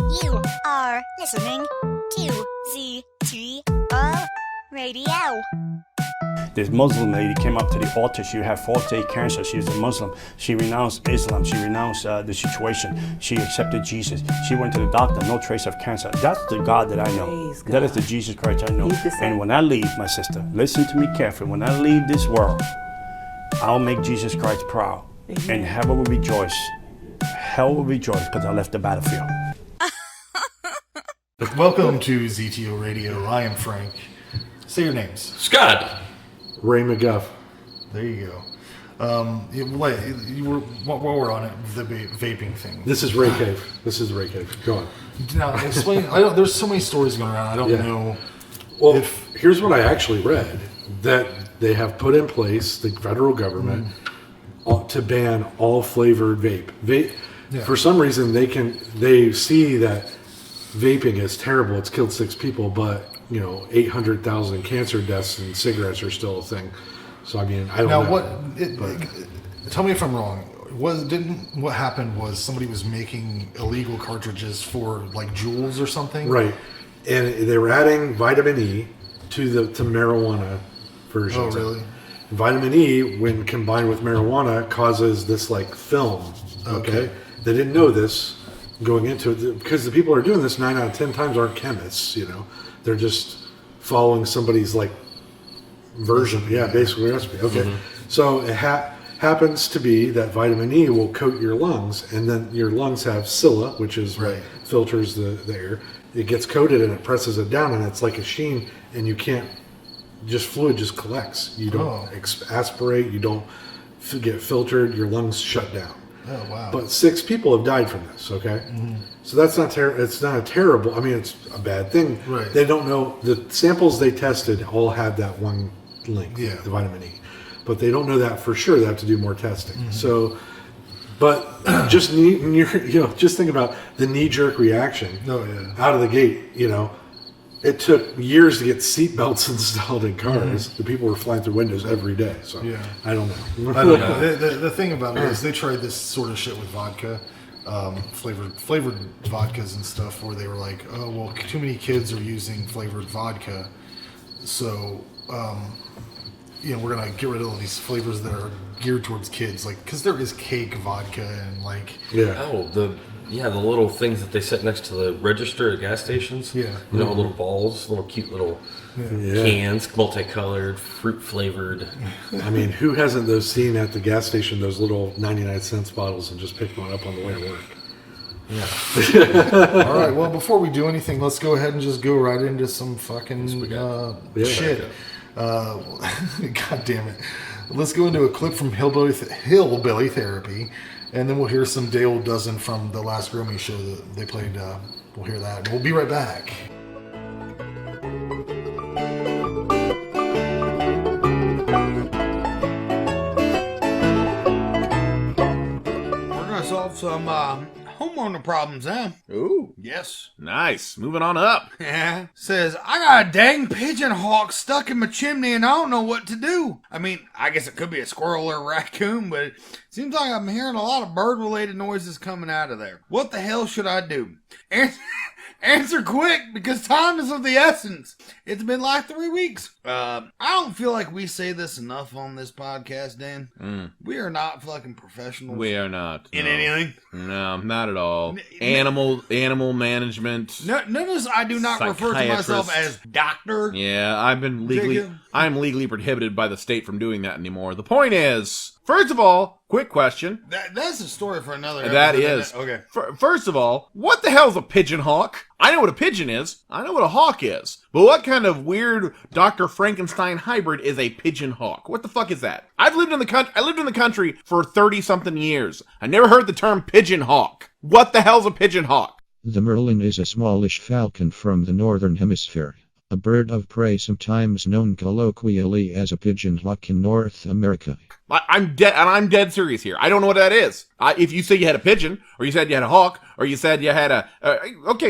You are listening to ZTO Radio. This Muslim lady came up to the altar. She had 4-day cancer. She was a Muslim. She renounced Islam. She renounced the situation. She accepted Jesus. She went to the doctor, no trace of cancer. That's the God that I know. That is the Jesus Christ I know. And when I leave, my sister, listen to me carefully. When I leave this world, I'll make Jesus Christ proud. Amen. And heaven will rejoice. Hell will rejoice because I left the battlefield. Welcome to ZTO Radio. I am Frank. Say your names. Scottt. Ray McGuff. There you go. While we're on it, the vaping thing. This is Ray Cave. This is Ray Cave. Go on. Now, explain. There's so many stories going around. I don't know. Well, here's what I actually read. That they have put in place, the federal government, to ban all flavored vape. Yeah. For some reason, they see that vaping is terrible. It's killed 6 people, but 800,000 cancer deaths and cigarettes are still a thing. So I mean, I don't know. Tell me if I'm wrong. What happened was somebody was making illegal cartridges for like Juuls or something, right? And they were adding vitamin E to marijuana versions. Oh, really? Vitamin E, when combined with marijuana, causes this like film. Okay. They didn't know this going into it because the people who are doing this 9 out of 10 times aren't chemists. They're just following somebody's like version. Yeah, basically recipe. Okay. Mm-hmm. So it happens to be that vitamin E will coat your lungs, and then your lungs have Scylla, which is what filters the air. It gets coated and it presses it down, and it's like a sheen, and you can't. Fluid just collects. You don't aspirate. You don't get filtered. Your lungs shut down. Oh, wow. But 6 people have died from this, okay? Mm-hmm. So that's not it's not a terrible, I mean, it's a bad thing. Right. They don't know, the samples they tested all had that one link, the vitamin E. But they don't know that for sure. They have to do more testing. Mm-hmm. So, but just think about the knee-jerk reaction out of the gate, It took years to get seatbelts installed in cars. Mm-hmm. The people were flying through windows every day. So I don't know. The thing about it is they tried this sort of shit with vodka, flavored vodkas and stuff, where they were like, oh, well, too many kids are using flavored vodka. So, we're going to get rid of all these flavors that are geared towards kids. Like, because there is cake vodka and like... Yeah. Oh, the little things that they set next to the register at gas stations. Yeah. Little balls, little cute little cans, multicolored, fruit flavored. I mean, who hasn't seen at the gas station those little 99-cent bottles and just picked one up on the way to work? Yeah. All right. Well, before we do anything, let's go ahead and just go right into some fucking shit. God damn it. Let's go into a clip from Hillbilly Therapy. And then we'll hear some Day Old Dozen from the last Groamy show that they played. We'll hear that. And we'll be right back. We're going to solve some homeowner problems, huh? Ooh. Yes. Nice. Moving on up. Yeah. Says, I got a dang pigeon hawk stuck in my chimney and I don't know what to do. I mean, I guess it could be a squirrel or a raccoon, but it seems like I'm hearing a lot of bird-related noises coming out of there. What the hell should I do? Answer quick, because time is of the essence. It's been like 3 weeks. I don't feel like we say this enough on this podcast, Dan. We are not fucking professionals. We are not. In anything? No, not at all. Animal management. Notice I do not refer to myself as doctor. Yeah, I'm legally prohibited by the state from doing that anymore. The point is, first of all, quick question. That's a story for another episode. That is. Okay. First of all, what the hell's a pigeon hawk? I know what a pigeon is. I know what a hawk is. But what kind of weird Dr. Frankenstein hybrid is a pigeon hawk? What the fuck is that? I lived in the country for 30-something years. I never heard the term pigeon hawk. What the hell's a pigeon hawk? The merlin is a smallish falcon from the northern hemisphere. A bird of prey, sometimes known colloquially as a pigeon hawk in North America. I'm dead serious here. I don't know what that is. If you say you had a pigeon, or you said you had a hawk, or you said you had a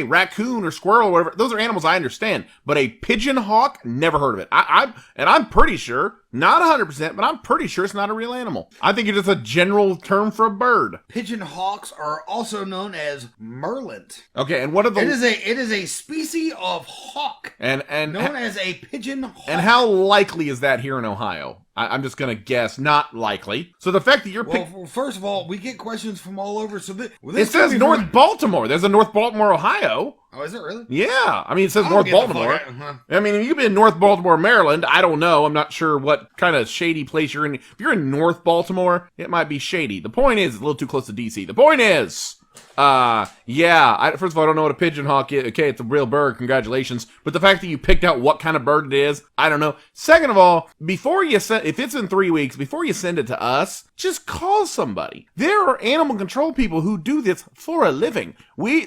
raccoon or squirrel or whatever, those are animals I understand. But a pigeon hawk, never heard of it. I'm pretty sure, not 100%, but I'm pretty sure it's not a real animal. I think it's just a general term for a bird. Pigeon hawks are also known as merlant. Okay, and what are the? It is a species of hawk, and known as a pigeon hawk. And how likely is that here in Ohio? I'm just going to guess not likely. So the fact that you're... Well, first of all, we get questions from all over. So it says North Baltimore. There's a North Baltimore, Ohio. Oh, is it really? Yeah. I mean, it says North Baltimore. I mean, you've been in North Baltimore, Maryland. I don't know. I'm not sure what kind of shady place you're in. If you're in North Baltimore, it might be shady. The point is, it's a little too close to D.C. The point is... first of all, I don't know what a pigeon hawk is. Okay, it's a real bird. Congratulations. But the fact that you picked out what kind of bird it is, I don't know. Second of all, before you send, if it's in 3 weeks, before you send it to us, just call somebody. There are animal control people who do this for a living.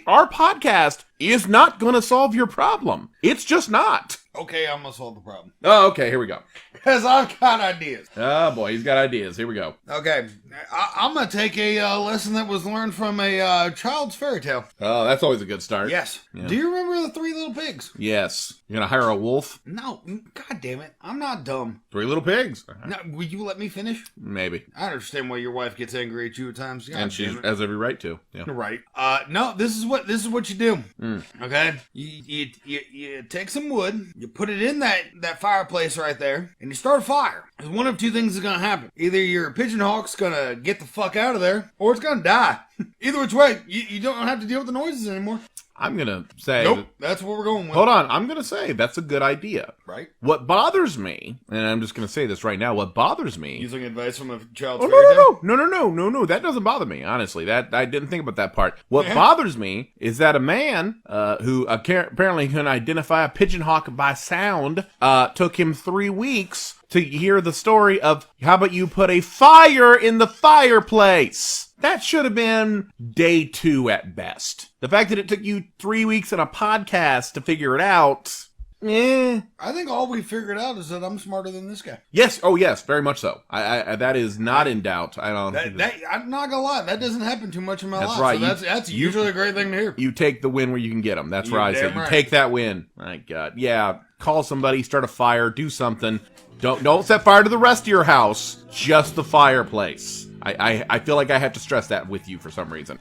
Our podcast is not going to solve your problem. It's just not. Okay, I'm going to solve the problem. Oh, okay, here we go. Because I've got ideas. Oh, boy, he's got ideas. Here we go. Okay, I'm going to take a lesson that was learned from a child's fairy tale. Oh, that's always a good start. Yes. Yeah. Do you remember the 3 little pigs? Yes. You're going to hire a wolf? No. God damn it. I'm not dumb. 3 little pigs? No, will you let me finish? Maybe. I understand why your wife gets angry at you at times. God and she has every right to. Yeah. Right. No, this is what you do. Okay? You take some wood, you put it in that fireplace right there, and you start a fire. There's one of 2 things is going to happen. Either your pigeon hawk's going to get the fuck out of there, or it's going to die. Either which way, you don't have to deal with the noises anymore. I'm going to say... Nope, that's what we're going with. Hold on, I'm going to say that's a good idea. Right. What bothers me, and I'm just going to say this right now, what bothers me... Using advice from a child's fairy tale? No, that doesn't bother me, honestly. That I didn't think about that part. What bothers me is that a man who apparently can identify a pigeon hawk by sound took him 3 weeks to hear the story of, how about you put a fire in the fireplace? That should have been day 2 at best. The fact that it took you 3 weeks in a podcast to figure it out, I think all we figured out is that I'm smarter than this guy. Yes, oh yes, very much so. I that is not in doubt. I don't. I'm not gonna lie, that doesn't happen too much in my life. That's right. So that's usually a great thing to hear. You take the win where you can get them. That's You're right. I said. right. You take that win. My God, yeah. Call somebody, start a fire, do something. Don't set fire to the rest of your house. Just the fireplace. I feel like I have to stress that with you for some reason.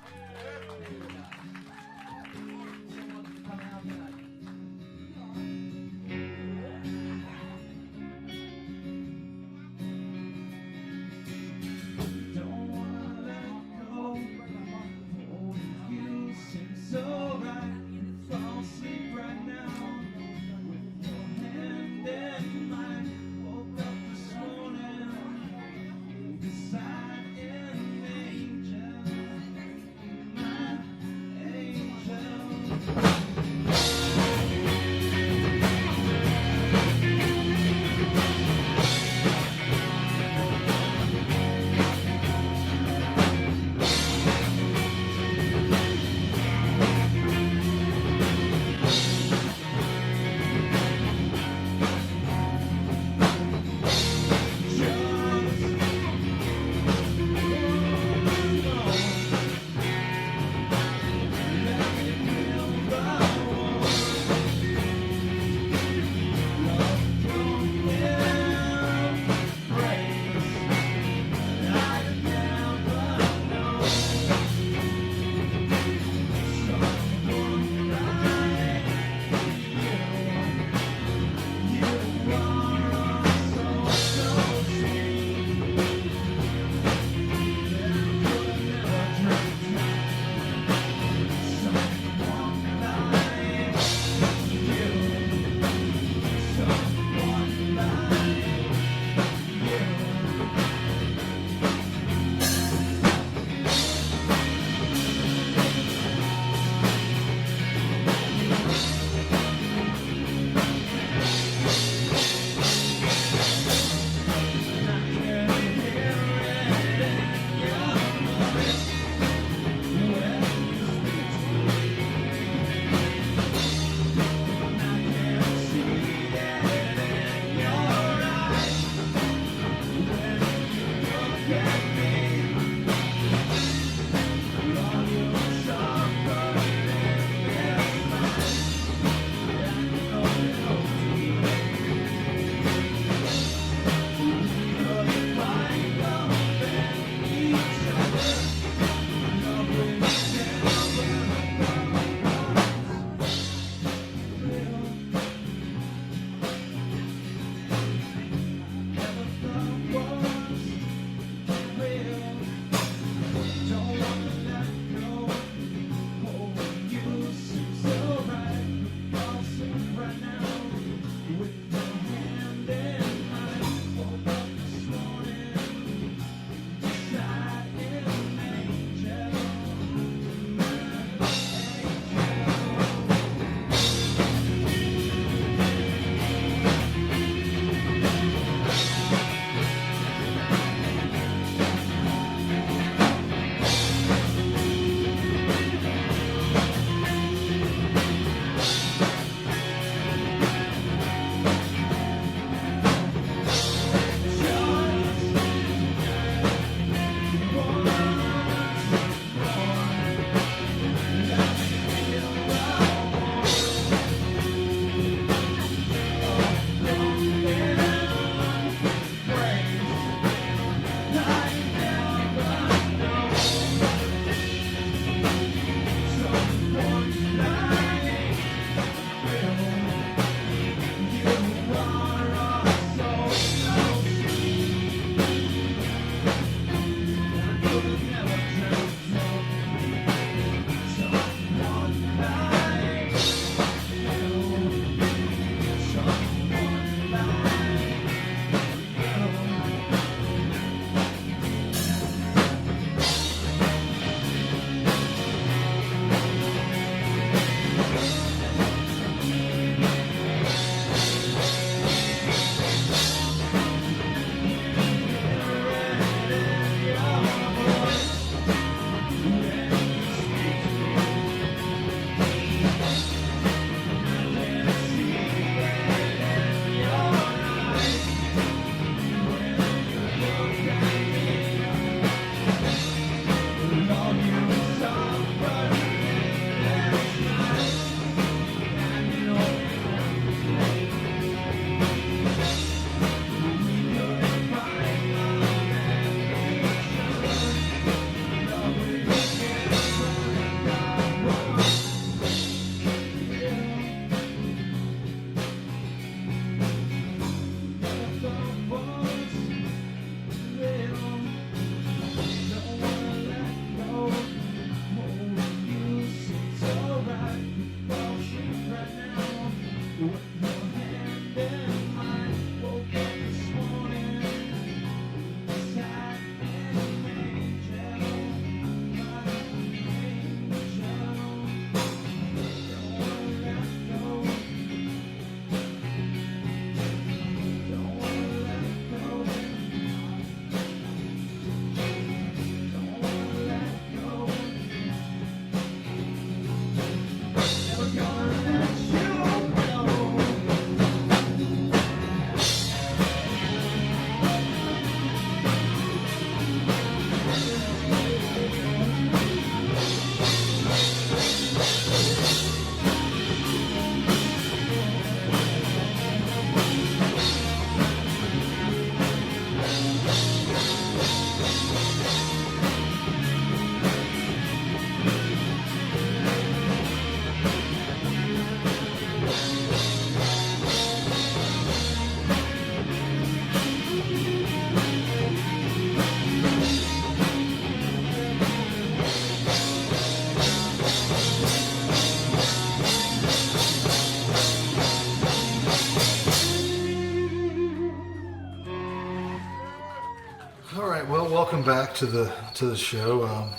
welcome back to the show.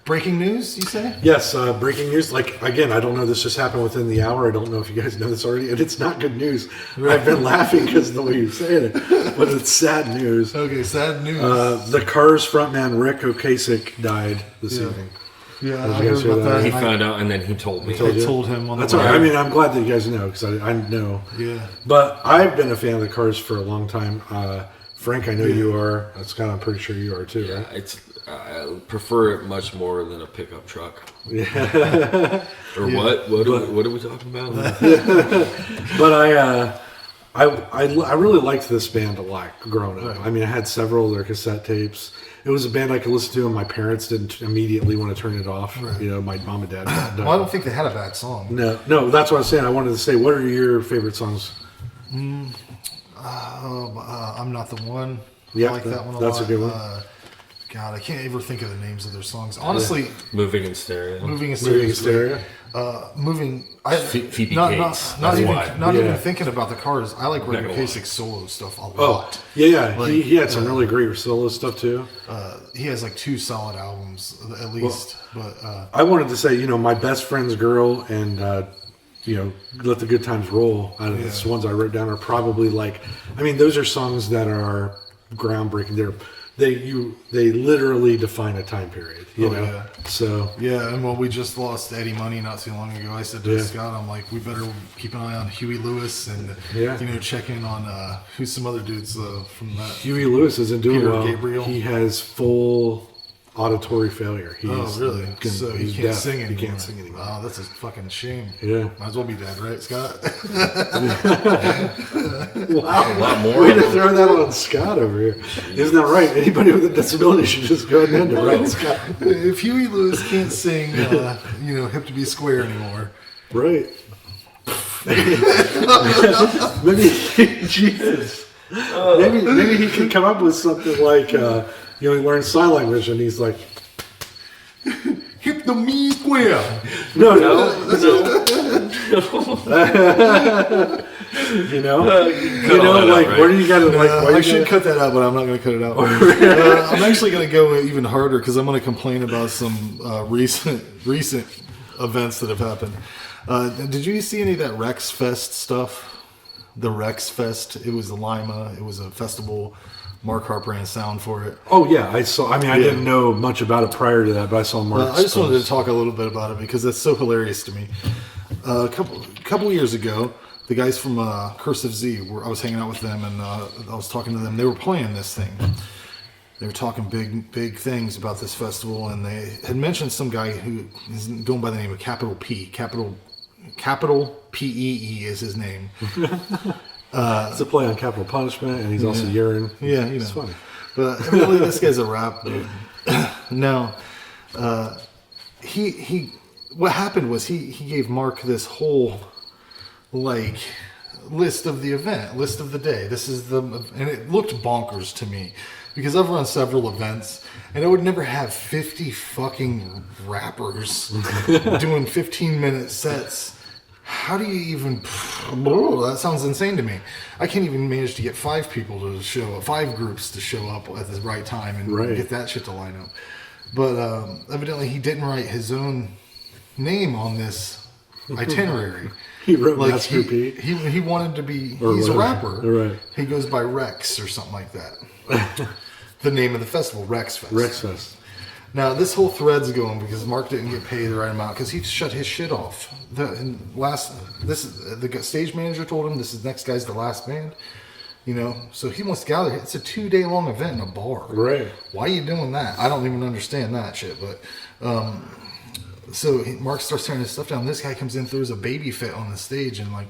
Breaking news, you say? Yes, breaking news. Like, again, I don't know, this just happened within the hour. I don't know if you guys know this already, and it's not good news. I've been laughing because of the way you're saying it, but it's sad news. Okay, sad news. The Cars frontman Rick Ocasek died this evening. Yeah, Did I you guys heard hear about that? that. He found out, and then he told me. I told him on That's the all right. I mean, I'm glad that you guys know, because I know. Yeah. But I've been a fan of the Cars for a long time. Frank, I know you are. Scott, I'm pretty sure you are too, right? I prefer it much more than a pickup truck. Yeah. Or what? What are we talking about? But I really liked this band a lot growing up. Right. I mean, I had several of their cassette tapes. It was a band I could listen to, and my parents didn't immediately want to turn it off. Right. You know, my mom and dad. Well, I don't think they had a bad song. No, that's what I was saying. I wanted to say, what are your favorite songs? I'm Not the One. Yeah, I like that one a lot. that's a good one. God, I can't ever think of the names of their songs. Honestly, Moving in stereo. Moving in Stereo. Phoebe Not Cates. even thinking about the Cars. I like Rick Ocasek's solo stuff a lot. Yeah. Like, he had some really great solo stuff too. He has like 2 solid albums at least. But I wanted to say, My Best Friend's Girl and Let the Good Times Roll out of the ones I wrote down are probably those are songs that are groundbreaking. They literally define a time period, you know. Yeah. So and we just lost Eddie Money not too long ago. I said to Scott, I'm like, we better keep an eye on Huey Lewis and check in on who's some other dudes from that. Huey Lewis isn't doing Peter well. Gabriel. He has full auditory failure. Really? So he can't sing anymore. He can't sing anymore. Wow, that's a fucking shame. Yeah. Might as well be dead, right, Scott? Wow. A lot more. Way to throw that on Scott over here. Isn't that right? Anybody with a disability should just go ahead and end it, right, Scott? If Huey Lewis can't sing, hip to be square anymore. Right. Maybe, Jesus. Maybe he could come up with something like, he learned sign language and he's like, Hip to me square. No. Where do you got to I should cut that out, but I'm not going to cut it out. I'm actually going to go even harder because I'm going to complain about some recent events that have happened. Did you see any of that Rex Fest stuff? The Rex Fest. It was Lima. It was a festival. Mark Harper and sound for it. Oh yeah, I saw. I mean, I didn't know much about it prior to that, but I saw Mark. I just wanted to talk a little bit about it because that's so hilarious to me. A couple years ago, the guys from Cursive Z, I was hanging out with them and I was talking to them. They were playing this thing. They were talking big things about this festival, and they had mentioned some guy who is going by the name of Capital P. Capital P-E-E is his name. It's a play on capital punishment, and he's also urine. Yeah, it's funny. But really, this guy's a rap dude. No, he. What happened was he gave Mark this whole list of the event, list of the day. This is and it looked bonkers to me because I've run several events, and I would never have 50 fucking rappers doing 15-minute sets. How do you even... That sounds insane to me. I can't even manage to get 5 people to show up, 5 groups to show up at the right time and get that shit to line up. But evidently he didn't write his own name on this itinerary. He wrote Master P. He wanted to be... Or he's whatever. a rapper. Right. He goes by Rex or something like that. The name of the festival, Rex Fest. Rex Fest. Now, this whole thread's going because Mark didn't get paid the right amount because he shut his shit off. The stage manager told him this is next guy's the last band, so he wants to gather. It's a 2-day long event in a bar. Right. Why are you doing that? I don't even understand that shit. But so Mark starts tearing his stuff down. This guy comes in, throws a baby fit on the stage, and I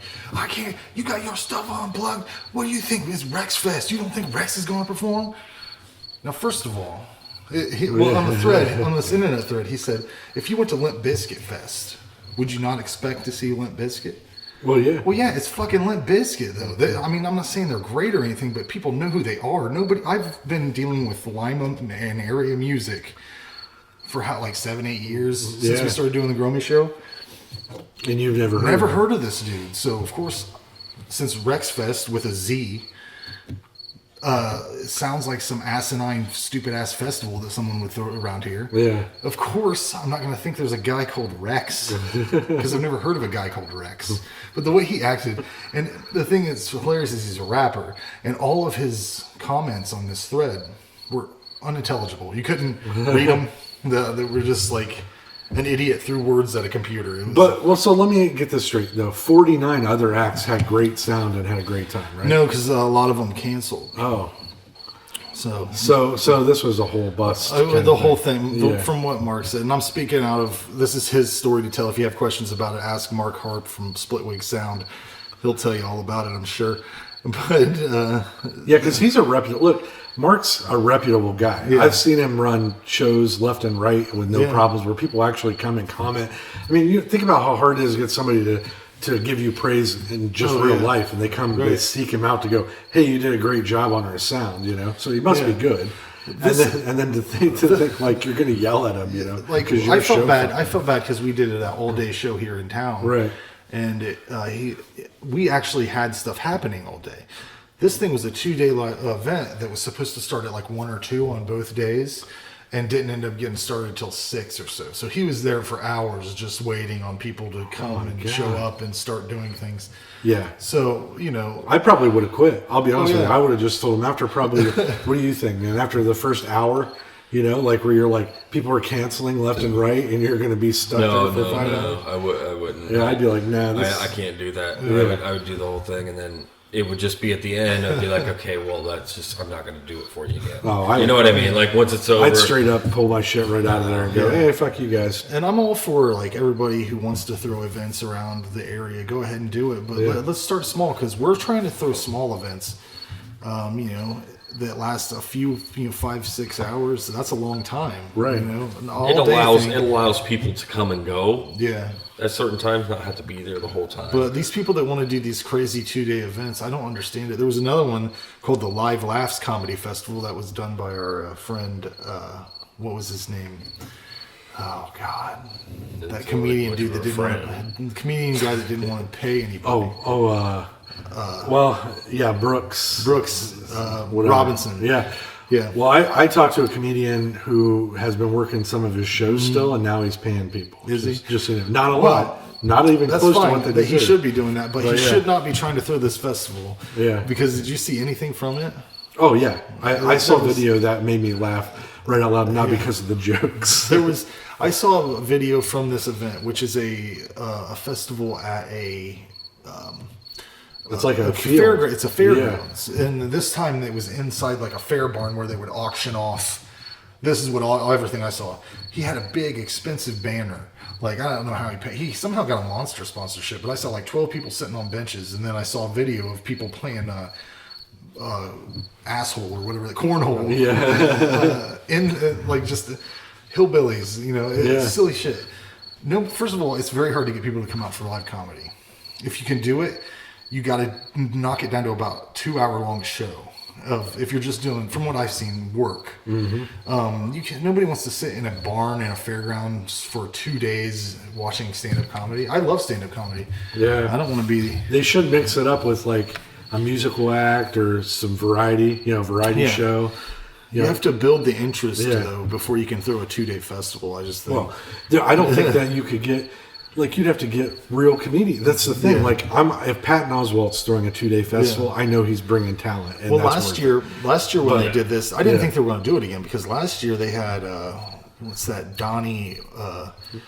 can't. You got your stuff unplugged. What do you think? It's Rex Fest. You don't think Rex is going to perform? Now, first of all. On the thread, on this internet thread, he said, if you went to Limp Bizkit Fest, would you not expect to see Limp Bizkit? Well, yeah. Well, yeah, it's fucking Limp Bizkit, though. I'm not saying they're great or anything, but people know who they are. I've been dealing with Lima and area music for 7-8 years since we started doing the Groamy show. And you've never heard of this dude. So, of course, since Rex Fest with a Z, It sounds like some asinine, stupid-ass festival that someone would throw around here. Yeah. Of course, I'm not going to think there's a guy called Rex, because I've never heard of a guy called Rex. But the way he acted, and the thing that's hilarious is he's a rapper, and all of his comments on this thread were unintelligible. You couldn't read them. They were just like an idiot threw words at a computer. So let me get this straight, though. 49 other acts had great sound and had a great time, right? No, because a lot of them canceled. Oh. So this was a whole bust. The whole thing, from what Mark said, and I'm speaking out of, this is his story to tell. If you have questions about it, ask Mark Harp from Splitwig Sound. He'll tell you all about it, I'm sure. But yeah, because he's a reputable. Look, Mark's a reputable guy. Yeah. I've seen him run shows left and right with no problems, where people actually come and comment. I mean, you think about how hard it is to get somebody to give you praise in just real life, and they come, they seek him out to go, hey, you did a great job on our sound, you know. So he must be good. And then to think like you're going to yell at him, you know. Like I felt bad. I felt bad because we did an all-day show here in town, right? And we actually had stuff happening all day. This thing was a 2-day event that was supposed to start at like 1 or 2 on both days, and didn't end up getting started until 6 or so. So he was there for hours just waiting on people to come and show up and start doing things. Yeah. So, you know, I probably would have quit. I'll be honest with you. I would have just told him after probably, what do you think, man? After the first hour, you know, like where you're like, people are canceling left and right, and you're going to be stuck there for 5 hours. I wouldn't. Yeah, I'd be like, nah. I can't do that. Yeah. I would do the whole thing, and then it would just be at the end. I'd be like, okay, well, that's just, I'm not going to do it for you again. You know what I mean? Like, once it's over, I'd straight up pull my shit right out of there and go, hey, fuck you guys. And I'm all for, like, everybody who wants to throw events around the area, go ahead and do it. But let's start small, because we're trying to throw small events, you know, that last a few, 5-6 hours. That's a long time, right? You know, it allows people to come and go. Yeah, at certain times, not have to be there the whole time. But these people that want to do these crazy 2-day events, I don't understand it. There was another one called the Live Laughs Comedy Festival that was done by our friend. What was his name? Oh God, that comedian dude that didn't. Comedian guy that didn't want to pay anybody. Brooks Robinson. Yeah. Well, I talked to a comedian who has been working some of his shows still, and now he's paying people. Is he? Just not a lot. Not even close to what they deserve. He should be doing that, but he should not be trying to throw this festival. Yeah. Because did you see anything from it? Oh, yeah. I saw a video that made me laugh right out loud, not because of the jokes. I saw a video from this event, which is a festival at a... it's like a fairground. It's a fairgrounds, and this time it was inside like a fair barn where they would auction off. This is what everything I saw. He had a big, expensive banner. Like, I don't know how he paid. He somehow got a Monster sponsorship, but I saw like 12 people sitting on benches, and then I saw a video of people playing asshole or whatever, cornhole. Yeah. In like just hillbillies, you know, it's silly shit. No, first of all, it's very hard to get people to come out for live comedy. If you can do it, you got to knock it down to about 2-hour-long show. If you're just doing, from what I've seen, work. Mm-hmm. Nobody wants to sit in a barn in a fairgrounds for 2 days watching stand-up comedy. I love stand-up comedy. Yeah, I don't want to be. They should mix it up with like a musical act or some variety show. You have to build the interest though before you can throw a 2-day festival. I just think. Well, I don't think that you could get. Like, you'd have to get real comedians. That's the thing. Yeah. Like, if Patton Oswalt's throwing a 2-day festival, I know he's bringing talent. And last year when they did this, I didn't think they were going to do it again, because last year they had what's that? Donnie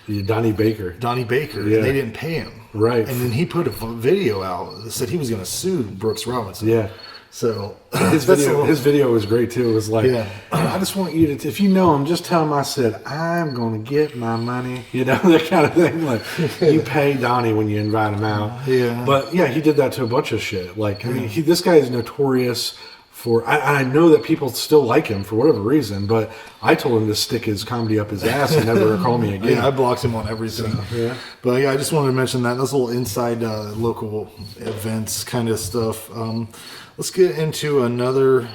Baker. Donnie Baker. Yeah. And they didn't pay him. Right. And then he put a video out that said he was going to sue Brooks Robinson. Yeah. So his video was great too. It was like, I just want you to, if you know him, just tell him I said I'm going to get my money. You know, that kind of thing. Like, you pay Donnie when you invite him out. Yeah. But yeah, he did that to a bunch of shit. Like, I mean, this guy is notorious for. I know that people still like him for whatever reason, but I told him to stick his comedy up his ass and never call me again. I blocked him on everything. So, but I just wanted to mention that. That's a little inside local events kind of stuff. Let's get into another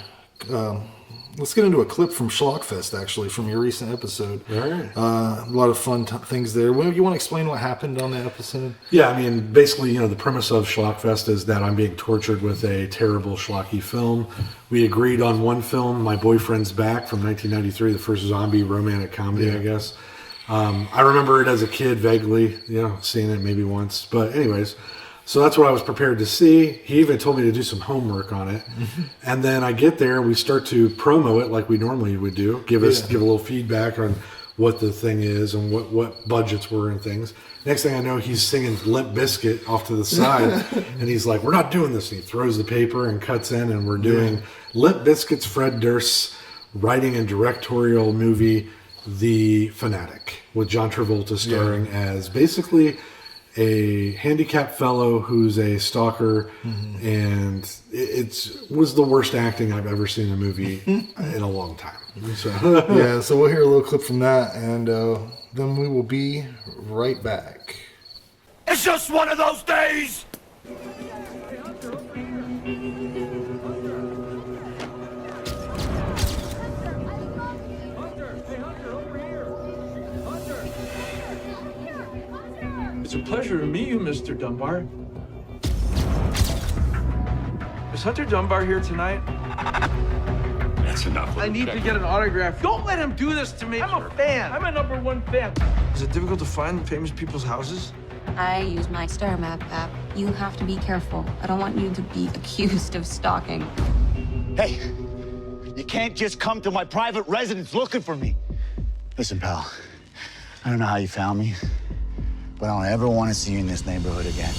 let's get into a clip from SchlockFest, actually, from your recent episode. All right. A lot of fun things there. Well, you want to explain what happened on the episode? Yeah, I mean, basically, the premise of SchlockFest is that I'm being tortured with a terrible schlocky film. We agreed on one film, My Boyfriend's Back, from 1993, the first zombie romantic comedy, I guess. I remember it as a kid vaguely, seeing it maybe once. But anyways, so that's what I was prepared to see. He even told me to do some homework on it. And then I get there, we start to promo it like we normally would do, give a little feedback on what the thing is and what budgets were and things. Next thing I know, he's singing Limp Bizkit off to the side. And he's like, we're not doing this. And he throws the paper and cuts in, and we're doing Limp Bizkit's Fred Durst's writing and directorial movie, The Fanatic, with John Travolta starring as basically a handicapped fellow who's a stalker, and it was the worst acting I've ever seen in a movie in a long time. So. So we'll hear a little clip from that, and then we will be right back. It's just one of those days! It's a pleasure to meet you, Mr. Dunbar. Is Hunter Dunbar here tonight? That's enough. I need to get an autograph. Don't let him do this to me. I'm a fan. I'm a #1 fan. Is it difficult to find famous people's houses? I use my Star Map app. You have to be careful. I don't want you to be accused of stalking. Hey, you can't just come to my private residence looking for me. Listen, pal, I don't know how you found me, but I don't ever want to see you in this neighborhood again.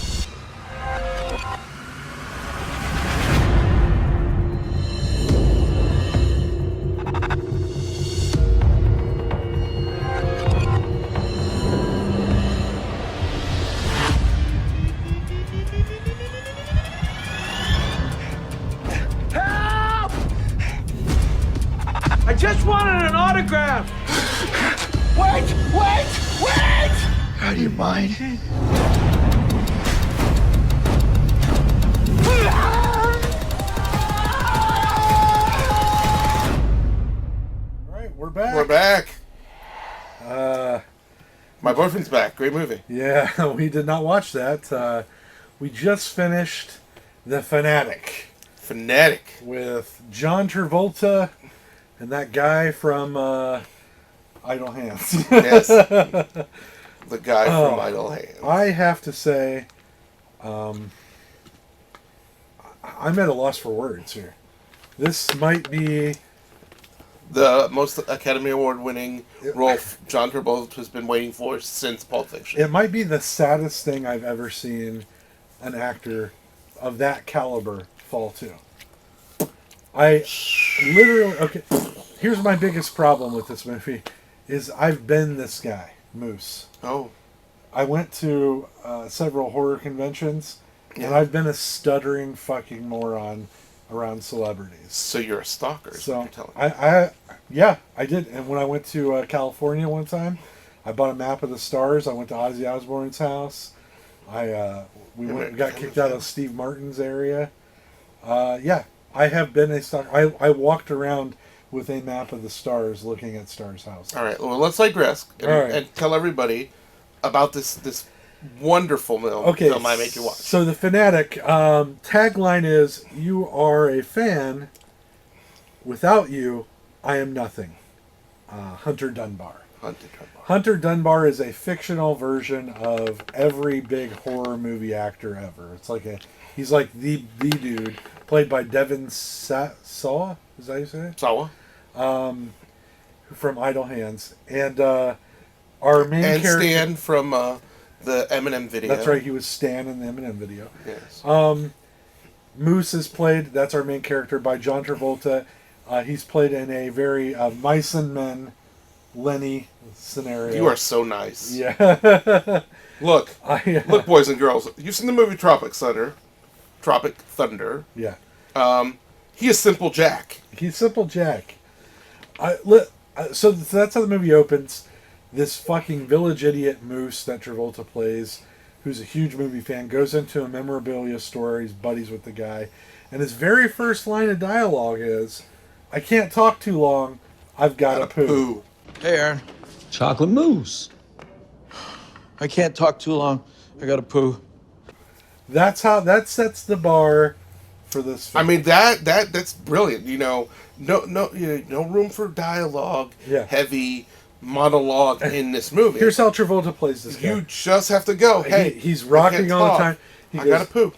Help! I just wanted an autograph. Wait! Out of your mind. All right, we're back. We're back. My Boyfriend's Back. Great movie. Yeah, we did not watch that. We just finished The Fanatic. With John Travolta and that guy from Idle Hands. Yes. The guy from Idle Hands. I have to say, I'm at a loss for words here. This might be the most Academy Award winning role John Travolta has been waiting for since Pulp Fiction. It might be the saddest thing I've ever seen an actor of that caliber fall to. I literally, okay, here's my biggest problem with this movie, is I've been this guy, Moose. Oh. I went to several horror conventions, and I've been a stuttering fucking moron around celebrities. So you're a stalker, is what you're telling me. I did. And when I went to California one time, I bought a map of the stars. I went to Ozzy Osbourne's house. We got kicked out of Steve Martin's area. I have been a stalker. I walked around with a map of the stars looking at Star's house. All right, well, let's digress and tell everybody about this wonderful film I make you watch. So The Fanatic, tagline is, you are a fan. Without you, I am nothing. Hunter Dunbar. Hunter Dunbar is a fictional version of every big horror movie actor ever. He's like the dude, played by Devin Sawa. Is that how you say it? Sawa. From Idle Hands. And our main character... And Stan from the Eminem video. That's right, he was Stan in the Eminem video. Yes. Moose is played, that's our main character, by John Travolta. He's played in a very Mice and Men, Lenny scenario. You are so nice. Yeah. Look, boys and girls. You've seen the movie Tropic Thunder. Yeah. He is Simple Jack. He's Simple Jack. So that's how the movie opens. This fucking village idiot Moose that Travolta plays, who's a huge movie fan, goes into a memorabilia store. He's buddies with the guy. And his very first line of dialogue is, I can't talk too long. I've got to poo. Hey, Aaron. Chocolate mousse. I can't talk too long. I gotta poo. That sets the bar for this film. I mean that's brilliant. No room for dialogue. Yeah. Heavy monologue in this movie. Here's how Travolta plays this guy. You just have to go. Hey, he's rocking all the time. He I goes, gotta poo.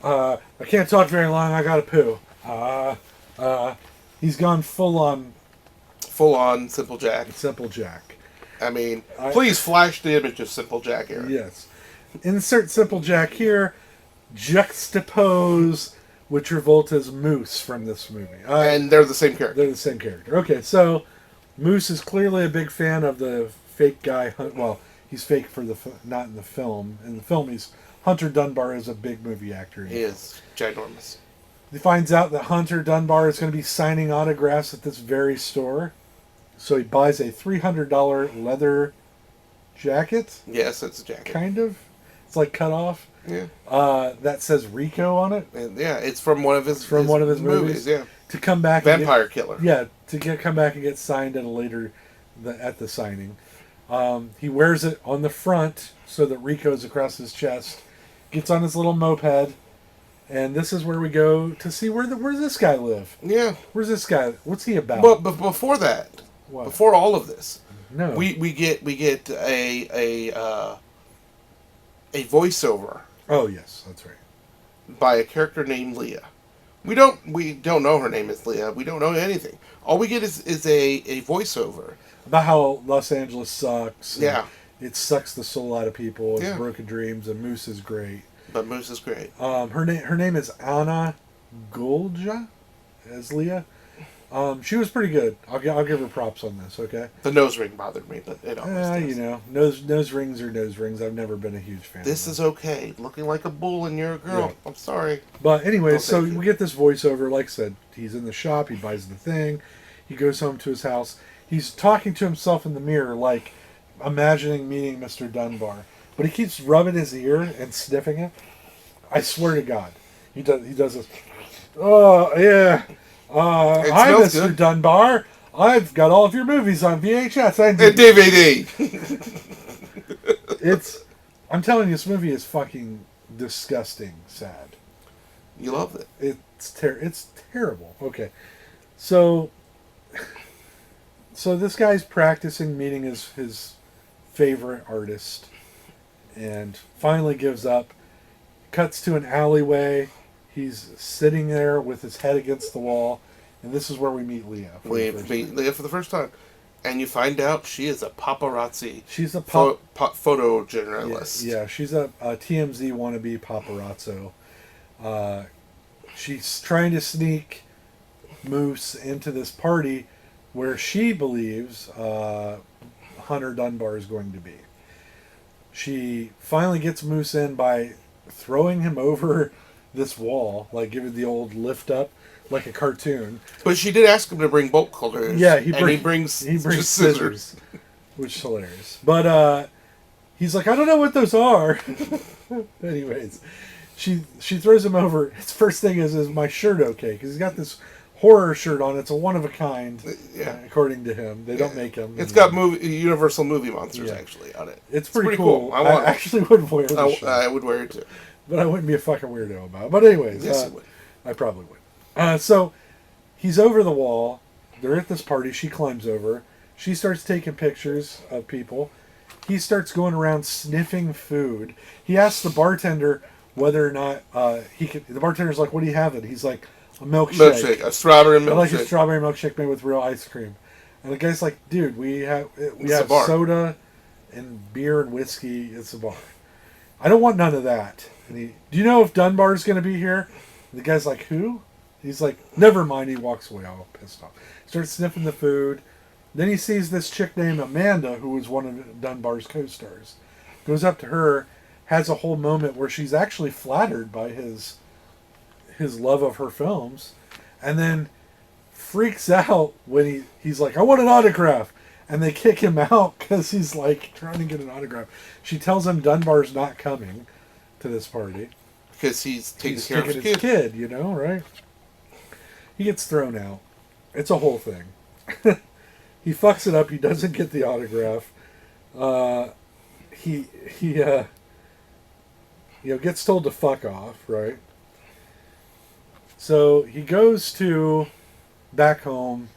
I can't talk very long. I gotta poo. He's gone full on Simple Jack. Simple Jack. I mean, please flash the image of Simple Jack, Aaron. Yes. Insert Simple Jack here. Juxtapose with Travolta's Moose from this movie. And they're the same character. They're the same character. Okay, so Moose is clearly a big fan of the fake guy. Well, he's fake for not in the film. In the film, Hunter Dunbar is a big movie actor. He is ginormous. He finds out that Hunter Dunbar is going to be signing autographs at this very store. So he buys a $300 leather jacket. Yes, it's a jacket. Kind of. It's like cut off. Yeah. That says Rico on it. And yeah, it's from one of his movies. Yeah. To come back. Vampire Killer. Yeah, come back and get signed at the signing. He wears it on the front so that Rico's across his chest. Gets on his little moped. And this is where we go to see where does this guy live? Yeah. Where's this guy? What's he about? But before that, What? before all of this, no, we get a voiceover. Oh yes, that's right. By a character named Leah. We don't know her name is Leah. We don't know anything. All we get is a voiceover about how Los Angeles sucks. Yeah. It sucks the soul out of people. It's Yeah. broken dreams, and Moose is great. But Moose is great. Her name is Anna Gulja as Leah. She was pretty good. I'll give her props on this. Okay. The nose ring bothered me, but it always does. Nose rings are nose rings. I've never been a huge fan. This is okay. Looking like a bull and you're a girl. Yeah. I'm sorry. But anyway, so we get this voiceover. Like I said, he's in the shop. He buys the thing. He goes home to his house. He's talking to himself in the mirror, like imagining meeting Mr. Dunbar. But he keeps rubbing his ear and sniffing it. I swear to God, he does this. Oh yeah. Hi, Mr. Good. Dunbar. I've got all of your movies on VHS and DVD. I'm telling you, this movie is fucking disgusting sad. You love it. It's terrible. Okay. So this guy's practicing meeting his favorite artist and finally gives up. Cuts to an alleyway. He's sitting there with his head against the wall, and this is where we meet Leah. We meet Leah for the first time, and you find out she is a paparazzi. She's a photojournalist. Yeah, she's a TMZ wannabe paparazzo. She's trying to sneak Moose into this party where she believes Hunter Dunbar is going to be. She finally gets Moose in by throwing him over this wall, like giving the old lift up, like a cartoon. But she did ask him to bring bolt cutters. Yeah, he brings scissors, which is hilarious. But he's like, I don't know what those are. Anyways, she throws him over. His first thing is my shirt okay? Because he's got this horror shirt on. It's a one of a kind, according to him. They don't make them. It's got Universal movie monsters actually on it. It's pretty cool. I actually would wear the shirt. I would wear it too. But I wouldn't be a fucking weirdo about it. But anyways, yes, you would. I probably would. So he's over the wall. They're at this party. She climbs over. She starts taking pictures of people. He starts going around sniffing food. He asks the bartender whether or not he can. The bartender's like, "What do you have?" He's like, "A milkshake, a strawberry milkshake. I like a strawberry milkshake made with real ice cream." And the guy's like, "Dude, we have soda and beer and whiskey. It's a bar. I don't want none of that." And do you know if Dunbar's going to be here? And the guy's like, who? He's like, never mind. He walks away all pissed off. Starts sniffing the food. Then he sees this chick named Amanda, who was one of Dunbar's co-stars. Goes up to her, has a whole moment where she's actually flattered by his love of her films, and then freaks out when he's like, I want an autograph. And they kick him out because he's like trying to get an autograph. She tells him Dunbar's not coming to this party because he's taking care of his kid, you know, right? He gets thrown out. It's a whole thing. He fucks it up. He doesn't get the autograph. He gets told to fuck off, right? So he goes back home.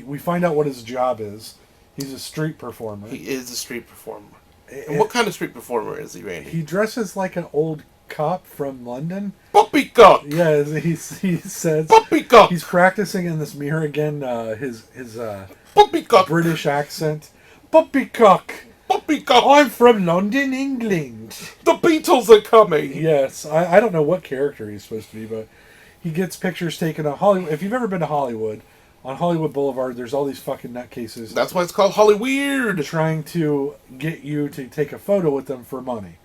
We find out what his job is. He's a street performer. He is a street performer. And what kind of street performer is he, Randy? He dresses like an old cop from London. Poppycock! Yeah, he says. Poppycock! He's practicing in this mirror again, his Poppycock! British accent. Poppycock! Poppycock! I'm from London, England. The Beatles are coming! Yes, I don't know what character he's supposed to be, but he gets pictures taken of Hollywood. If you've ever been to Hollywood, on Hollywood Boulevard, there's all these fucking nutcases. That's why it's called Hollyweird. Trying to get you to take a photo with them for money.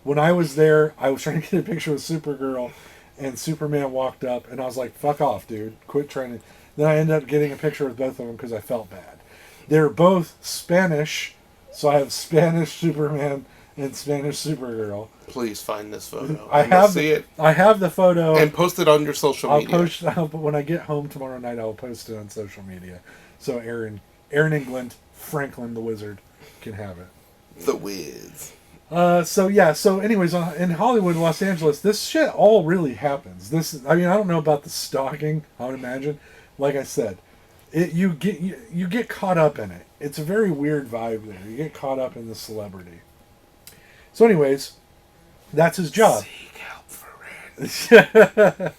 When I was there, I was trying to get a picture with Supergirl, and Superman walked up, and I was like, fuck off, dude. Quit trying to... Then I ended up getting a picture with both of them because I felt bad. They're both Spanish, so I have Spanish Superman and Spanish Supergirl. Please find this photo. I see it. I have the photo. And post it on your social media. When I get home tomorrow night, I'll post it on social media. So Aaron England, Franklin the Wizard, can have it. The Wiz. So anyways, in Hollywood, Los Angeles, this shit all really happens. I don't know about the stalking, I would imagine. Like I said, you get caught up in it. It's a very weird vibe there. You get caught up in the celebrity. So anyways, that's his job. Seek help for Randy.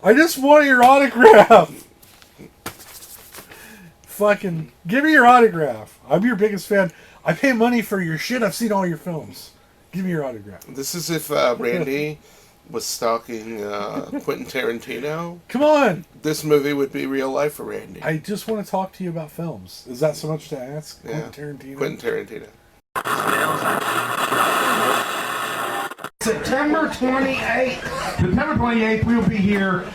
I just want your autograph. Fucking give me your autograph. I'm your biggest fan. I pay money for your shit. I've seen all your films. Give me your autograph. This is if Randy was stalking Quentin Tarantino. Come on. This movie would be real life for Randy. I just want to talk to you about films. Is that so much to ask? Yeah. Quentin Tarantino. September 28th. September 28th, we will be here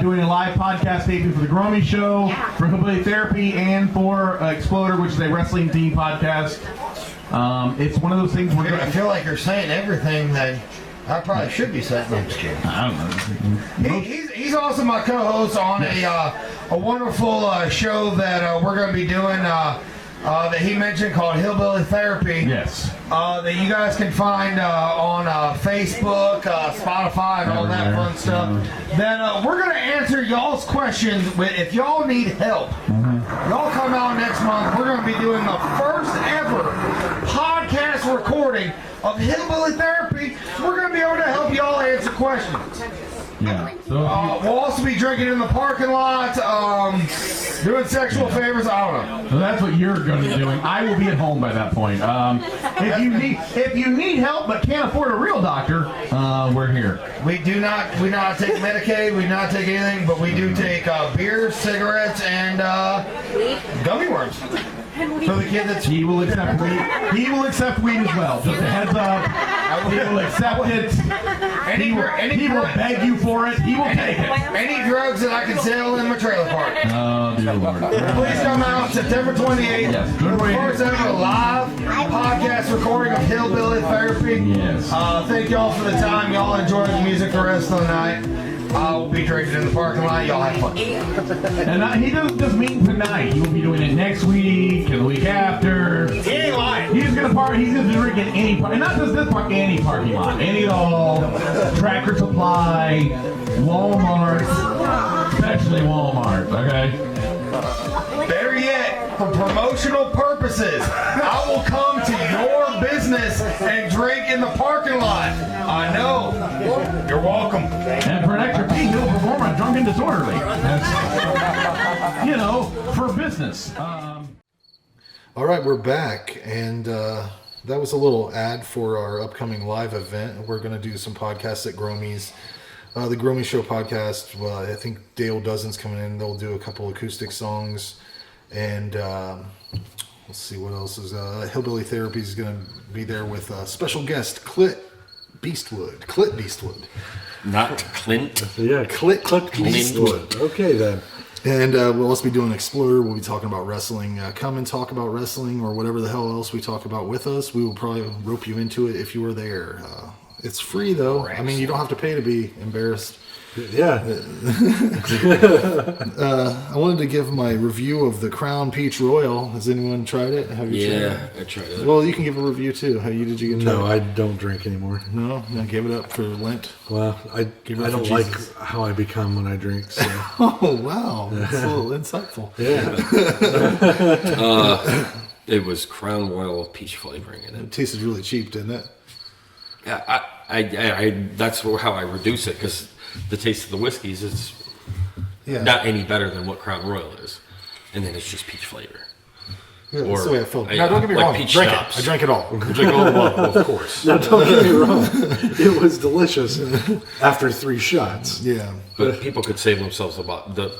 doing a live podcast taping for the Groamy Show, for Hillbilly Therapy, and for Exploder, which is a wrestling team podcast. It's one of those things where I feel like you're saying everything that I probably should be saying. I'm just kidding. I don't know. He's also my co-host on a wonderful show that we're going to be doing that he mentioned called Hillbilly Therapy. Yes. That you guys can find on Facebook, Spotify, and all that fun stuff. That we're going to answer y'all's questions if y'all need help. Y'all come out next month. We're going to be doing the first ever podcast recording of Hillbilly Therapy. We're going to be able to help y'all answer questions. Yeah. We'll also be drinking in the parking lot, doing sexual favors. I don't know. So that's what you're going to be doing. I will be at home by that point. If you need help but can't afford a real doctor, we're here. We do not take Medicaid. We do not take anything, but we do take beer, cigarettes, and gummy worms. For the kid that's he will accept weed. He will accept weed as well. Just a heads up. He will accept it. He will beg you for it. He will take it. Any drugs that I can sell in my trailer park. Oh, dear Lord. Please come out September 28th. Yes, good way. First ever live podcast recording of Hillbilly Therapy. Yes. Thank y'all for the time. Y'all enjoy the music the rest of the night. We'll be drinking in the parking lot. Y'all have fun. And he doesn't just mean tonight. He will be doing it next week and the week after. He ain't lying. He's gonna drink in any park, and not just this park, any parking lot, any at all. Tractor Supply, Walmart, especially Walmart. Okay. Better yet, for promotional purposes, I will come to your business and drink in the parking lot. I know. You're welcome. And for an extra fee, he'll perform on Drunk and Disorderly. That's, for business. All right, we're back, and that was a little ad for our upcoming live event. We're going to do some podcasts at Groamy's. The Groamy Show podcast, I think Dale Dozen's coming in. They'll do a couple acoustic songs. And let's see what else is. Hillbilly Therapy is going to be there with special guest Clint Beastwood. Not Clint. Yeah, Clint Beastwood. Okay, then. And we'll also be doing Exploder. We'll be talking about wrestling. Come and talk about wrestling or whatever the hell else we talk about with us. We will probably rope you into it if you were there. It's free, though. I mean, you don't have to pay to be embarrassed. Yeah. I wanted to give my review of the Crown Peach Royal. Has anyone tried it? Have you tried it? I tried it. Well, you can give a review too. Did you get? No, I don't drink anymore. No, I gave it up for Lent. Well, I don't like how I become when I drink. So. Oh wow, that's a little insightful. Yeah. It was Crown Royal with peach flavoring in it. It tasted really cheap, didn't it? Yeah, I that's how I reduce it, because the taste of the whiskeys is not any better than what Crown Royal is, and then it's just peach flavor. Yeah, that's the way I felt. Now, don't get me wrong. I drank it all. I drank all the bottle, of course. Now, don't get me wrong. It was delicious after 3 shots. Yeah. But people could save themselves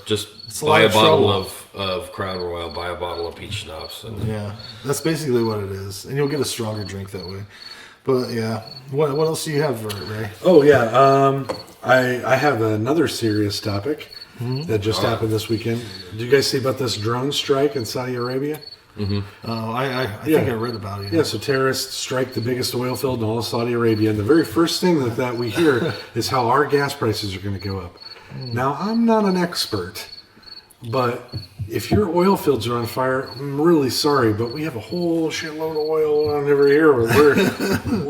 just It's buy a lot of bottle trouble. of Crown Royal, buy a bottle of peach schnapps. And Yeah, that's basically what it is, and you'll get a stronger drink that way. But yeah, what else do you have, Ray? Oh yeah, I have another serious topic that just happened this weekend. Did you guys see about this drone strike in Saudi Arabia? Mm-hmm. I think I read about it. Yeah, so terrorists strike the biggest oil field in all of Saudi Arabia, and the very first thing that we hear is how our gas prices are going to go up. Now, I'm not an expert, but if your oil fields are on fire, I'm really sorry, but we have a whole shitload of oil on over here.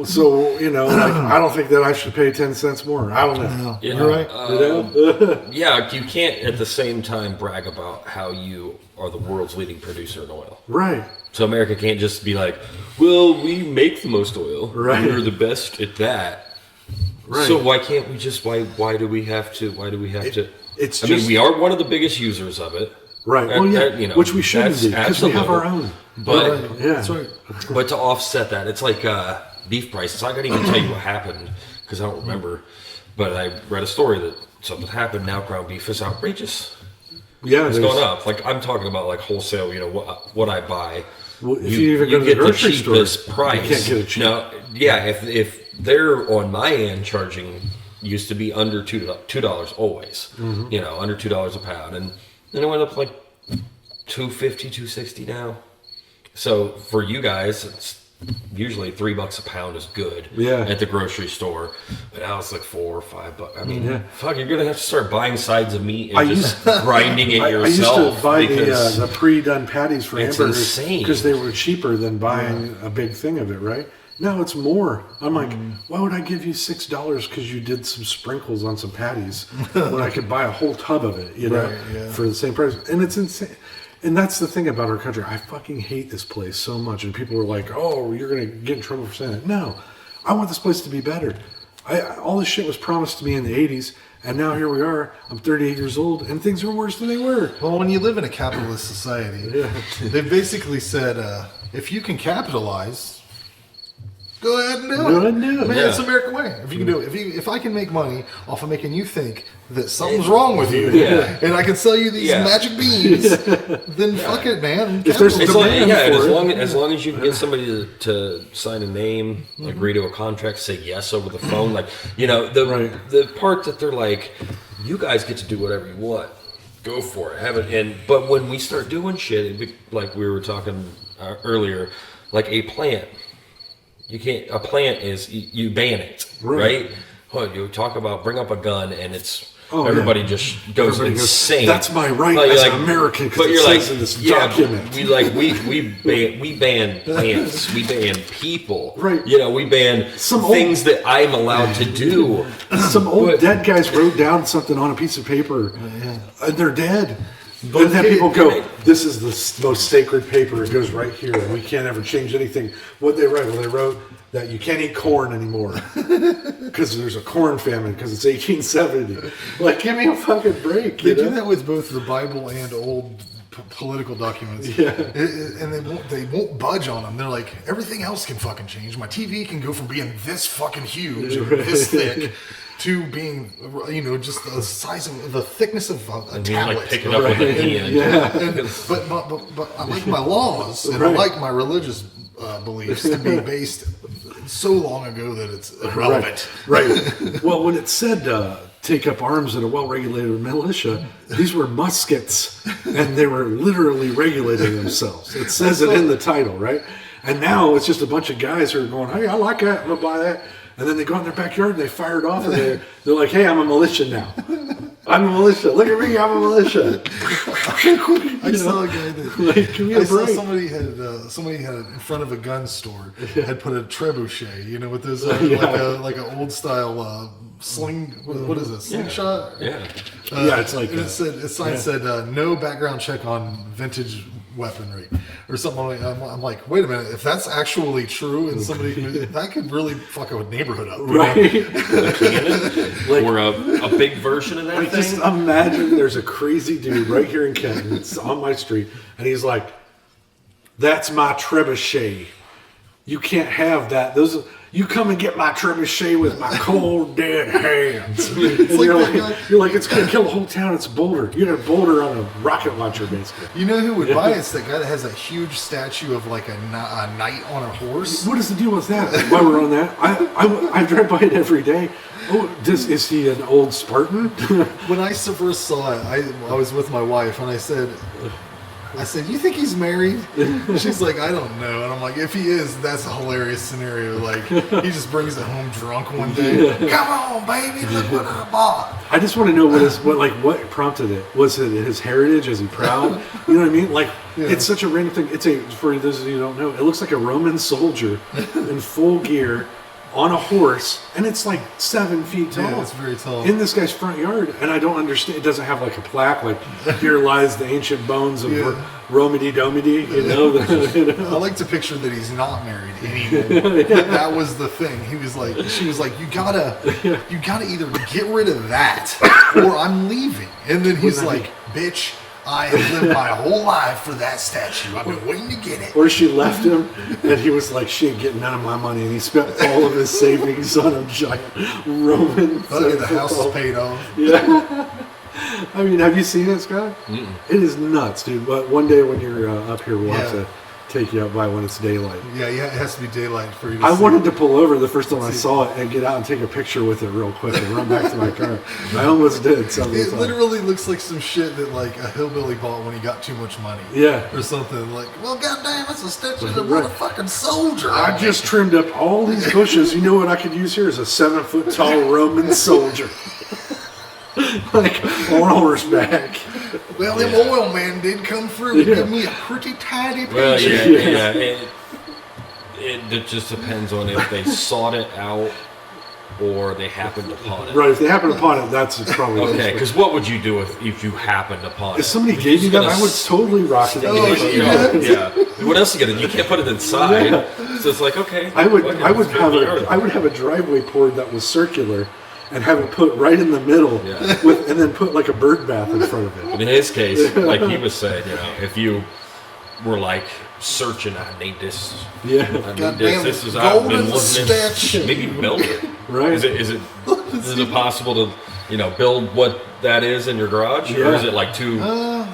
So, I don't think that I should pay 10 cents more. I don't know. Yeah, You're right. Yeah, you can't at the same time brag about how you are the world's leading producer in oil. Right. So America can't just be like, well, we make the most oil. Right. We're the best at that. Right. So why can't we just, why do we have to, It's I mean, we are one of the biggest users of it. Right. Well, yeah, which we shouldn't be, because we have our own. But, That's right. But to offset that, it's like beef prices. I can't even tell you what happened, because I don't remember. But I read a story that something happened. Now ground beef is outrageous. Yeah, it's going up. Like, I'm talking about like wholesale. What I buy. Well, if you even go to the grocery store, price. You can't get it cheap. Now, yeah, if they're on my end charging, used to be under $2 always. Mm-hmm. Under $2 a pound, and then it went up like $2.50, $2.60 now. So for you guys, it's usually $3 a pound is good. Yeah. At the grocery store, but now it's like $4 or $5. I mean, fuck, you're gonna have to start buying sides of meat and just grinding it yourself. I used to buy the pre-done patties for hamburgers insane, because they were cheaper than buying a big thing of it, right? Now it's more. I'm like, why would I give you $6 because you did some sprinkles on some patties when I could buy a whole tub of it, for the same price? And it's insane. And that's the thing about our country. I fucking hate this place so much. And people are like, oh, you're going to get in trouble for saying it. No, I want this place to be better. All this shit was promised to me in the 80s. And now here we are. I'm 38 years old, and things are worse than they were. Well, when you live in a capitalist society, they basically said, if you can capitalize, go ahead and do it. Man, it's American way. If you can do it, if I can make money off of making you think that something's wrong with you, and I can sell you these magic beans, then fuck it, man. If there's as long as you can get somebody to sign a name, agree to a contract, say yes over the phone, like the part that they're like, you guys get to do whatever you want, go for it, but when we start doing shit, like we were talking earlier, like a plant. You can't. A plant is you ban it, right? Well, you talk about bring up a gun and it's everybody just goes insane. That's my right as an American because it says in this document. We ban plants. We ban people. Right. We ban things that I'm allowed to do. Some old dead guys wrote down something on a piece of paper, and they're dead. But then people go, this is the most sacred paper. It goes right here. And we can't ever change anything. What they write? Well, they wrote that you can't eat corn anymore because there's a corn famine because it's 1870. Like, give me a fucking break. They do that with both the Bible and old political documents. Yeah. And they won't budge on them. They're like, everything else can fucking change. My TV can go from being this fucking huge and this thick to being, just the size of the thickness of a tablet. Like picking up with a hand. But I like my laws and I like my religious beliefs to be based so long ago that it's irrelevant. Right. Well, when it said take up arms in a well-regulated militia, these were muskets, and they were literally regulating themselves. It says it in the title, right? And now it's just a bunch of guys who are going, hey, I like that, I'm going to buy that. And then they go in their backyard and they fire it off, and they're like, "Hey, I'm a militia now. I'm a militia. Look at me, I'm a militia." I saw a guy that like, give me a break. somebody had in front of a gun store had put a trebuchet, you know, with those like an old style sling. What is it? Slingshot? Yeah. It's like and the sign said no background check on vintage weaponry or something like that. I'm like, wait a minute, if that's actually true and somebody that could really fuck a neighborhood up, right? Like, or a big version of that thing. Just imagine there's a crazy dude right here in Kenton. It's on my street, and he's like, "That's my trebuchet. You can't have that. You come and get my trebuchet with my cold dead hands." You're like, it's gonna kill the whole town. It's a boulder. You got a boulder on a rocket launcher, basically. You know who would buy it? It's the guy that has a huge statue of like a knight on a horse. What is the deal with that? While we're on that, I drive by it every day. Oh, is he an old Spartan? When I first saw it, I was with my wife, and I said, "You think he's married?" She's like, "I don't know." And I'm like, if he is, that's a hilarious scenario. Like, he just brings it home drunk one day. Come on, baby, look what I bought. I just want to know what prompted it. Was it his heritage? Is he proud? You know what I mean? Like, it's such a random thing. For those of you who don't know, it looks like a Roman soldier in full gear on a horse, and it's like 7 feet tall. Yeah, it's very tall. In this guy's front yard, and I don't understand. It doesn't have like a plaque, like, "Here lies the ancient bones of Romedy Domedy." You know? I like to picture that he's not married anymore. That was the thing. She was like, you gotta either get rid of that or I'm leaving. And then he's like, "Bitch, I have lived my whole life for that statue. I've been waiting to get it." Or she left him, and he was like, "She ain't getting none of my money," and he spent all of his savings on a giant Roman. The house is paid off. Yeah. I mean, have you seen it, Scott? Mm-mm. It is nuts, dude. But one day when you're up here, we'll have to take you out by when it's daylight. Yeah, it has to be daylight for you to I see. wanted to pull over the first time I saw it and get out and take a picture with it real quick and run back to my car. I almost did. It literally looks like some shit that like a hillbilly bought when he got too much money. Yeah. Or something like, well, goddamn, that's a statue of a motherfucking soldier. I just trimmed up all these bushes. You know what I could use here is a 7 foot tall Roman soldier. Like, on horseback. Well, them oil men did come through and give me a pretty tidy picture. Well, yeah. It just depends on if they sought it out or they happened upon it. Right, if they happened upon it, that's probably okay. Because what would you do if you happened upon it? If somebody gave you that, I would totally rock it. Yeah. What else you gonna? You can't put it inside. So it's like, okay. I would have a driveway poured that was circular, and have it put right in the middle, and then put like a bird bath in front of it. In his case, like he was saying, if you were like searching, I need this. Yeah. I need this. This is I've been looking at. Maybe build it. Right. Is it possible to build what that is in your garage, or is it like too?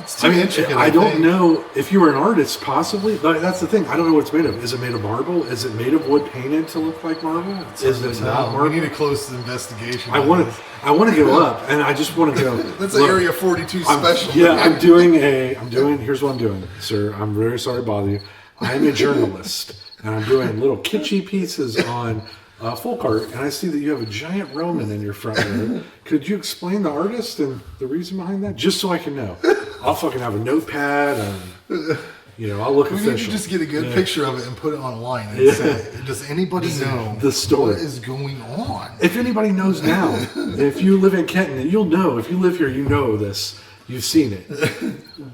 It's too intricate. I don't know if you were an artist, possibly. But that's the thing. I don't know what it's made of. Is it made of marble? Is it made of wood painted to look like marble? Is it not marble? We need a close investigation. I want to go up, and I just want to go. That's an Area 42 special. I'm doing. Here's what I'm doing, sir. I'm very sorry to bother you. I'm a journalist, and I'm doing little kitschy pieces on folk art, and I see that you have a giant Roman in your front yard. Could you explain the artist and the reason behind that, just so I can know? I'll fucking have a notepad, and I'll look official. We need to just get a good picture of it and put it online and say, does anybody know the story? What is going on? If anybody knows now, if you live in Kenton, you'll know. If you live here, you know this. You've seen it.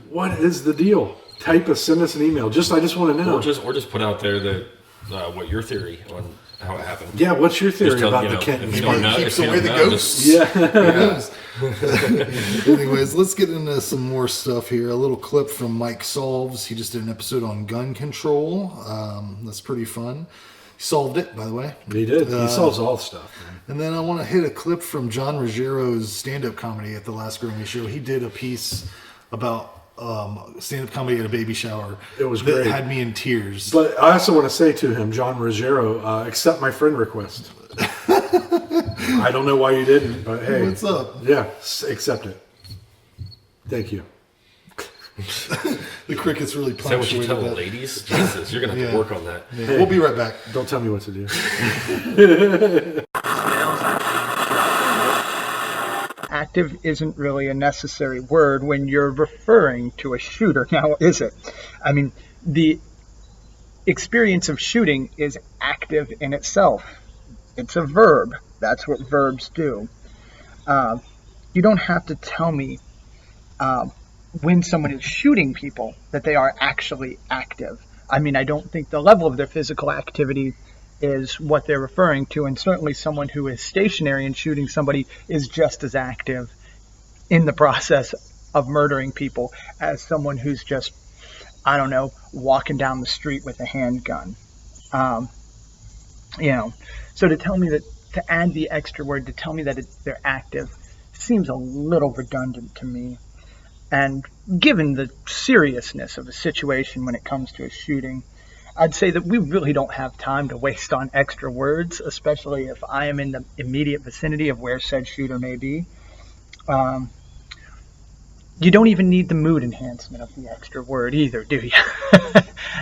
What is the deal? Send us an email. I just want to know. Or just put out there that what your theory on how it happened. Yeah, what's your theory about the Kenton? Keeps away the ghosts. Anyways, let's get into some more stuff here. A little clip from Mike Solves. He just did an episode on gun control. That's pretty fun. He solved it, by the way. He did. He solves all stuff. Man. And then I want to hit a clip from John Ruggiero's stand-up comedy at the last Groamy show. He did a piece about stand-up comedy at a baby shower. It was great. That had me in tears. But I also want to say to him, John Ruggiero, accept my friend request. I don't know why you didn't, but hey. What's up? Yeah, accept it. Thank you. The crickets really Is that what you punctuated tell that. ladies? Jesus, you're going to have to work on that. Yeah. We'll be right back. Don't tell me what to do. Active isn't really a necessary word when you're referring to a shooter, now is it? I mean, the experience of shooting is active in itself. It's a verb. That's what verbs do. You don't have to tell me when someone is shooting people that they are actually active. I mean, I don't think the level of their physical activity is what they're referring to, and certainly someone who is stationary and shooting somebody is just as active in the process of murdering people as someone who's just, I don't know, walking down the street with a handgun. So to tell me that, to add the extra word, to tell me that they're active, seems a little redundant to me. And given the seriousness of a situation when it comes to a shooting, I'd say that we really don't have time to waste on extra words, especially if I am in the immediate vicinity of where said shooter may be. You don't even need the mood enhancement of the extra word either, do you?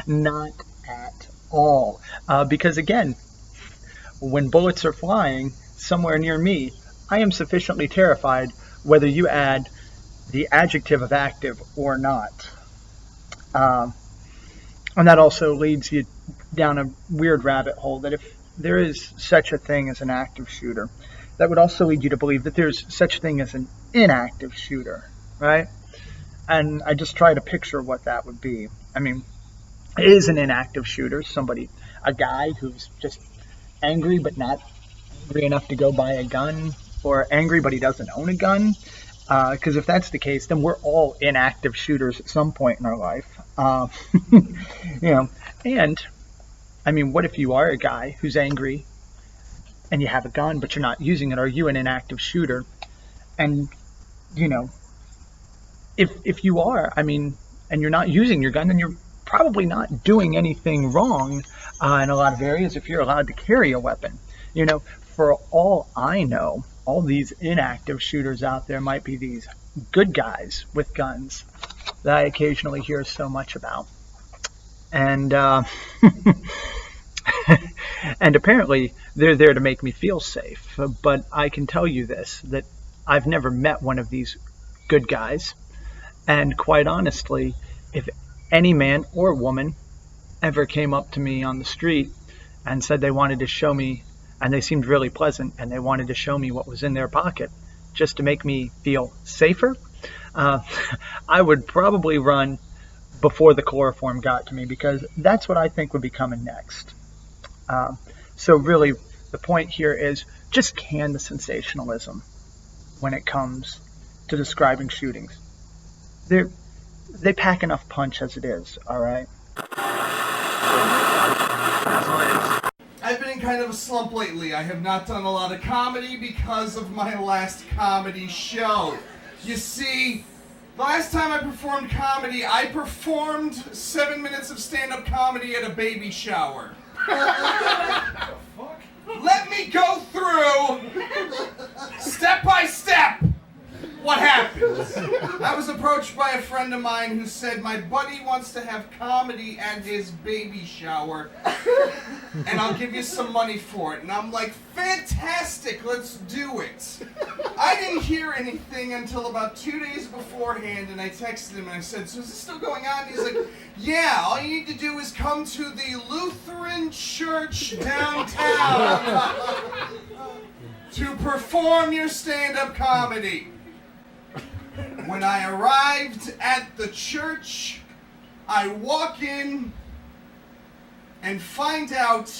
Not at all. Because again, when bullets are flying somewhere near me, I am sufficiently terrified whether you add the adjective of active or not. And that also leads you down a weird rabbit hole that if there is such a thing as an active shooter, that would also lead you to believe that there's such a thing as an inactive shooter, right? And I just try to picture what that would be. I mean, is an inactive shooter somebody, a guy who's just angry but not angry enough to go buy a gun, or angry but he doesn't own a gun? Because if that's the case, then we're all inactive shooters at some point in our life. And I mean, what if you are a guy who's angry and you have a gun but you're not using it? Are you an inactive shooter? And if you are, I mean, and you're not using your gun, then you're probably not doing anything wrong in a lot of areas if you're allowed to carry a weapon. For all I know, all these inactive shooters out there might be these good guys with guns that I occasionally hear so much about. And and apparently they're there to make me feel safe. But I can tell you this, that I've never met one of these good guys. And quite honestly, if any man or woman ever came up to me on the street and said they wanted to show me, and they seemed really pleasant, and they wanted to show me what was in their pocket just to make me feel safer, I would probably run before the chloroform got to me, because that's what I think would be coming next. So really, the point here is just can the sensationalism when it comes to describing shootings. They pack enough punch as it is, all right? I've been in kind of a slump lately. I have not done a lot of comedy because of my last comedy show. You see, the last time I performed comedy, I performed 7 minutes of stand-up comedy at a baby shower. Let me go through, step by step, what happens. I was approached by a friend of mine who said, my buddy wants to have comedy at his baby shower, and I'll give you some money for it. And I'm like, fantastic, let's do it. I didn't hear anything until about 2 days beforehand, and I texted him and I said, so is this still going on? And he's like, yeah, all you need to do is come to the Lutheran church downtown to perform your stand-up comedy. When I arrived at the church, I walk in and find out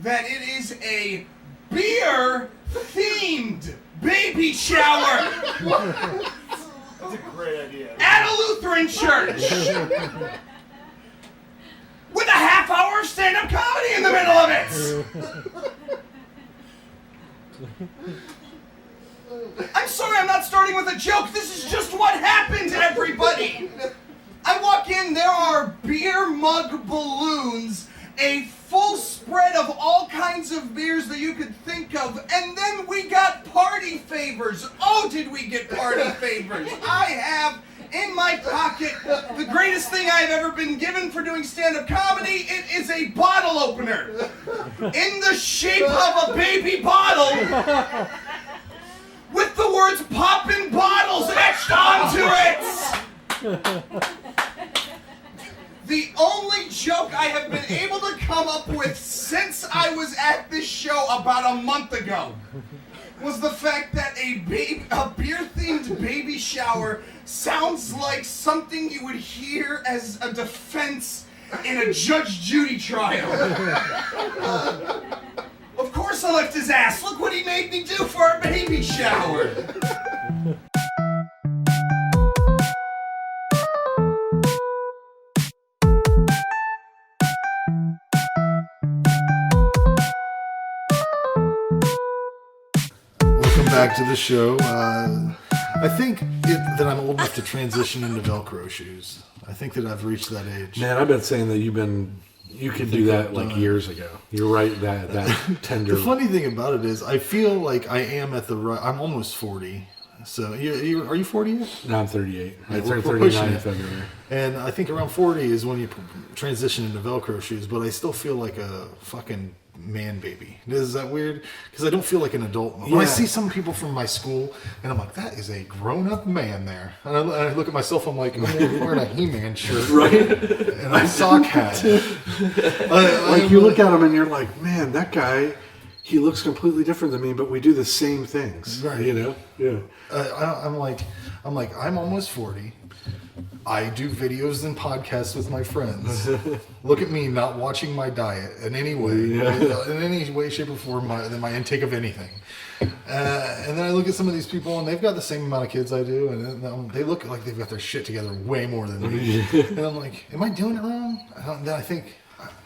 that it is a beer-themed baby shower. That's a great idea. At a Lutheran church. With a half hour of stand-up comedy in the middle of it. I'm sorry, I'm not starting with a joke. This is just what happened, everybody. I walk in, there are beer mug balloons, a full spread of all kinds of beers that you could think of, and then we got party favors. Oh, did we get party favors? I have in my pocket the greatest thing I have ever been given for doing stand-up comedy. It is a bottle opener in the shape of a baby bottle with the words "Poppin' Bottles" etched onto it. The only joke I have been able to come up with since I was at this show about a month ago was the fact that a beer-themed baby shower sounds like something you would hear as a defense in a Judge Judy trial. Of course I left his ass. Look what he made me do for a baby shower. Back to the show. I think that I'm old enough to transition into Velcro shoes. I think that I've reached that age. Man, I've been saying that you could do that like years ago. You're right, that tender. The funny thing about it is, I feel like I am at the right. I'm almost 40. So, are you 40 yet? No, I'm 38. I turned 39 in February. And I think around 40 is when you transition into Velcro shoes, but I still feel like a fucking man baby. Is that weird? Because I don't feel like an adult. When I see some people from my school, and I'm like, that is a grown-up man there. And I look at myself, I'm like, I'm wearing a He-Man shirt. Right. And a sock hat. You look at him and you're like, man, that guy, he looks completely different than me, but we do the same things. Right. You know? Yeah. I'm almost 40. I do videos and podcasts with my friends. Look at me not watching my diet in any way, in any way, shape, or form, my intake of anything. And then I look at some of these people, and they've got the same amount of kids I do, and they look like they've got their shit together way more than me. And I'm like, am I doing it wrong? And then I think,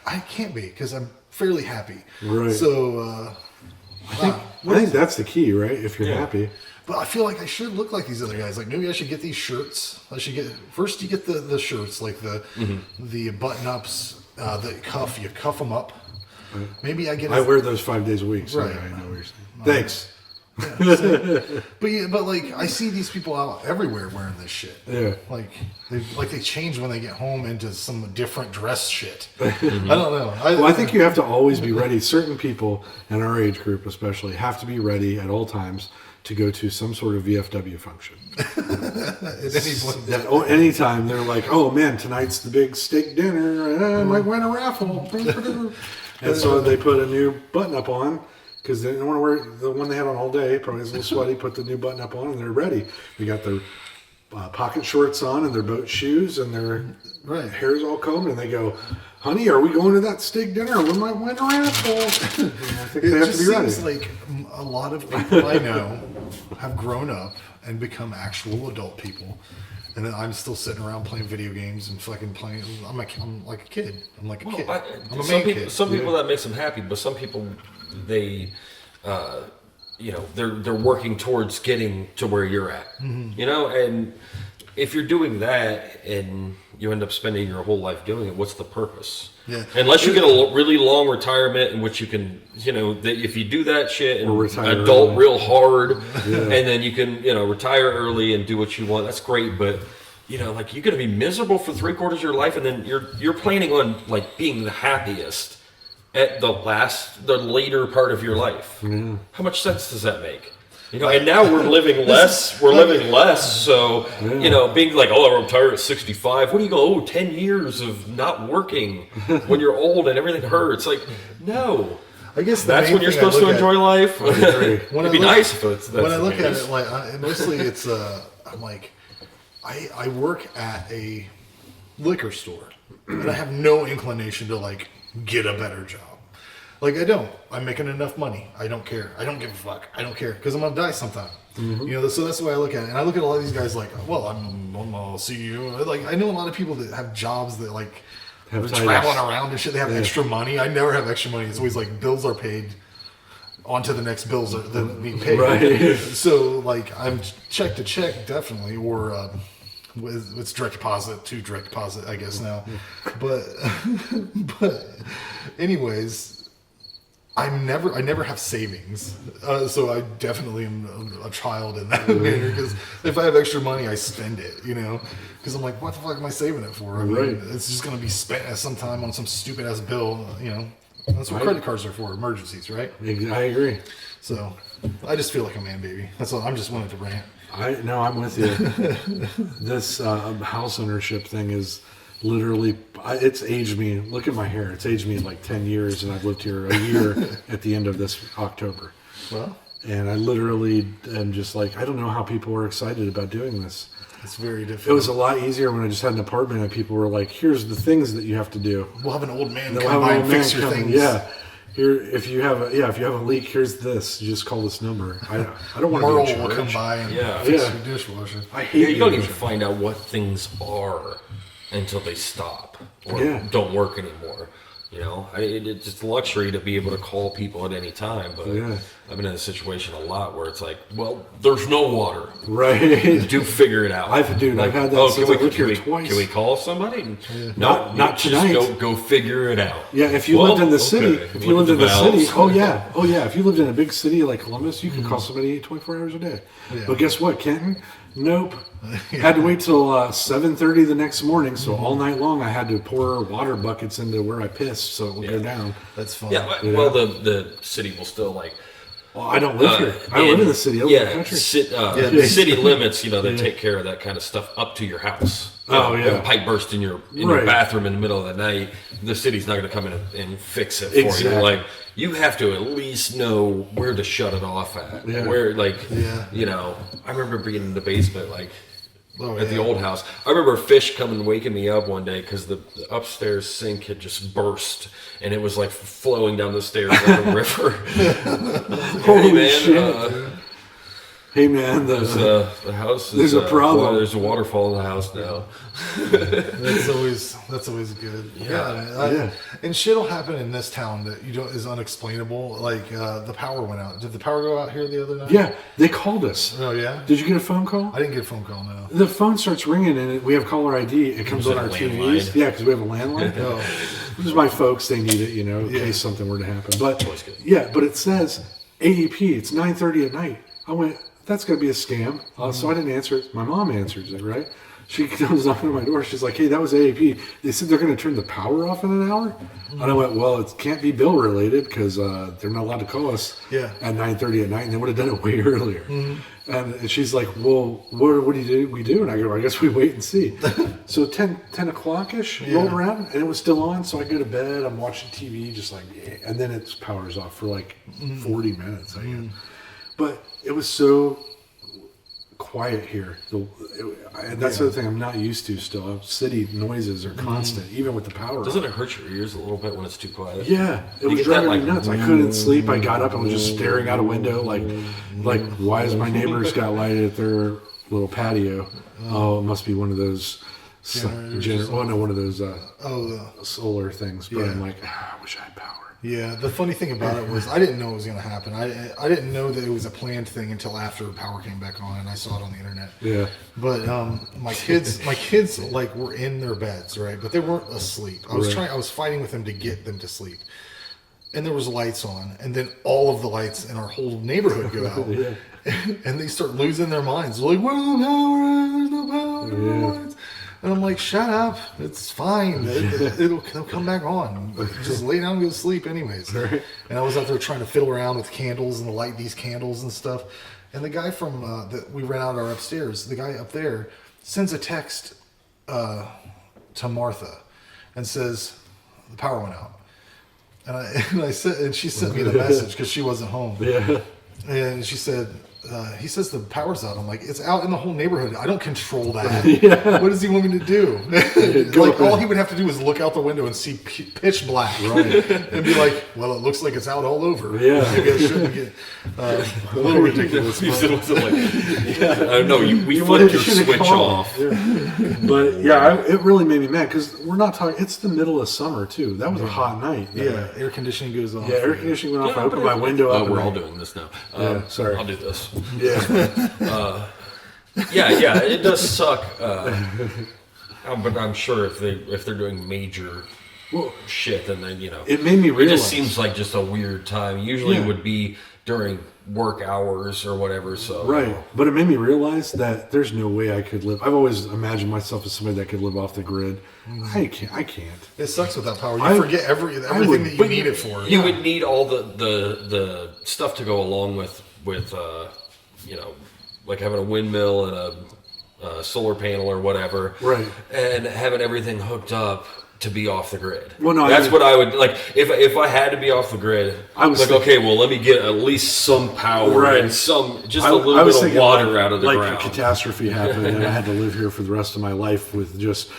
I can't be, because I'm fairly happy. Right. So, I think that's the key, right? If you're happy. But I feel like I should look like these other guys. Like maybe I should get these shirts. First you get the shirts, like the button ups, the cuff. You cuff them up. Maybe I wear those 5 days a week. So right. I know what you're saying. Thanks. Yeah, but like I see these people out everywhere wearing this shit. Yeah. Like they change when they get home into some different dress shit. I don't know. I think you have to always be ready. Certain people in our age group especially have to be ready at all times to go to some sort of VFW function. Anytime they're like, oh man, tonight's the big steak dinner, and I might win a raffle. And so they put a new button up on, because they don't want to wear the one they had on all day, probably is a little sweaty, put the new button up on, and they're ready. They got their pocket shorts on and their boat shoes and their hair's all combed, and they go, honey, are we going to that steak dinner? We might win a raffle. I think they have to be ready. Seems like a lot of people I know have grown up and become actual adult people. And then I'm still sitting around playing video games and fucking playing. I'm like a kid. I'm a kid. Some people that makes them happy, but some people, they, they're working towards getting to where you're at. Mm-hmm. You know, and if you're doing that and you end up spending your whole life doing it, what's the purpose? Yeah. Unless you get a really long retirement in which you can, if you do that shit and adult real hard, and then you can, retire early and do what you want, that's great. But, you're going to be miserable for 3/4 of your life, and then you're planning on being the happiest at the later part of your life. Mm-hmm. How much sense does that make? And now we're living less. We're living less. So, being like, I'm retired at 65. What do you go? 10 years of not working when you're old and everything hurts. Like, no. I guess that's when you're supposed to enjoy life. It'd be nice if it's. When I look at it, mostly it's I'm like, I work at a liquor store, and I have no inclination to get a better job. I don't. I'm making enough money. I don't care. I don't give a fuck. I don't care because I'm gonna die sometime. Mm-hmm. So that's the way I look at it. And I look at a lot of these guys I'm a CEO. I know a lot of people that have jobs that they're traveling around and shit. They have extra money. I never have extra money. It's always bills are paid. On to the next bills that need paid. Right. So I'm check to check definitely, or it's direct deposit to direct deposit, I guess now. But anyways. I never have savings, so I definitely am a child in that manner. Because if I have extra money, I spend it, Because I'm like, what the fuck am I saving it for? I mean, it's just gonna be spent at some time on some stupid ass bill, That's what credit cards are for, emergencies, right? I agree. So I just feel like a man baby. That's all. I'm just wanting to rant. I'm with you. This house ownership thing is literally, it's aged me. Look at my hair. It's aged me like 10 years, and I've lived here a year at the end of this October. Well, and I literally am just like, I don't know how people were excited about doing this. It's very difficult. It was a lot easier when I just had an apartment and people were like, here's the things that you have to do. We'll have an old man come by and fix your things. Yeah. Here, if you have a leak, here's this. You just call this number. I don't want to be in charge. Merle will come by and fix your dishwasher. I hate you don't even find out what things are until they stop or don't work anymore. It's just a luxury to be able to call people at any time. But I've been in a situation a lot where it's like, well, there's no water. Right. Do figure it out. I've had that since I lived here twice. Can we call somebody? Not tonight. Just go figure it out. Yeah, if you lived in the city, if you lived in the city, if you lived in a big city like Columbus, you could call somebody 24 hours a day. Yeah. But guess what, Kenton? Nope. Had to wait till 7:30 the next morning, so all night long I had to pour water buckets into where I pissed so it would go down. That's fun. Yeah, well, the city will still like. Well, I don't live here. I don't live in the city. I live in the country. City limits, they take care of that kind of stuff up to your house. If a pipe burst in your bathroom in the middle of the night, the city's not going to come in and fix it for you. Like, you have to at least know where to shut it off at. Yeah. Where, I remember being in the basement, at the old house. I remember Fish coming and waking me up one day because the upstairs sink had just burst and it was like flowing down the stairs like a river. Holy shit. Hey man, the house is, there's a problem. There's a waterfall in the house now. That's always good. Yeah. And shit'll happen in this town that is unexplainable. Like the power went out. Did the power go out here the other night? Yeah, they called us. Oh yeah. Did you get a phone call? I didn't get a phone call. No. The phone starts ringing and we have caller ID. It comes on our TVs. Yeah, because we have a landline. This is my folks. They need it, in case something were to happen. But but it says AEP. It's 9:30 at night. I went. That's going to be a scam. So I didn't answer it. My mom answers it, right? She comes knocking on my door. She's like, hey, that was AAP. They said they're going to turn the power off in an hour? And I went, well, it can't be bill related because they're not allowed to call us at 9:30 at night. And they would have done it way earlier. And she's like, well, what do we do? And I go, I guess we wait and see. So 10 o'clock-ish rolled around and it was still on. So I go to bed. I'm watching TV just like, and then it powers off for like 40 minutes. But it was so quiet here. And that's the other thing I'm not used to still. City noises are constant, even with the power. Doesn't it hurt your ears a little bit when it's too quiet? Yeah, it was driving me nuts. I couldn't sleep. I got up and was just staring out a window like why has my neighbor's got lighted at their little patio? Oh, it must be one of those one of those solar things. But I'm like, I wish I had power. Yeah, the funny thing about it was I didn't know it was going to happen. I didn't know that it was a planned thing until after power came back on and I saw it on the internet. Yeah. But my kids like were in their beds, right? But they weren't asleep. I was fighting with them to get them to sleep. And there was lights on, and then all of the lights in our whole neighborhood go out. And they start losing their minds. They're like, where's the power? There's no power. Yeah. And I'm like, shut up. It's fine. It'll come back on. Just lay down and go to sleep anyways. Right. And I was out there trying to fiddle around with candles and light these candles and stuff. And the guy from that we rent out our upstairs, the guy up there sends a text to Martha and says, the power went out. And she sent me the message because she wasn't home. Yeah. And she said, he says the power's out. I'm like, it's out in the whole neighborhood. I don't control that. What does he want me to do? Like, all he would have to do is look out the window and see pitch black, and be like, well, it looks like it's out all over. Yeah. Maybe I shouldn't get a little ridiculous. We flipped your switch off. But it really made me mad because we're not talking. It's the middle of summer too. That was a hot night. Yeah, air conditioning goes off. Yeah, air conditioning went off. I opened my window up. We're all doing this now. Sorry, I'll do this. Yeah. It does suck. But I'm sure if they're doing major shit, and then it made me realize. It just seems like just a weird time. Usually it would be during work hours or whatever. So right, but it made me realize that there's no way I could live. I've always imagined myself as somebody that could live off the grid. I can't. It sucks with that power. You forget everything that you need it for. You would need all the stuff to go along with like having a windmill and a solar panel or whatever, right? And having everything hooked up to be off the grid. Well, no, that's what I would like. If I had to be off the grid, I was like, okay, well, let me get at least some power and a little bit of water out of the ground. Like a catastrophe happened, and I had to live here for the rest of my life with just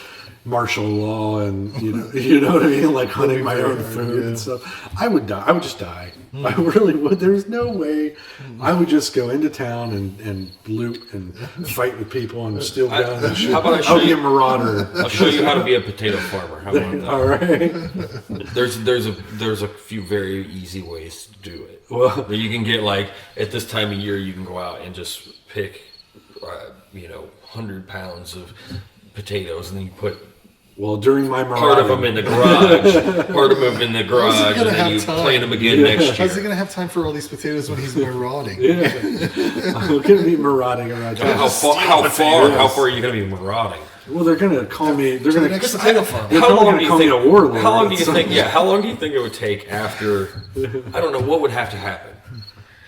martial law and you know what I mean, like hunting my own food and stuff. I would die. I would just die. I really would. There's no way. I would just go into town and loot and fight with people and steal guns and shit. How about I be a marauder? I'll show you how to be a potato farmer. How about that? All right. There's a few very easy ways to do it. Well, you can get like at this time of year, you can go out and just pick 100 pounds of potatoes, and then you put during my part of them in the garage, and then you plant them again next year. How's he going to have time for all these potatoes when he's marauding? I'm going to be marauding around. How far are you going to be marauding? Well, they're going to call me. They're going to How long do you think? A warlord. How long do you think? Yeah. How long do you think it would take after? I don't know. What would have to happen?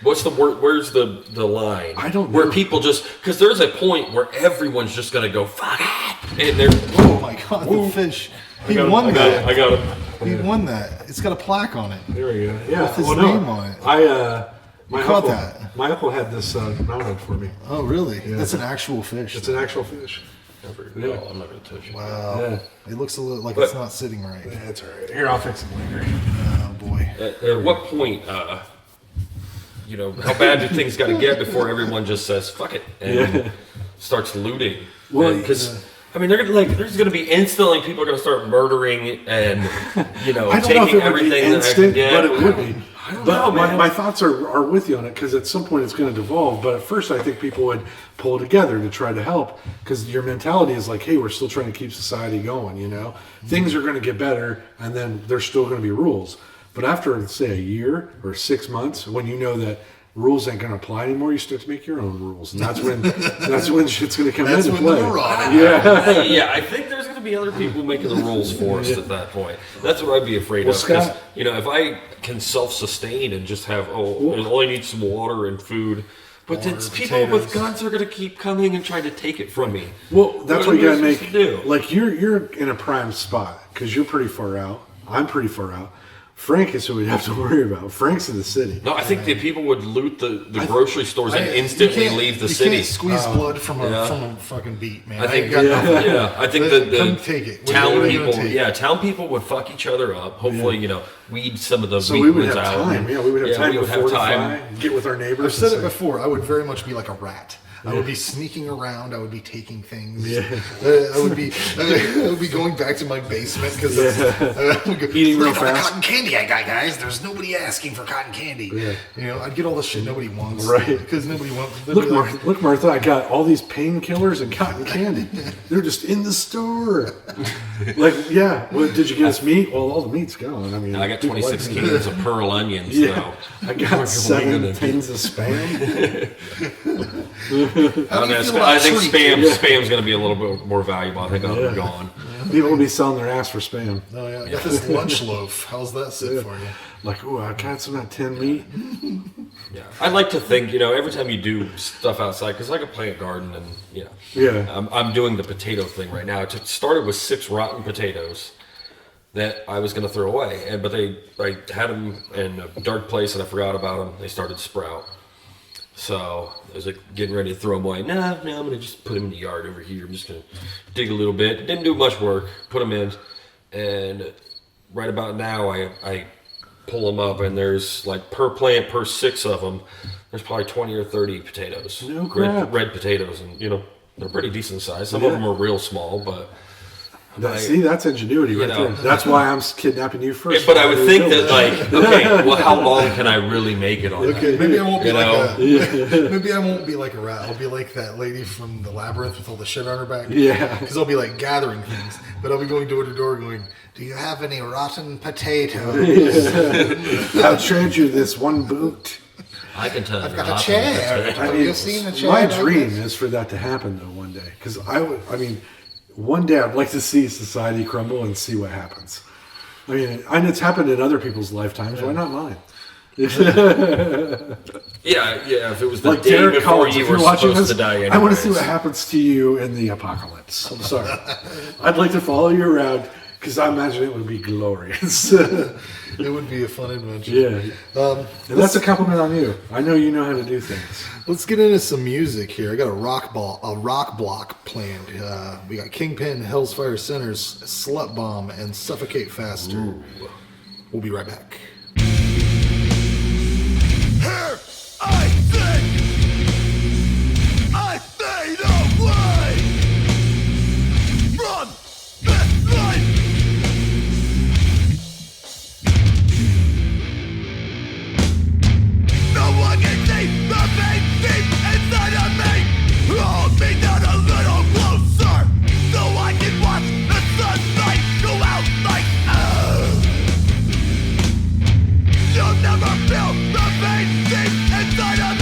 What's the word? Where's the line? I don't know. Where people just because there's a point where everyone's just gonna go fuck it, and they're oh my god, the fish. He won that. I got it. He won that. It's got a plaque on it. There we go. Yeah, with his name on it. My uncle had this mounted for me. Oh really? Yeah. That's an actual fish. It's an actual fish. No, I'm not gonna touch it. Wow. Yeah. It looks a little like it's not sitting right. Yeah, it's all right. Here, I'll fix it later. Oh boy. At what point? How bad do things got to get before everyone just says "fuck it" and starts looting? Well, because they're gonna there's gonna be instantly people are gonna start murdering and taking everything that they can get. But it would be. But my thoughts are with you on it because at some point it's going to devolve. But at first, I think people would pull together to try to help because your mentality is like, hey, we're still trying to keep society going. Things are going to get better, and then there's still going to be rules. But after, say, a year or 6 months, when you know that rules ain't going to apply anymore, you start to make your own rules, and that's when shit's going to come into play. I think there's going to be other people making the rules for us at that point. That's what I'd be afraid of. Because if I can self-sustain and just have I only need some water and food. But then people with guns are going to keep coming and trying to take it from me. Well, that's what you got to make. Like you're in a prime spot because you're pretty far out. I'm pretty far out. Frank is who we'd have to worry about. Frank's in the city. No, I think the people would loot the grocery stores and instantly leave the city. You can't squeeze blood from a fucking beat, man. I think the take it. Town people would fuck each other up. Hopefully, weed some of the so we would have time. Yeah, we would have time to fortify, get with our neighbors. I've said it before. I would very much be like a rat. I would be sneaking around. I would be taking things. Yeah. I would be going back to my basement because eating real fast. Cotton candy I got, guys. There's nobody asking for cotton candy. Yeah. I'd get all the shit nobody wants. Right. Because nobody wants. Look, Martha. I got all these painkillers and cotton candy. They're just in the store. Well, did you get us meat? Well, all the meat's gone. I got 26 cans of pearl onions. Yeah. I got 7 tins of Spam. I think Spam's going to be a little bit more valuable. I think that'll be gone. People will be selling their ass for Spam. Oh yeah, I got this lunch loaf. How's that sit for you? Like, I got some of that tin meat. Yeah, I'd like to think every time you do stuff outside, because I could plant a garden and I'm doing the potato thing right now. It started with 6 rotten potatoes that I was going to throw away, but I had them in a dark place and I forgot about them. They started to sprout. So I was getting ready to throw them away. No, I'm going to just put them in the yard over here. I'm just going to dig a little bit. Didn't do much work. Put them in. And right about now, I pull them up, and there's per plant, per 6 of them, there's probably 20 or 30 potatoes. No crap. Red potatoes. And, they're pretty decent size. Some of them are real small, but See, that's ingenuity right there. That's why I'm kidnapping you first. But I would think that, like, okay, well, how long can I really make it on Okay, that? maybe I won't be You know? maybe I won't be like a rat. I'll be like that lady from the Labyrinth with all the shit on her back. Yeah. Because I'll be like gathering things, but I'll be going door to door going, "Do you have any rotten potatoes?" I'll trade you this one boot. I can tell I've you. got a chair. I Have mean, you seen a chair? my like dream this? is for that to happen though one day. Because one day I'd like to see society crumble and see what happens. I mean, and it's happened in other people's lifetimes. Why not mine? Yeah. If it was the Like day Derek before Collins, you if were you're watching supposed this, to die anyways. I want to see what happens to you in the apocalypse. I'm sorry. I'd like to follow you around because I imagine it would be glorious. It would be a fun adventure. Yeah. And that's a compliment on you. I know you know how to do things. Let's get into some music here. I got a rock block planned. We got Kingpin, Hell's Fire Sinners, Slutbomb, and Suffocate Faster. Ooh. We'll be right back. Here I sit, I fade away from this life. No one can see the pain deep inside of me. Hold me down a little closer, so I can watch the sunlight go out like you'll never feel the pain deep inside of me.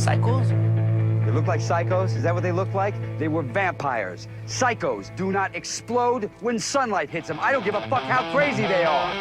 psychos? They look like psychos? Is that what they look like? They were vampires. Psychos do not explode when sunlight hits them. I don't give a fuck how crazy they are.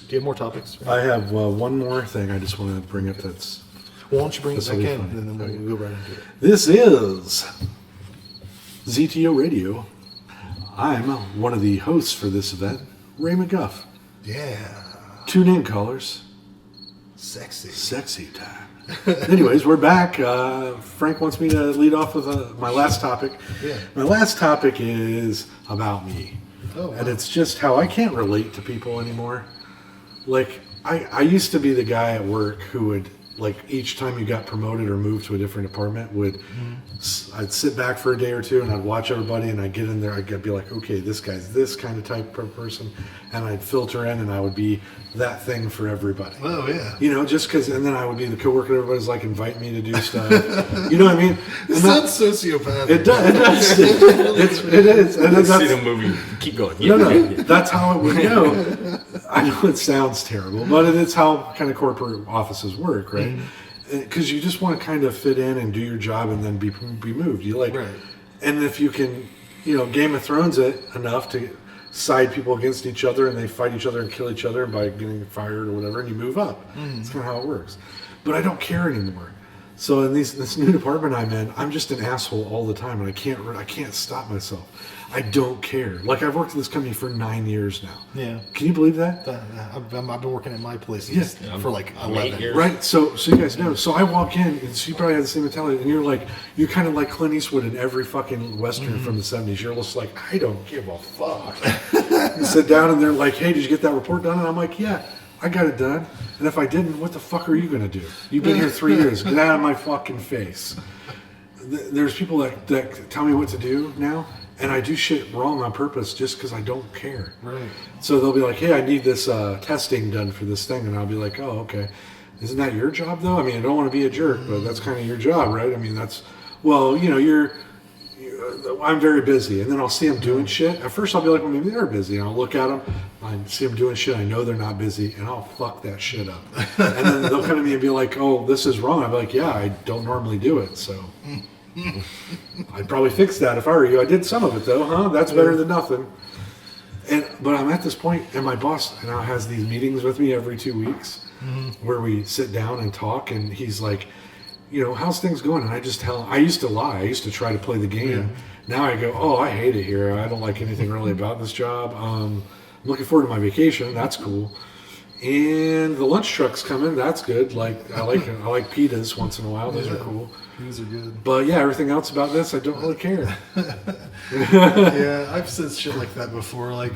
Do you have more topics? I have one more thing I just want to bring up. That's well, why don't you bring it back in, and then we'll go right into it. This is ZTO Radio. I'm one of the hosts for this event, Ray McGuff. Yeah. 2 name callers. Sexy time. Anyways, we're back. Frank wants me to lead off with my last topic. Yeah. My last topic is about me. Oh, wow. And it's just how I can't relate to people anymore. Like, I used to be the guy at work who would like each time you got promoted or moved to a different department, I'd sit back for a day or two and I'd watch everybody, and I'd get in there. I'd be like, okay, this guy's this kind of type of person, and I'd filter in, and I would be that thing for everybody. Oh yeah. You know, just because, and then I would be the coworker. Everybody's like, invite me to do stuff. You know what I mean? It sounds sociopathic. It does. It is. And I've seen a movie. Keep going. No. That's how it would go. I know it sounds terrible, but it's how kind of corporate offices work, right? Because you just want to kind of fit in and do your job and then be moved. You like, and if you can, you know, Game of Thrones it enough to side people against each other and they fight each other and kill each other by getting fired or whatever, and you move up. That's kind of how it works. But I don't care anymore. So in this new department I'm in, I'm just an asshole all the time, and I can't stop myself. I don't care. Like, I've worked at this company for 9 years now. Yeah. Can you believe that? I've been working at my place for like 11 years. Right. So you guys know. So I walk in, and so you probably have the same mentality, and you're kind of like Clint Eastwood in every fucking Western from the 70s. You're just like, I don't give a fuck. You sit down, and they're like, hey, did you get that report done? And I'm like, yeah, I got it done. And if I didn't, what the fuck are you going to do? You've been here 3 years. Get out of my fucking face. There's people that tell me what to do now, and I do shit wrong on purpose just because I don't care. Right. So they'll be like, hey, I need this testing done for this thing. And I'll be like, oh, okay. Isn't that your job, though? I mean, I don't want to be a jerk, but that's kind of your job, right? I mean, well, you know, I'm very busy. And then I'll see them doing shit. At first, I'll be like, well, maybe they're busy. And I'll look at them. I see them doing shit. I know they're not busy. And I'll fuck that shit up. And then they'll come to me and be like, oh, this is wrong. I'll be like, yeah, I don't normally do it, so... I'd probably fix that if I were you. I did some of it though, huh? That's better than nothing. But I'm at this point, and my boss now has these meetings with me every 2 weeks where we sit down and talk, and he's like, you know, how's things going? And I just tell him, I used to lie. I used to try to play the game. Yeah. Now I go, oh, I hate it here. I don't like anything really about this job. I'm looking forward to my vacation. That's cool. And the lunch truck's coming. That's good. Like I like pitas once in a while. Those are cool. These are good. But yeah, everything else about this, I don't really care. Yeah, I've said shit like that before. Like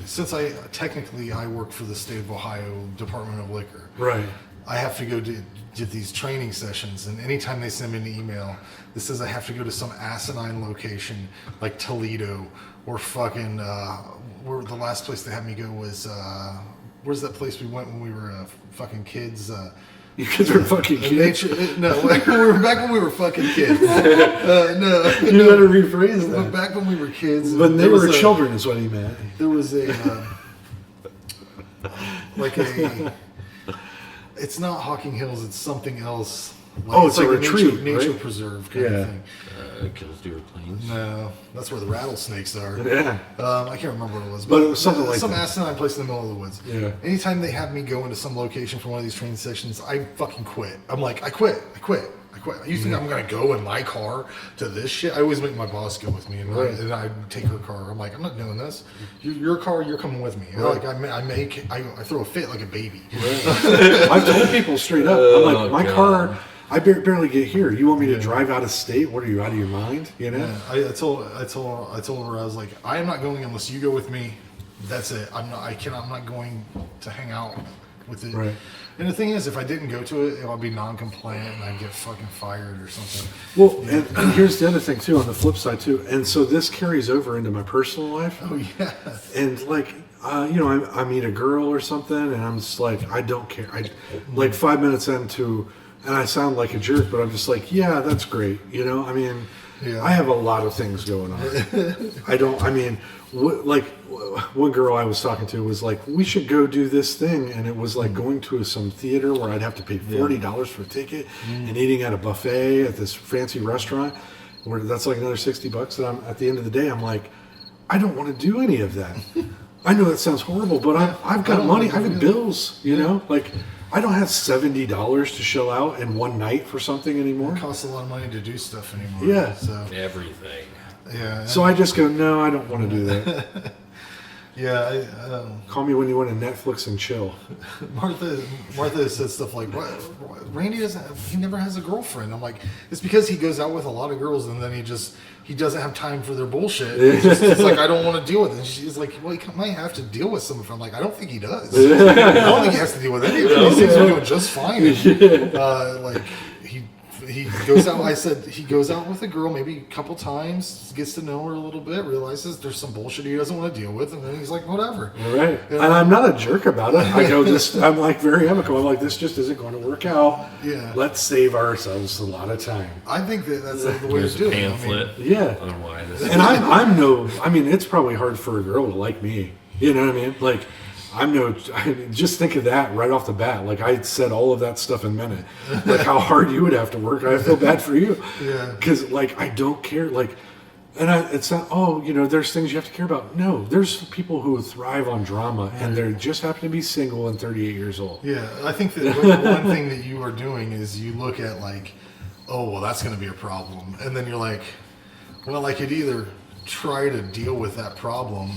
since I work for the state of Ohio Department of Liquor. Right. I have to go to these training sessions, and anytime they send me an email that says I have to go to some asinine location like Toledo or fucking where the last place they had me go was where's that place we went when we were fucking kids? You kids were fucking kids? No, we were back when we were fucking kids. No. You better rephrase that. Back when we were kids. When they were children is what he meant. There was it's not Hocking Hills, it's something else. It's like a retreat, nature right? preserve kind of thing. Kills deer plains. No, that's where the rattlesnakes are. Yeah. I can't remember what it was. But it was something like some that. asinine place in the middle of the woods. Yeah. Anytime they have me go into some location for one of these training sessions, I fucking quit. I'm like, I quit. You think I'm going to go in my car to this shit? I always make my boss go with me, and I take her car. I'm like, I'm not doing this. Your car, you're coming with me. Right. Like I throw a fit like a baby. Right. I've told people straight up. I'm like, my car, I barely get here. You want me to drive out of state? What are you, out of your mind? You know? Yeah. I told her, I was like, I am not going unless you go with me. That's it. I'm not going to hang out with it. Right. And the thing is, if I didn't go to it, I'd be non-compliant and I'd get fucking fired or something. Well, and here's the other thing too, on the flip side too. And so this carries over into my personal life. Oh yeah. And like, you know, I meet a girl or something, and I'm just like, I don't care. Like 5 minutes into, and I sound like a jerk, but I'm just like, yeah, that's great. You know, I mean, I have a lot of things going on. Like one girl I was talking to was like, we should go do this thing, and it was like going to some theater where I'd have to pay $40 for a ticket and eating at a buffet at this fancy restaurant where that's like another $60. And at the end of the day, I'm like, I don't want to do any of that. I know that sounds horrible, but I've got money, I've got bills, you know, like I don't have $70 to shell out in one night for something anymore. It costs a lot of money to do stuff anymore. Yeah. So. Everything. Yeah. So I just go, no, I don't want to do that. Yeah, call me when you want to Netflix and chill. Martha said stuff like, "What? Randy he never has a girlfriend." I'm like, it's because he goes out with a lot of girls and then he doesn't have time for their bullshit. It's like, I don't want to deal with it. And she's like, well, he might have to deal with some of it. I'm like, I don't think he does. I don't think he has to deal with anything. He seems to be doing just fine. And, he goes out. I said he goes out with a girl maybe a couple times, gets to know her a little bit, realizes there's some bullshit he doesn't want to deal with, and then he's like, whatever. Right. And I'm not a jerk about it. I go I'm like very amicable. I'm like, this just isn't going to work out. Yeah. Let's save ourselves a lot of time. I think that's the way to do it. Pamphlet. Yeah. On why this And I mean, it's probably hard for a girl to like me. You know what I mean? Like, just think of that right off the bat. Like, I said all of that stuff in a minute. Like, how hard you would have to work. I feel bad for you. Yeah. Because, like, I don't care. Like, it's not, there's things you have to care about. No, there's people who thrive on drama, and they just happen to be single and 38 years old. Yeah, I think that one thing that you are doing is you look at, like, oh, well, that's going to be a problem. And then you're like, well, I could either try to deal with that problem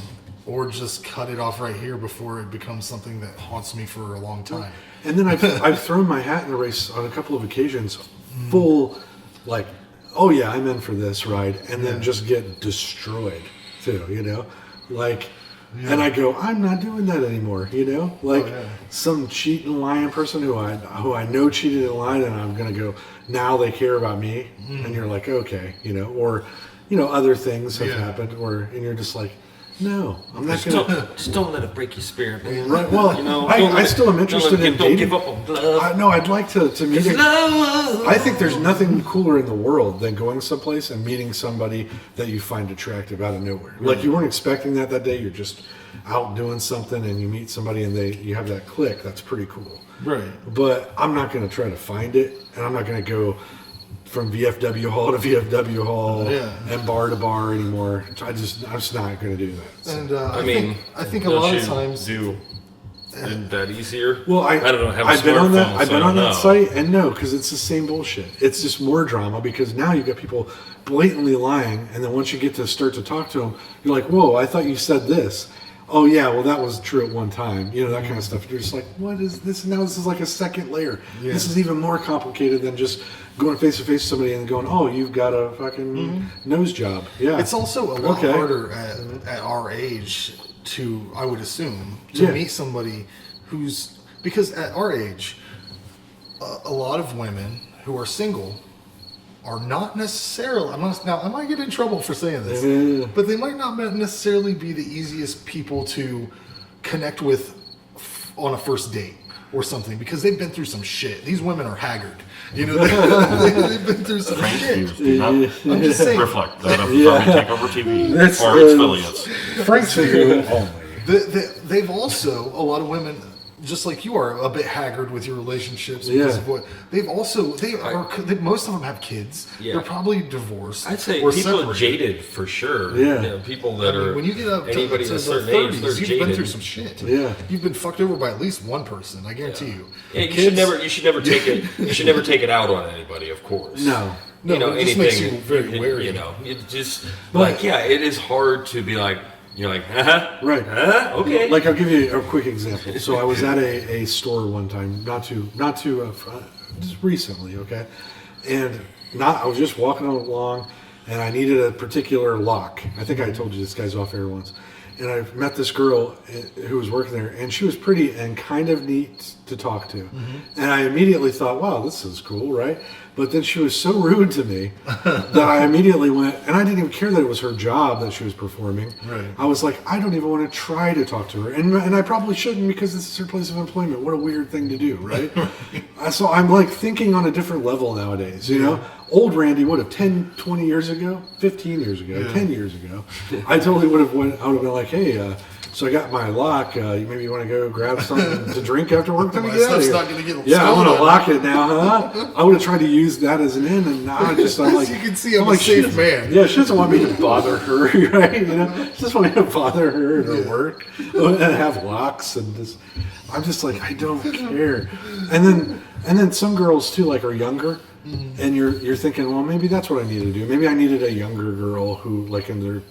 or just cut it off right here before it becomes something that haunts me for a long time. And then I've thrown my hat in the race on a couple of occasions, full, like, oh yeah, I'm in for this ride, and then just get destroyed too, like, and I go, I'm not doing that anymore, like some cheating, lying person who I know cheated and lied, and I'm gonna go, now they care about me, and you're like, okay, or other things have happened, and you're just like, no, I'm not going to. Just don't let it break your spirit, man. Right. Well, I still am interested in dating. Don't give up on love. No, I'd like to meet. I think there's nothing cooler in the world than going someplace and meeting somebody that you find attractive out of nowhere. Right. Like, you weren't expecting that day. You're just out doing something, and you meet somebody, and you have that click. That's pretty cool. Right. But I'm not going to try to find it, and I'm not going to go from VFW hall to VFW hall and bar to bar anymore. I'm just not going to do that. So. And I think a lot of times isn't that easier? Well, I don't know. I've been on that. I've been on that site, and no, because it's the same bullshit. It's just more drama because now you've got people blatantly lying, and then once you get to start to talk to them, you're like, "Whoa, I thought you said this." Oh yeah, well that was true at one time. That kind of stuff. You're just like, what is this? Now this is like a second layer. Yeah. This is even more complicated than just going face to face with somebody and going, oh, you've got a fucking nose job. Yeah. It's also a lot harder at our age to, I would assume, to meet somebody because at our age, a lot of women who are single are not necessarily, I might get in trouble for saying this, but they might not necessarily be the easiest people to connect with on a first date or something, because they've been through some shit. These women are haggard. They've been through some shit. I'm just saying. Reflect that of Takeover TV or its affiliates. Frank's view only. They've also, a lot of women, just like you are, a bit haggard with your relationships because of what most of them have kids. Yeah. They're probably divorced. I'd say or people separated. Are jaded for sure. Yeah. People that are when you get up anybody to of a certain 30s, age, they're you've jaded. been through some shit. Yeah. You've been fucked over by at least one person. I guarantee you. Yeah, you should never take it. You should never take it out on anybody. Of course. No. It just makes you very wary. It just it is hard to be like. You're like, right, okay. Like, I'll give you a quick example. So I was at a store one time, not too, just recently, okay, and I was just walking along, and I needed a particular lock. I think I told you this guy's off air once, and I met this girl who was working there, and she was pretty and kind of neat to talk to, and I immediately thought, wow, this is cool, right? But then she was so rude to me that I immediately went, and I didn't even care that it was her job that she was performing. Right. I was like, I don't even want to try to talk to her. And I probably shouldn't, because this is her place of employment. What a weird thing to do, right? So I'm like thinking on a different level nowadays, you know? Old Randy would have 10, 20 years ago, 15 years ago, 10 years ago. I totally would have I would have been like, hey, so I got my lock. Maybe you want to go grab something to drink after work? My stuff's not going to get I'm going to lock it now, huh? I would have tried to use that as an in, and now I'm like, you can see, I'm a safe man. Yeah, she doesn't want me to bother her, right? She doesn't want me to bother her at her work and have locks, and I'm just like, I don't care. And then some girls too, like, are younger. And you're thinking, well, maybe that's what I need to do. Maybe I needed a younger girl who, like, in their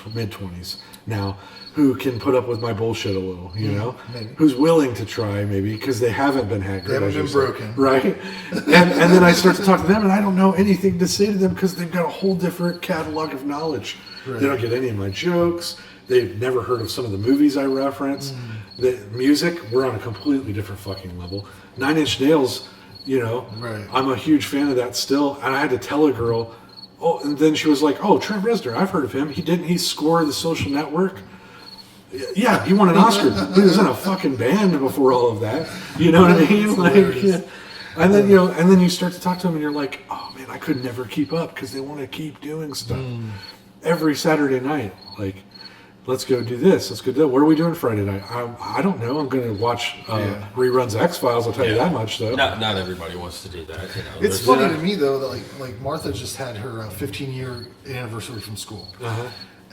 mid-20s now, who can put up with my bullshit a little, you know? Maybe. Who's willing to try, maybe, because they haven't been hacked. They haven't been broken. Right? and then I start to talk to them, and I don't know anything to say to them because they've got a whole different catalog of knowledge. Right. They don't get any of my jokes. They've never heard of some of the movies I reference. The music, we're on a completely different fucking level. 9 Inch Nails, you know, I'm a huge fan of that still. And I had to tell a girl, oh, and then she was like, oh, Trent Reznor, I've heard of him. He score The Social Network? Yeah, he won an Oscar. He was in a fucking band before all of that. You know what I mean? Like, yeah. And then, you know, and then you start to talk to them and you're like, oh man, I could never keep up because they want to keep doing stuff. Every Saturday night, like, let's go do this. Let's go do that. What are we doing Friday night? I don't know. I'm going to watch reruns of X-Files. I'll tell you that much, though. Not everybody wants to do that. You know? It's funny to me, though, that like Martha just had her 15-year anniversary from school.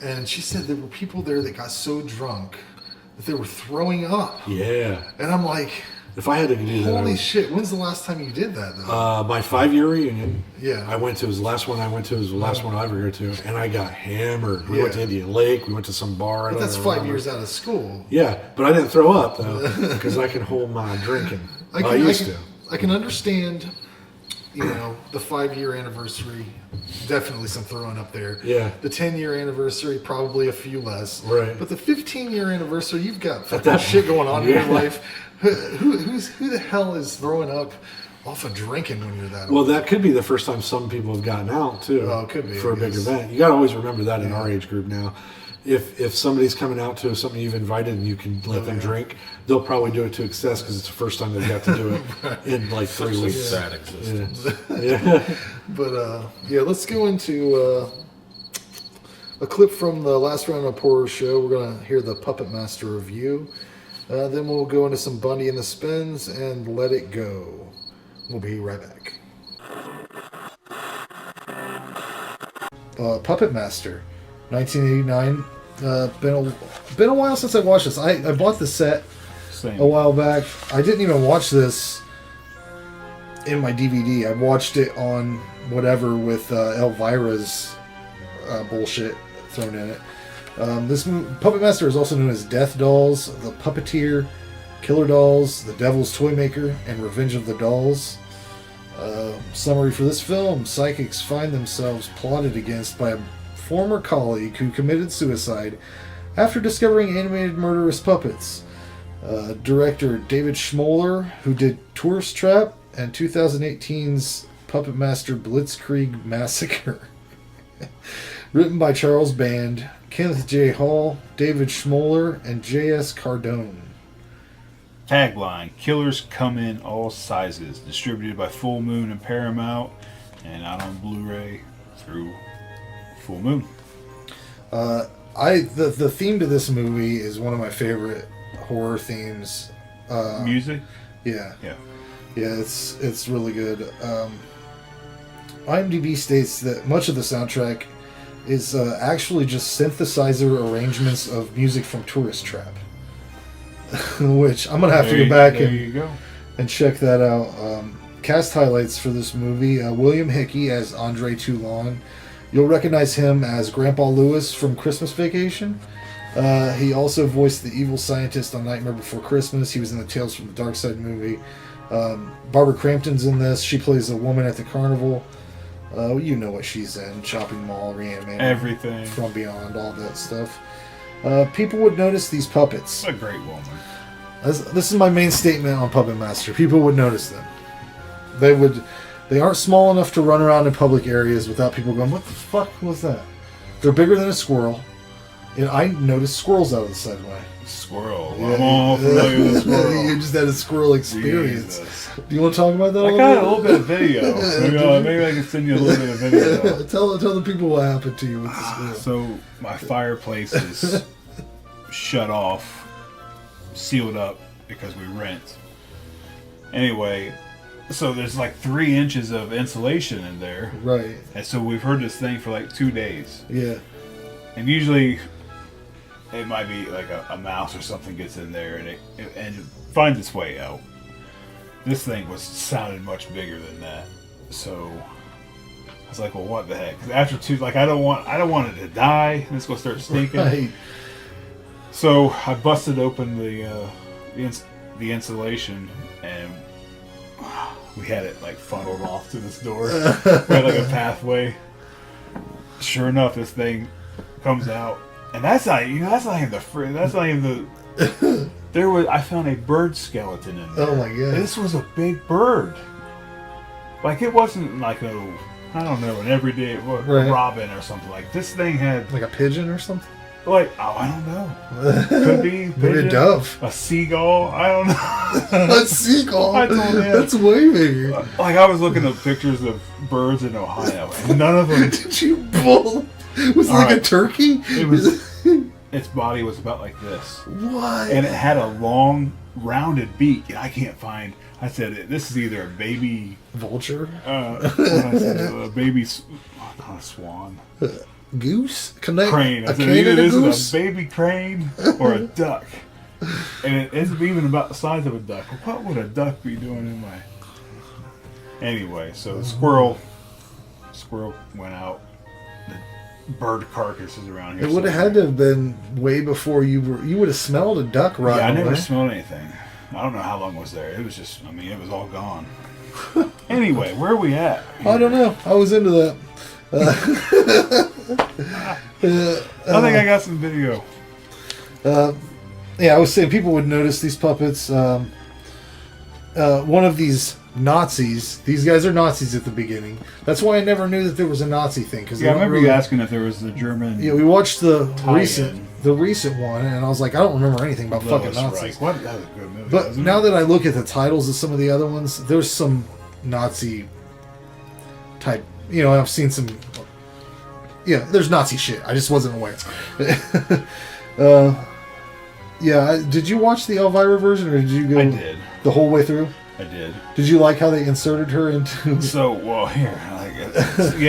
And she said there were people there that got so drunk that they were throwing up. Yeah. And I'm like, if I had to do that, holy shit! When's the last time you did that, though? My 5-year reunion. Yeah. I went to. It was the last one I went to. It was the last one I ever go to, and I got hammered. We went to Indian Lake. We went to some bar. But that's 5 years out of school. Yeah, but I didn't throw up though because I can hold my drinking. I used to. I can understand, you know, the 5-year anniversary. Definitely some throwing up there. Yeah. The 10-year anniversary, probably a few less. Right. But the 15-year anniversary, you've got fucking shit going on in your life. Who the hell is throwing up off of drinking when you're that old? Well, that could be the first time some people have gotten out too. Oh, it could be, for a big event. You got to always remember that in our age group now. If somebody's coming out to something you've invited and you can let them drink, they'll probably do it to excess because it's the first time they've got to do it in like 3 weeks. Sad existence. Yeah. But let's go into a clip from the last round of Horror Show. We're gonna hear the Puppet Master review. Then we'll go into some Bundy and the Spins and Let It Go. We'll be right back. Puppet Master, 1989. Been a while since I watched this. I bought the set a while back. I didn't even watch this in my DVD. I watched it on whatever with Elvira's bullshit thrown in it. This Puppet Master is also known as Death Dolls, The Puppeteer, Killer Dolls, The Devil's Toymaker, and Revenge of the Dolls. Summary for this film: psychics find themselves plotted against by a former colleague who committed suicide after discovering animated murderous puppets. Director David Schmoller, who did Tourist Trap and 2018's Puppet Master Blitzkrieg Massacre. Written by Charles Band, Kenneth J. Hall, David Schmoller, and J.S. Cardone. Tagline: Killers come in all sizes. Distributed by Full Moon and Paramount, and out on Blu-ray through Full Moon. The theme to this movie is one of my favorite horror themes. Music? Yeah. It's really good. IMDb states that much of the soundtrack is actually just synthesizer arrangements of music from Tourist Trap, which I'm gonna have to go back and check that out. Cast highlights for this movie: William Hickey as Andre Toulon. You'll recognize him as Grandpa Lewis from Christmas Vacation. He also voiced the evil scientist on Nightmare Before Christmas. He was in the Tales from the Dark Side movie. Barbara Crampton's in this. She plays a woman at the carnival. You know what she's in: Shopping Mall, Reanimator, everything, From Beyond, all that stuff. People would notice these puppets. A great woman. This is my main statement on Puppet Master. People would notice them. They aren't small enough to run around in public areas without people going, "What the fuck was that?" They're bigger than a squirrel. And I noticed squirrels out of the sideway. Squirrel. Yeah, I'm all familiar with squirrel. You just had a squirrel experience. Jesus. Do you want to talk about that? I got a little bit of video. Maybe I can send you a little bit of video. Tell the people what happened to you with the squirrel. So my fireplace is shut off, sealed up because we rent. Anyway, so there's like 3 inches of insulation in there. Right. And so we've heard this thing for like 2 days. Yeah. And usually it might be like a mouse or something gets in there and it finds its way out. This thing sounded much bigger than that. So was like, well, what the heck? 'Cause after 2, like, I don't want it to die, and it's gonna start stinking. Right. So I busted open the insulation, and we had it like funneled off to this door. We had like a pathway. Sure enough, this thing comes out, and that's not even the. I found a bird skeleton in there. Oh my god! This was a big bird. Like, it wasn't like an everyday robin or something. Like, this thing had like a pigeon or something. Like, I don't know. Could be maybe a dove, a seagull. I don't know. A seagull. I told him that's way bigger. Like, I was looking at pictures of birds in Ohio, and none of them. Did you pull? Was it like a turkey? It was. Its body was about like this. What? And it had a long, rounded beak, and I can't find. I said, this is either a baby vulture. What did I say? A baby, not a swan. Goose? Crane. I said, either this is a baby crane or a duck. And it's even about the size of a duck. What would a duck be doing in my... Anyway, so the squirrel went out. The bird carcasses around here. It would have had to have been way before you would have smelled a duck right Yeah, I never away. smelled anything. I don't know how long it was there. It was just, it was all gone. Anyway, where are we at? I don't know. I was into that. I think I got some video. Yeah, I was saying people would notice these puppets. One of these Nazis. These guys are Nazis at the beginning. That's why I never knew that there was a Nazi thing. Cause I remember you asking if there was the German. Yeah, we watched the tie-in. recent one, and I was like, I don't remember anything about fucking Nazis. Right. What? That was a good movie. But now that I look at the titles of some of the other ones, there's some Nazi type. I've seen some. Yeah, there's Nazi shit. I just wasn't aware. Yeah, did you watch the Elvira version, or did you go? I did. The whole way through. I did. Did you like how they inserted her into? So here,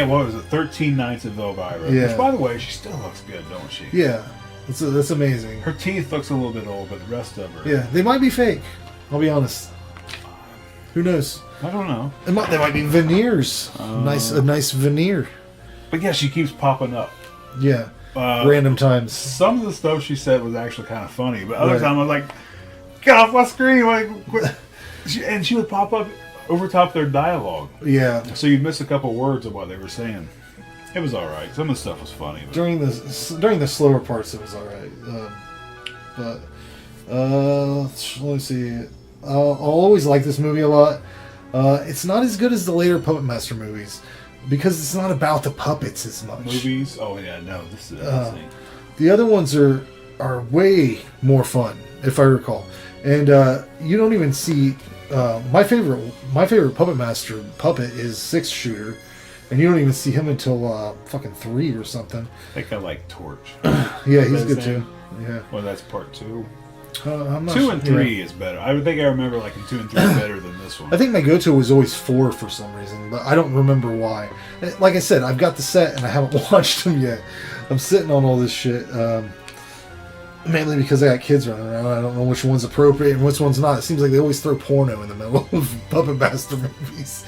what was it? 13 Nights of Elvira. Yeah. Which, by the way, she still looks good, don't she? Yeah, that's amazing. Her teeth looks a little bit old, but the rest of her. Yeah, they might be fake. I'll be honest. Who knows? I don't know. They might be veneers. A nice veneer. But yeah, she keeps popping up. Yeah. Random times. Some of the stuff she said was actually kind of funny, but other times I was like, "Get off my screen!" Like, and she would pop up over top their dialogue. Yeah. So you'd miss a couple words of what they were saying. It was all right. Some of the stuff was funny. But. During the slower parts, it was all right. Let me see. I'll always like this movie a lot. It's not as good as the later Puppet Master movies because it's not about the puppets as much. Movies? Oh yeah, no. This is the other ones are way more fun, if I recall. And you don't even see my favorite Puppet Master puppet is 6 Shooter, and you don't even see him until fucking 3 or something. I think I like Torch. Yeah, he's good too. Yeah. Well, that's part 2. I'm not 2 and 3 yeah. is better. I think I remember liking 2 and 3 better than this one. I think my go-to was always 4 for some reason, but I don't remember why. Like I said, I've got the set and I haven't watched them yet. I'm sitting on all this shit, mainly because I got kids running around. I don't know which one's appropriate and which one's not. It seems like they always throw porno in the middle of Puppet Master movies.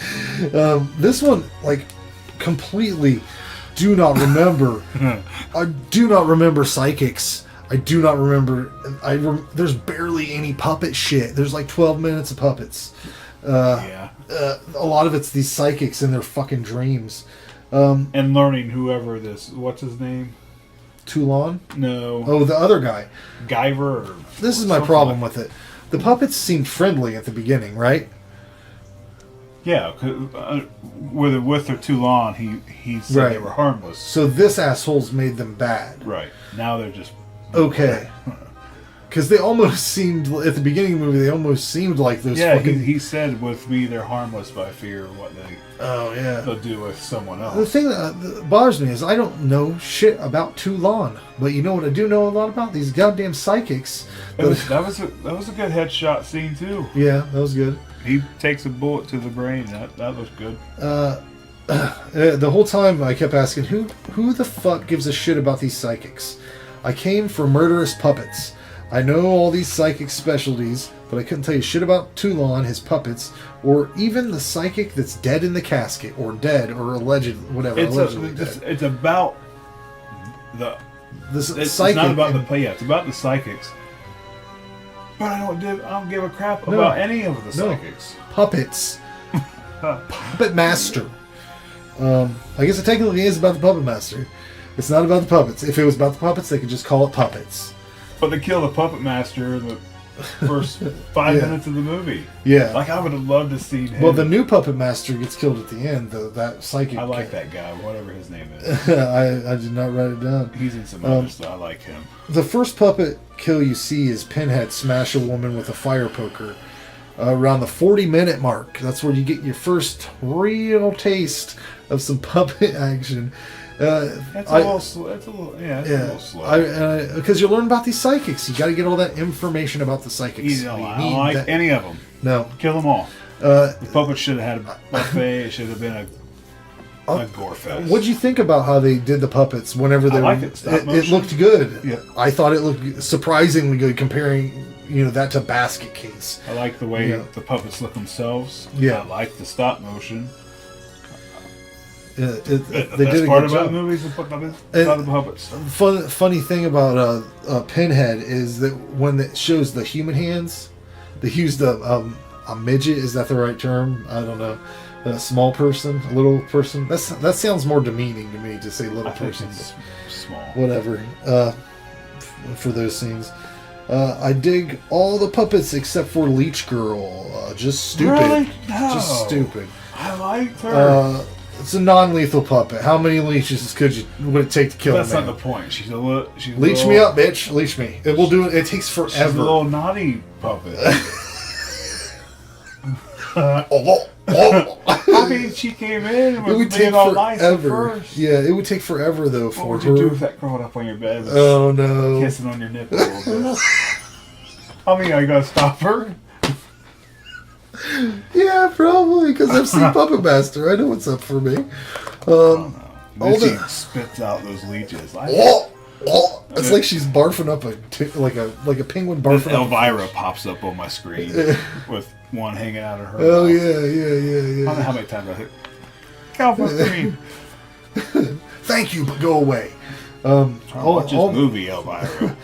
This one, like, completely do not remember. I do not remember psychics. I do not remember. There's barely any puppet shit. There's like 12 minutes of puppets. A lot of it's these psychics in their fucking dreams. And learning whoever this. What's his name? Toulon? No. Oh, the other guy. Guyver. This is my problem with it. The puppets seemed friendly at the beginning, right? Yeah, with or Toulon, he said they were harmless. So this asshole's made them bad. Right. Now they're just... Okay. Because they almost seemed, at the beginning of the movie, they almost seemed like those fucking... he said with me they're harmless, but I fear what they'll do with someone else. The thing that bothers me is I don't know shit about Toulon. But you know what I do know a lot about? These goddamn psychics. That was a good headshot scene, too. Yeah, that was good. He takes a bullet to the brain. That was good. The whole time I kept asking, who the fuck gives a shit about these psychics? I came for murderous puppets. I know all these psychic specialties, but I couldn't tell you shit about Toulon, his puppets, or even the psychic that's dead in the casket, or dead, or alleged, whatever. It's about the. It's not about it's about the psychics. But I don't give a crap about any of the psychics. Puppets. Puppet Master. I guess it technically is about the Puppet Master. It's not about the puppets. If it was about the puppets, they could just call it puppets. But they kill the Puppet Master in the first 5 minutes of the movie. Yeah. Like, I would have loved to see him. Well, the new Puppet Master gets killed at the end, though. That psychic. I like that guy, whatever his name is. I did not write it down. He's in some other stuff. I like him. The first puppet kill you see is Pinhead smash a woman with a fire poker around the 40-minute mark. That's where you get your first real taste of some puppet action. It's a little slow. Because you learn about these psychics. You got to get all that information about the psychics. I don't like any of them. No. Kill them all. The puppet should have had a buffet. It should have been a gore fest. What'd you think about how they did the puppets whenever they it looked good. Yeah. I thought it looked surprisingly good comparing that to Basket Case. I like the way the puppets look themselves. Yeah. I like the stop motion. They The did best a part good about job. movies is the puppets. Funny thing about Pinhead is that when it shows the human hands, they used a midget. Is that the right term? I don't know. A small person, a little person. That sounds more demeaning to me to say little person. Small. Whatever. For those scenes. I dig all the puppets except for Leech Girl. Just stupid. Really? No. Just stupid. I liked her. It's a non-lethal puppet. How many leeches would it take to kill That's a man? not the point. She's Leech me up, bitch. Leech me. It will do it. It takes forever. She's a little naughty puppet. I mean, she came in and was being all nice at first. Yeah, it would take forever though for What would her. you do if that crawled up on your bed? Oh no! Kissing on your nipple a little bit. I mean, are you gonna stop her? Yeah, probably because I've seen Puppet Master. I know what's up for me. Then she spits out those leeches. It's like she's barfing up like a penguin barfing. Elvira pops up on my screen with one hanging out of her. Oh mouth. yeah. I don't know how many times I hit. Get off my screen. Thank you, but go away. Watch this movie, Elvira.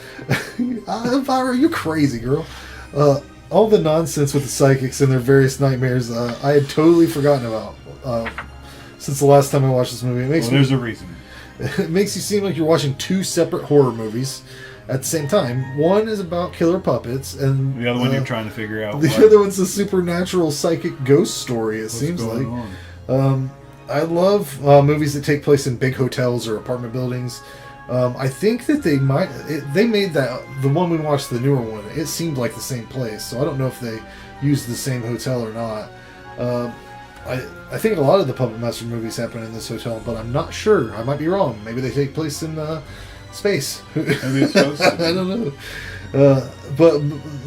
Elvira, you crazy girl. All the nonsense with the psychics and their various nightmares, I had totally forgotten about since the last time I watched this movie. There's a reason. It makes you seem like you're watching two separate horror movies at the same time. One is about killer puppets, and the other one you're trying to figure out. The other one's a supernatural psychic ghost story. It seems like. I love movies that take place in big hotels or apartment buildings. I think that they made that the one we watched, the newer one. It seemed like the same place, so I don't know if they used the same hotel or not. I think a lot of the Puppet Master movies happen in this hotel, but I'm not sure. I might be wrong. Maybe they take place in space. Maybe it's supposed to. I don't know.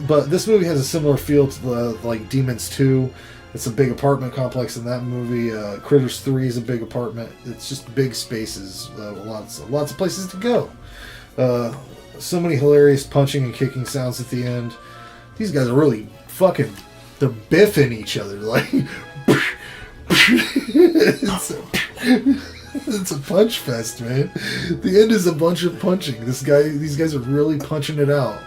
But this movie has a similar feel to like Demons 2. It's a big apartment complex in that movie. Critters 3 is a big apartment. It's just big spaces. Lots of places to go. So many hilarious punching and kicking sounds at the end. These guys are really they're biffing each other. Like, it's a punch fest, man. The end is a bunch of punching. These guys are really punching it out.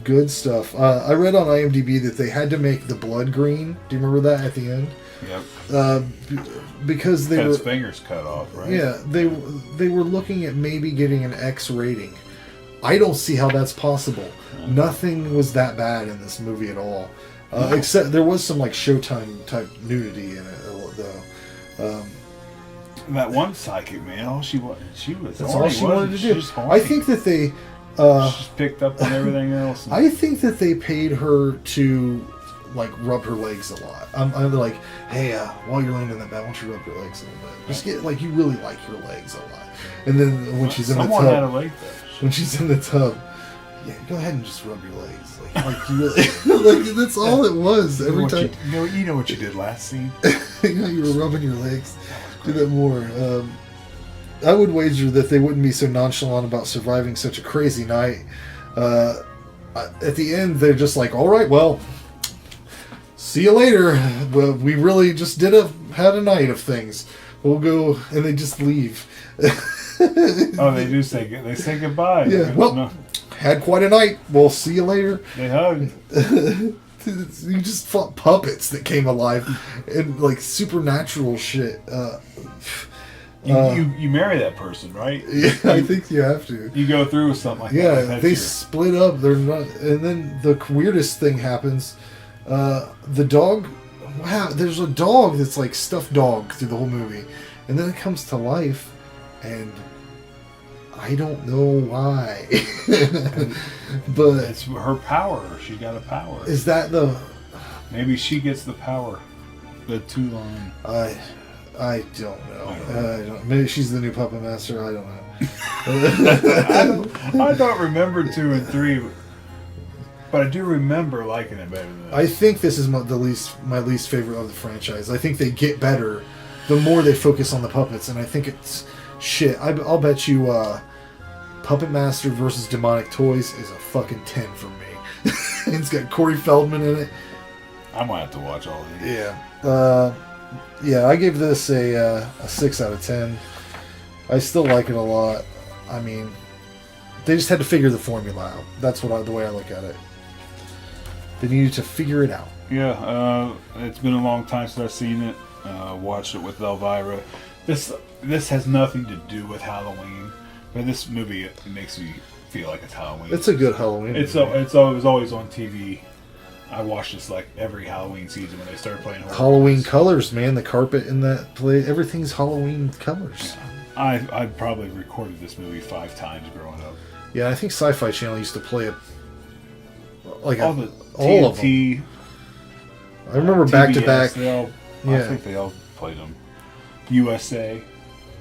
Good stuff. I read on IMDb that they had to make the blood green. Do you remember that at the end? Yep. Because they his fingers cut off, right? Yeah, they were looking at maybe getting an X rating. I don't see how that's possible. Nothing was that bad in this movie at all, except there was some like Showtime type nudity in it, though. That one psychic, man, all she was. That's all she wanted to do. I think that they. She's picked up on everything else. I think that they paid her to like rub her legs a lot. I'm like, hey, while you're laying in that bed, why don't you rub your legs a little bit? Just get like you really like your legs a lot. And then when she's in the tub, had a leg fetish. When she's in the tub, yeah, go ahead and just rub your legs. Like you really, like that's all it was. Every time. You know what you did last scene. You were rubbing your legs. Do that more. I would wager that they wouldn't be so nonchalant about surviving such a crazy night At the end, they're just like, all right, well, see you later. Well, we really just had a night of things. We'll go, and they just leave. Oh, they do they say goodbye. Yeah, well, had quite a night. We'll see you later. They hug. You just fought puppets that came alive and like supernatural shit. You marry that person, right? Yeah, I think you have to. You go through with something like that. Yeah, they split up. They're not, and then the weirdest thing happens. The dog. Wow, there's a dog that's like stuffed dog through the whole movie, and then it comes to life, and I don't know why. But it's her power. She got a power. Is that the? Maybe she gets the power. The Toulon. I don't know. Maybe she's the new puppet master. I don't know. I don't remember 2 and 3, but I do remember liking it better than this. I think this is my least favorite of the franchise. I think they get better the more they focus on the puppets, and I think it's shit. I'll bet you Puppet Master versus Demonic Toys is a fucking 10 for me. It's got Corey Feldman in it. I might have to watch all these. Yeah. Yeah, I gave this a 6 out of 10. I still like it a lot. I mean, they just had to figure the formula out. That's the way I look at it. They needed to figure it out. Yeah, it's been a long time since I've seen it. Watched it with Elvira. This has nothing to do with Halloween, but this movie makes me feel like it's Halloween. It's a good Halloween movie. It was always on TV. I watched this like every Halloween season when they started playing horror Halloween movies. colors, man. The carpet in that play, everything's Halloween colors. Yeah. I probably recorded this movie 5 times growing up. Yeah, I think Sci-Fi Channel used to play it like all of them. I remember back to back. I think they all played them. USA.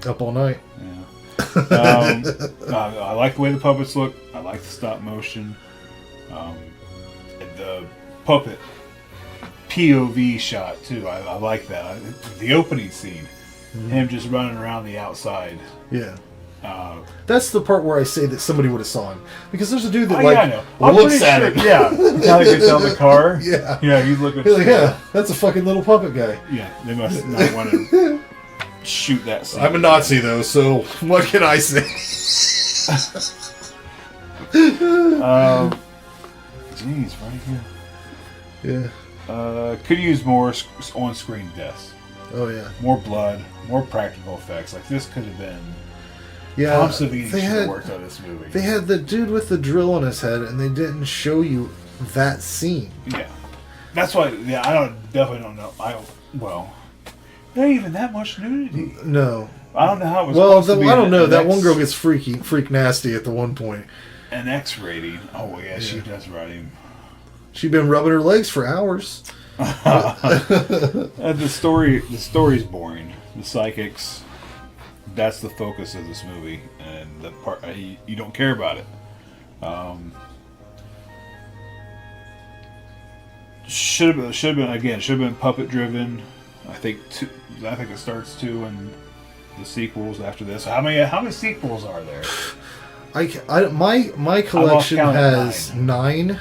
Up All Night. Yeah. I like the way the puppets look. I like the stop motion. The puppet POV shot too. I like that. The opening scene, him just running around the outside. Yeah. That's the part where I say that somebody would have saw him, because there's a dude that looks at it. Yeah. Now he gets out of the car. Yeah. Yeah. He's looking. He's like, yeah, that's a fucking little puppet guy. Yeah. They must not want to shoot that scene. I'm a Nazi though, so what can I say? Jeez, right here. Yeah. Could use more on-screen deaths. Oh yeah. More blood, more practical effects. Like this could have been. Yeah. Tom Savini should have worked on this movie. They had the dude with the drill on his head, and they didn't show you that scene. Yeah. That's why. Yeah, definitely don't know. Not even that much nudity. No. I don't know how it was. Well, I don't know. That one girl gets freak nasty at the one point. An X rating. Oh yeah, she does ride him. She'd been rubbing her legs for hours. The story's boring. The psychics. That's the focus of this movie, and the part you don't care about it. Should have been puppet driven. I think it starts 2 and the sequels after this. How many sequels are there? My collection has 9,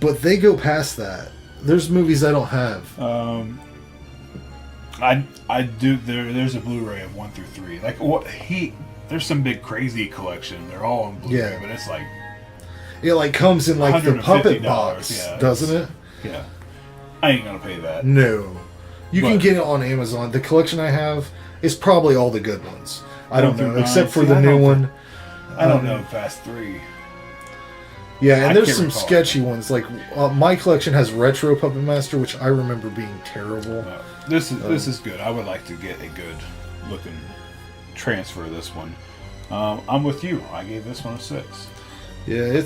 but they go past that. There's movies I don't have. I do. There's a Blu-ray of 1 through 3. Like what there's some big crazy collection. They're all on Blu-ray, but it's like it like comes in like the puppet box, doesn't it? Yeah, I ain't gonna pay that. No, you can get it on Amazon. The collection I have is probably all the good ones. I don't know, except for the new one. I don't know Fast 3. Yeah, and there's some sketchy ones. Like my collection has Retro Puppet Master, which I remember being terrible. This is good. I would like to get a good looking transfer of this one. I'm with you. I gave this one a 6. Yeah,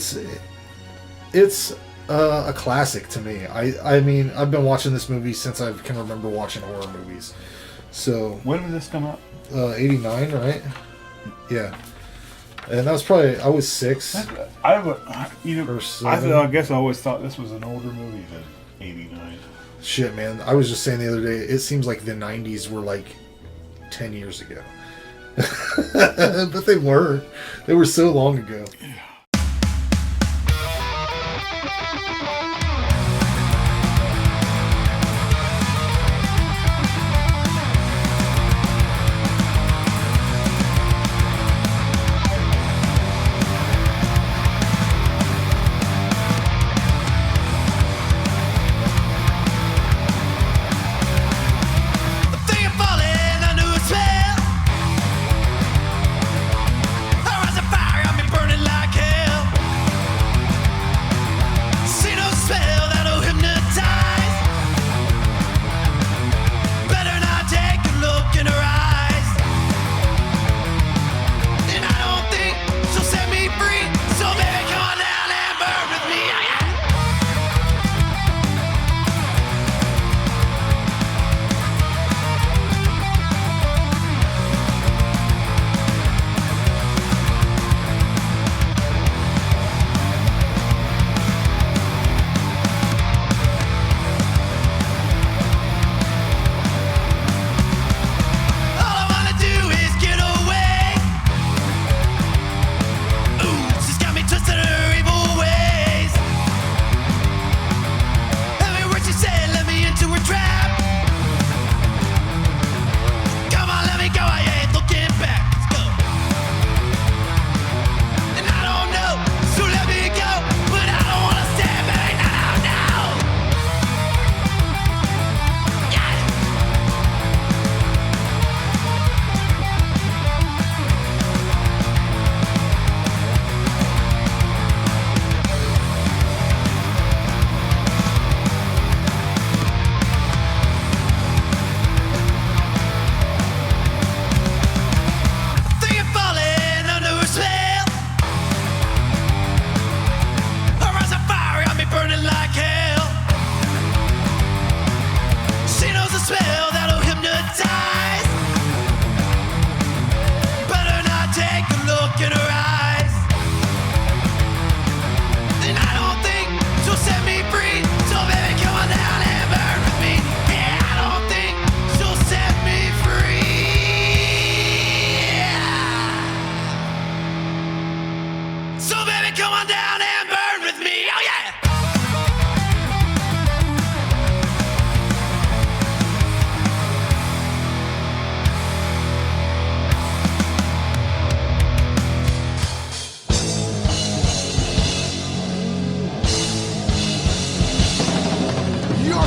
it's a classic to me. I mean, I've been watching this movie since I can remember watching horror movies. So when did this come out? 89, right? Yeah. And that was probably, I was 6. I guess I always thought this was an older movie than 89. Shit, man. I was just saying the other day, it seems like the 90s were like 10 years ago. But they were. They were so long ago.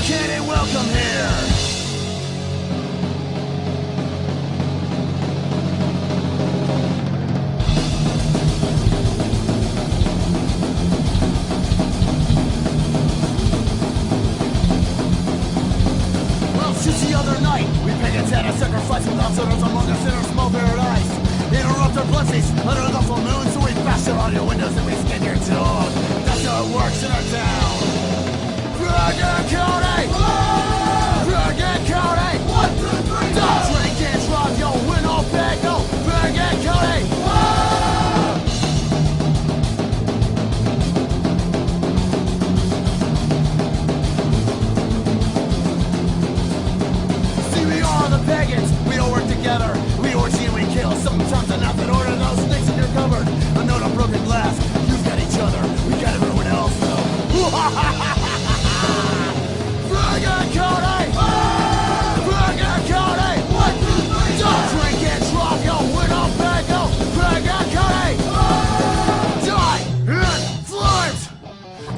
Suffocate ain't welcome here. Since the other night, we pagans had a sacrifice without sinners among us in our small paradise. Interrupt our bloodfeast under the full moon, so we bash it on your windows and we skin your tune. That's how it works in our town. Pagan Country! Pagan Country! 1, 2, 3, don't drink and drive, yo, win all bag, no! Pagan Country! Pagans, we all work together. We orgy and we kill. Sometimes enough in order those things in your cupboard. A note on broken glass. You've got each other. We got everyone else though. Pagan Country! Pagan Country! 1, 2, 3, don't drink and drive, yo. Win on bag, yo. Pagan Country! Die in flames!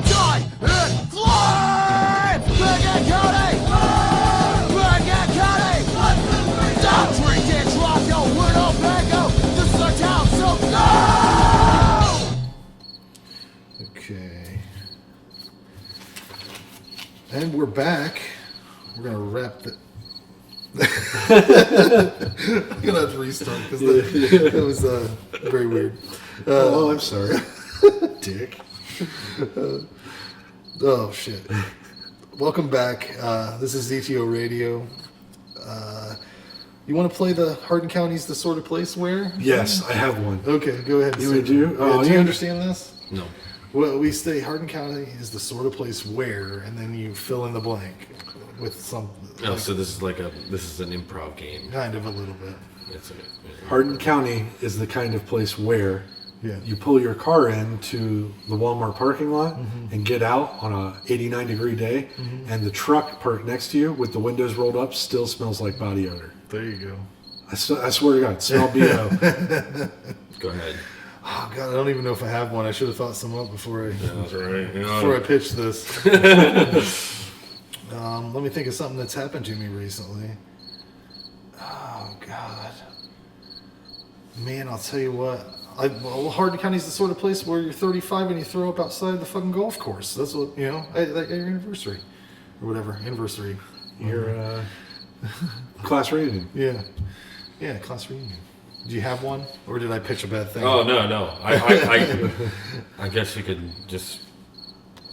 Die in flames! Pagan Country! Pagan Country! Don't drink and drive, yo, we're no Pago. This is our town, so go! Okay. And we're back. We're going to wrap the... I'm going to have to restart because that was very weird. Oh, I'm sorry. Dick. Oh, shit. Welcome back. This is ZTO Radio. You want to play the Hardin County's the sort of place where? Yes, I have one. Okay, go ahead. You do? Do you understand this? No. Well, we say Hardin County is the sort of place where, and then you fill in the blank with some. Oh, like, so this is an improv game. Kind of a little bit. Hardin County is the kind of place where Yeah. you pull your car into the Walmart parking lot and get out on a 89-degree day, and the truck parked next to you with the windows rolled up still smells like body odor. There you go. I swear to God, smell BO. Go ahead. Oh God, I don't even know if I have one. I should have thought some up before That's right. before I pitched this. Let me think of something that's happened to me recently. Oh God, man, I'll tell you what. Hardin County is the sort of place where you're 35 and you throw up outside the fucking golf course. That's what at your anniversary or whatever anniversary. Your class reunion. Yeah, class reunion. Do you have one, or did I pitch a bad thing? Oh no. I guess you could just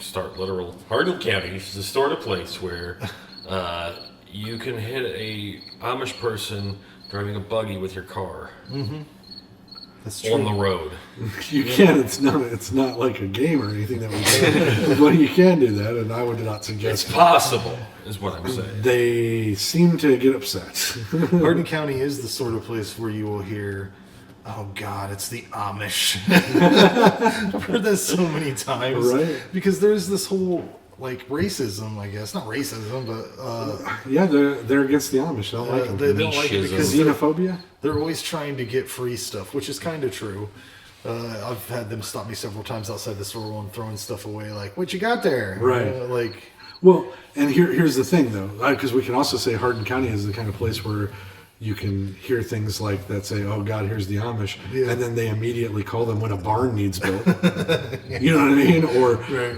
start literal. Hardin County is the sort of place where you can hit a Amish person driving a buggy with your car. Mm-hmm. That's true. On the road. You can. It's not like a game or anything that we do. But you can do that, and I would not suggest it's possible, is what I'm saying. They seem to get upset. Hardin County is the sort of place where you will hear, oh God, it's the Amish. I've heard that so many times. Right. Because there's this whole, like, racism, I guess. Not racism, but... yeah, they're against the Amish. They don't like them. They don't like it because... Xenophobia? They're always trying to get free stuff, which is kind of true. I've had them stop me several times outside the store while I'm throwing stuff away, like, what you got there? Right. Well, and here's the thing, though, because we can also say Hardin County is the kind of place where you can hear things like that say, oh, God, here's the Amish, and then they immediately call them when a barn needs built. You know what I mean?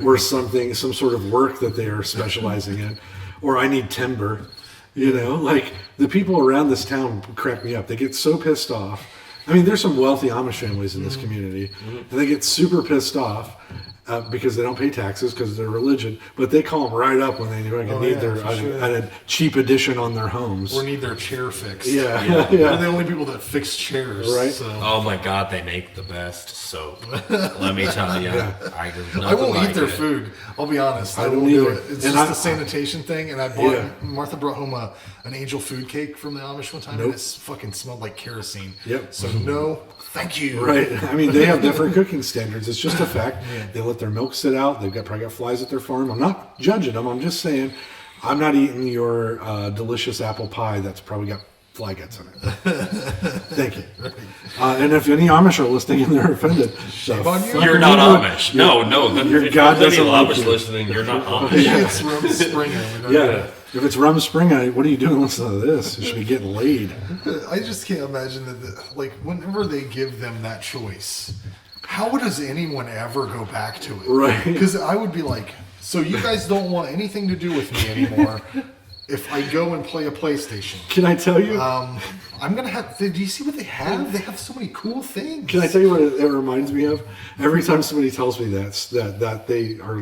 Or something, some sort of work that they are specializing in. Or I need timber. You know, like, the people around this town crack me up. They get so pissed off. I mean, there's some wealthy Amish families in this community, and they get super pissed off because they don't pay taxes because of their religion, but they call them right up when they need a cheap addition on their homes. Or need their chair fixed. Yeah. They're the only people that fix chairs. Right. So. Oh my God, they make the best soap. Let me tell you. I won't eat their food. I'll be honest. I won't do it. It's just a sanitation thing. And I bought Martha brought home an angel food cake from the Amish one time, and it fucking smelled like kerosene. Yep. So no, thank you. Right. I mean, they have different cooking standards. It's just a fact. They let their milk sit out. They've probably got flies at their farm. I'm not judging them. I'm just saying, I'm not eating your delicious apple pie that's probably got Fly Guts in it. Thank you. And if any Amish are listening and they're offended, You're not Amish. No. Your If God there's doesn't any like Amish you. listening, you're not Amish. It's Rum Springer. Yeah. If it's Rum Springer, what are you doing listening to this? You should be getting laid. I just can't imagine that, like, whenever they give them that choice, how does anyone ever go back to it? Right. Because I would be like, so you guys don't want anything to do with me anymore if I go and play a PlayStation. Can I tell you? I'm going to have, do you see what they have? They have so many cool things. Can I tell you what it reminds me of? Every time somebody tells me that they are,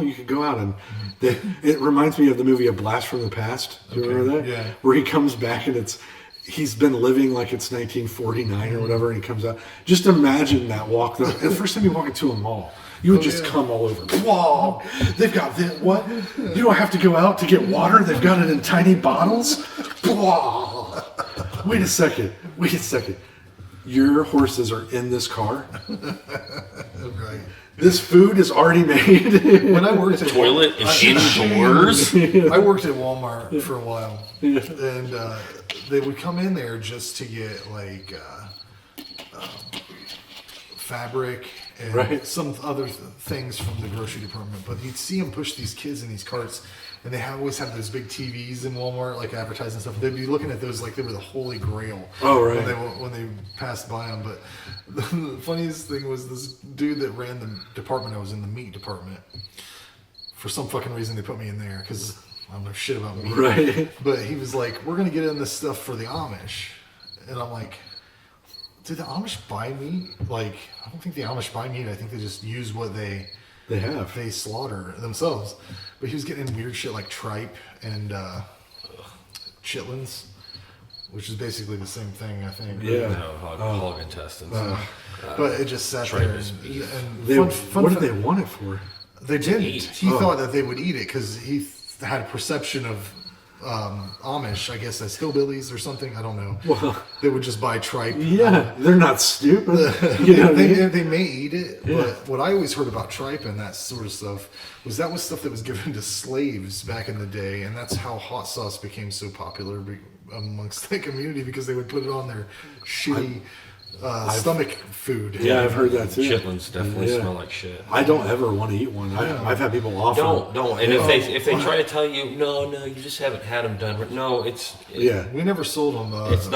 you could go out and it reminds me of the movie A Blast from the Past. Do you remember that? Yeah. Where he comes back and he's been living like it's 1949 or whatever, and he comes out. Just imagine that walk. The first time you walk into a mall, you would just come all over. Whoa! They've got this. What? You don't have to go out to get water. They've got it in tiny bottles. Whoa! Wait a second. Your horses are in this car. Right. This food is already made. When I worked at toilet is indoors. I worked at Walmart for a while, and they would come in there just to get like fabric and some other things from the grocery department. But you'd see them push these kids in these carts, and they always have those big TVs in Walmart, like advertising stuff. They'd be looking at those like they were the holy grail. Oh, right. When they passed by them. But the funniest thing was this dude that ran the department. I was in the meat department. For some fucking reason, they put me in there because I don't know shit about meat. Right. But he was like, "We're gonna get in this stuff for the Amish," and I'm like, "Do the Amish buy meat? Like, I don't think the Amish buy meat. I think they just use what they have. They slaughter themselves." But he was getting weird shit like tripe and chitlins, which is basically the same thing, I think. Yeah. No, hog intestines. But it just sat tripe there. is beef. And What did they want it for? They didn't. eat. He thought that they would eat it because he had a perception of Amish, I guess, as hillbillies or something. I don't know. Well, they would just buy tripe. Yeah, they're not stupid. You know what I mean? They may eat it, but what I always heard about tripe and that sort of stuff was that was stuff that was given to slaves back in the day, and that's how hot sauce became so popular amongst the community because they would put it on their shitty stomach food. Yeah, I've heard that too. Chitlins definitely smell like shit. I don't ever want to eat one. I've had people offer. Don't. And if they try to tell you, no, you just haven't had them done. No, we never sold them. It's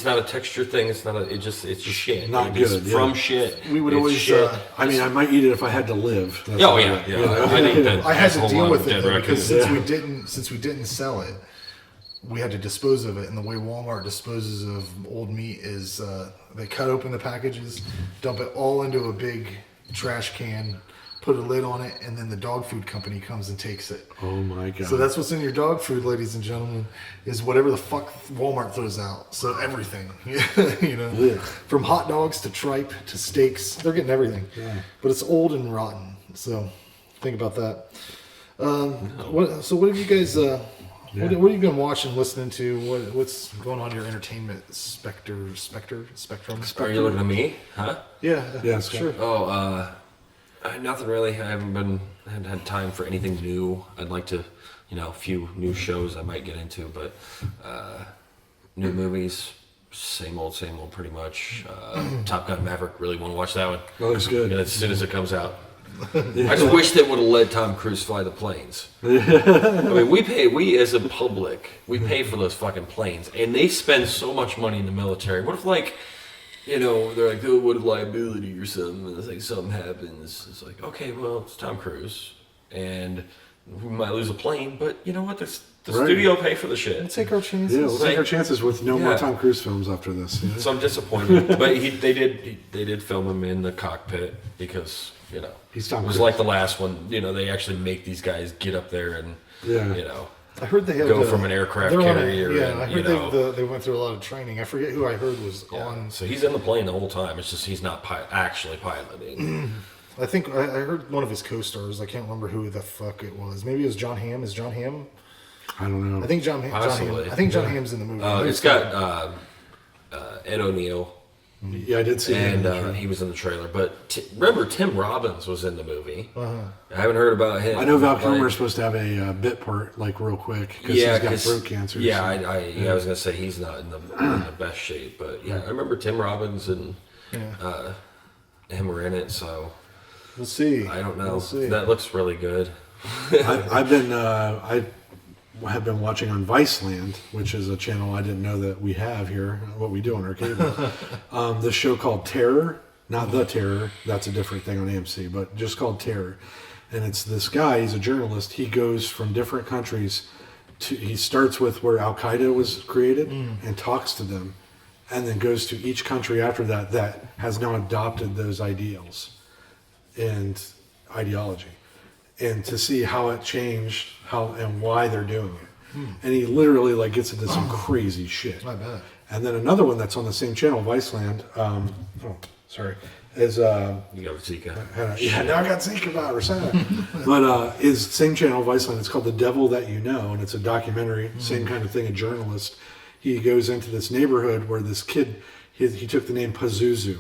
not a texture thing. It's not. It's just shit. Not It's good. from shit. We would It's always. shit. I mean, I might eat it if I had to live. That's Oh all yeah, right. yeah. You know? I think that I had to whole deal lot with of it dead though, because raccoons. since we didn't sell it, we had to dispose of it. And the way Walmart disposes of old meat is they cut open the packages, dump it all into a big trash can, put a lid on it, and then the dog food company comes and takes it. Oh my god! So that's what's in your dog food, ladies and gentlemen, is whatever the fuck Walmart throws out. So everything, you know, Yeah. from hot dogs to tripe to steaks, they're getting everything. Yeah. But it's old and rotten. So think about that. What have you guys? What have you been watching, listening to? What's going on in your entertainment spectrum? Are you looking at me? Huh? Yeah, sure. Oh, nothing really. I haven't had time for anything new. I'd like to, a few new shows I might get into, but new movies, same old, pretty much. Top Gun Maverick, really want to watch that one. That looks good. As soon as it comes out. I just wish they would have let Tom Cruise fly the planes. I mean, we as a public, we pay for those fucking planes, and they spend so much money in the military. What if, they're like, oh, what if liability or something, and it's like something happens. It's like, okay, well, it's Tom Cruise, and we might lose a plane, but you know what? The studio pay for the shit. We'll take our chances. Yeah, we'll take our chances with no more Tom Cruise films after this. You know? So I'm disappointed, but they did film him in the cockpit because he's Tom it was Cruise. like the last one. They actually make these guys get up there and I heard they had go from an aircraft carrier. I heard they went through a lot of training. I forget who I heard was on. So he's in the plane the whole time. It's just he's not actually piloting. I think I heard one of his co-stars. I can't remember who the fuck it was. Maybe it was John Hamm. Is John Hamm? I don't know. I think John Hamm. I think John Hamm's in the movie. It's got Ed O'Neill. Yeah, I did see him. And he was in the trailer. But remember, Tim Robbins was in the movie. I haven't heard about him. I know Val Kilmer is supposed to have a bit part, like, real quick, because he's got throat cancer. Yeah, I was going to say he's not in the best shape. But, yeah, I remember Tim Robbins and him were in it, so... We'll see. I don't know. We'll see. That looks really good. I have been watching on Viceland, which is a channel I didn't know that we have here, what we do on our cable. The show called Terror, not The Terror, that's a different thing on AMC, but just called Terror. And it's this guy, he's a journalist, he goes from different countries he starts with where Al-Qaeda was created and talks to them, and then goes to each country after that has now adopted those ideals and ideology, and to see how it changed, and why they're doing it. And he literally like gets into some crazy shit. I bet. And then another one that's on the same channel, Viceland. Is you got Zika. Yeah, now I got Zika virus. But is same channel, Viceland. It's called The Devil That You Know, and it's a documentary. Same kind of thing. A journalist. He goes into this neighborhood where this kid he took the name Pazuzu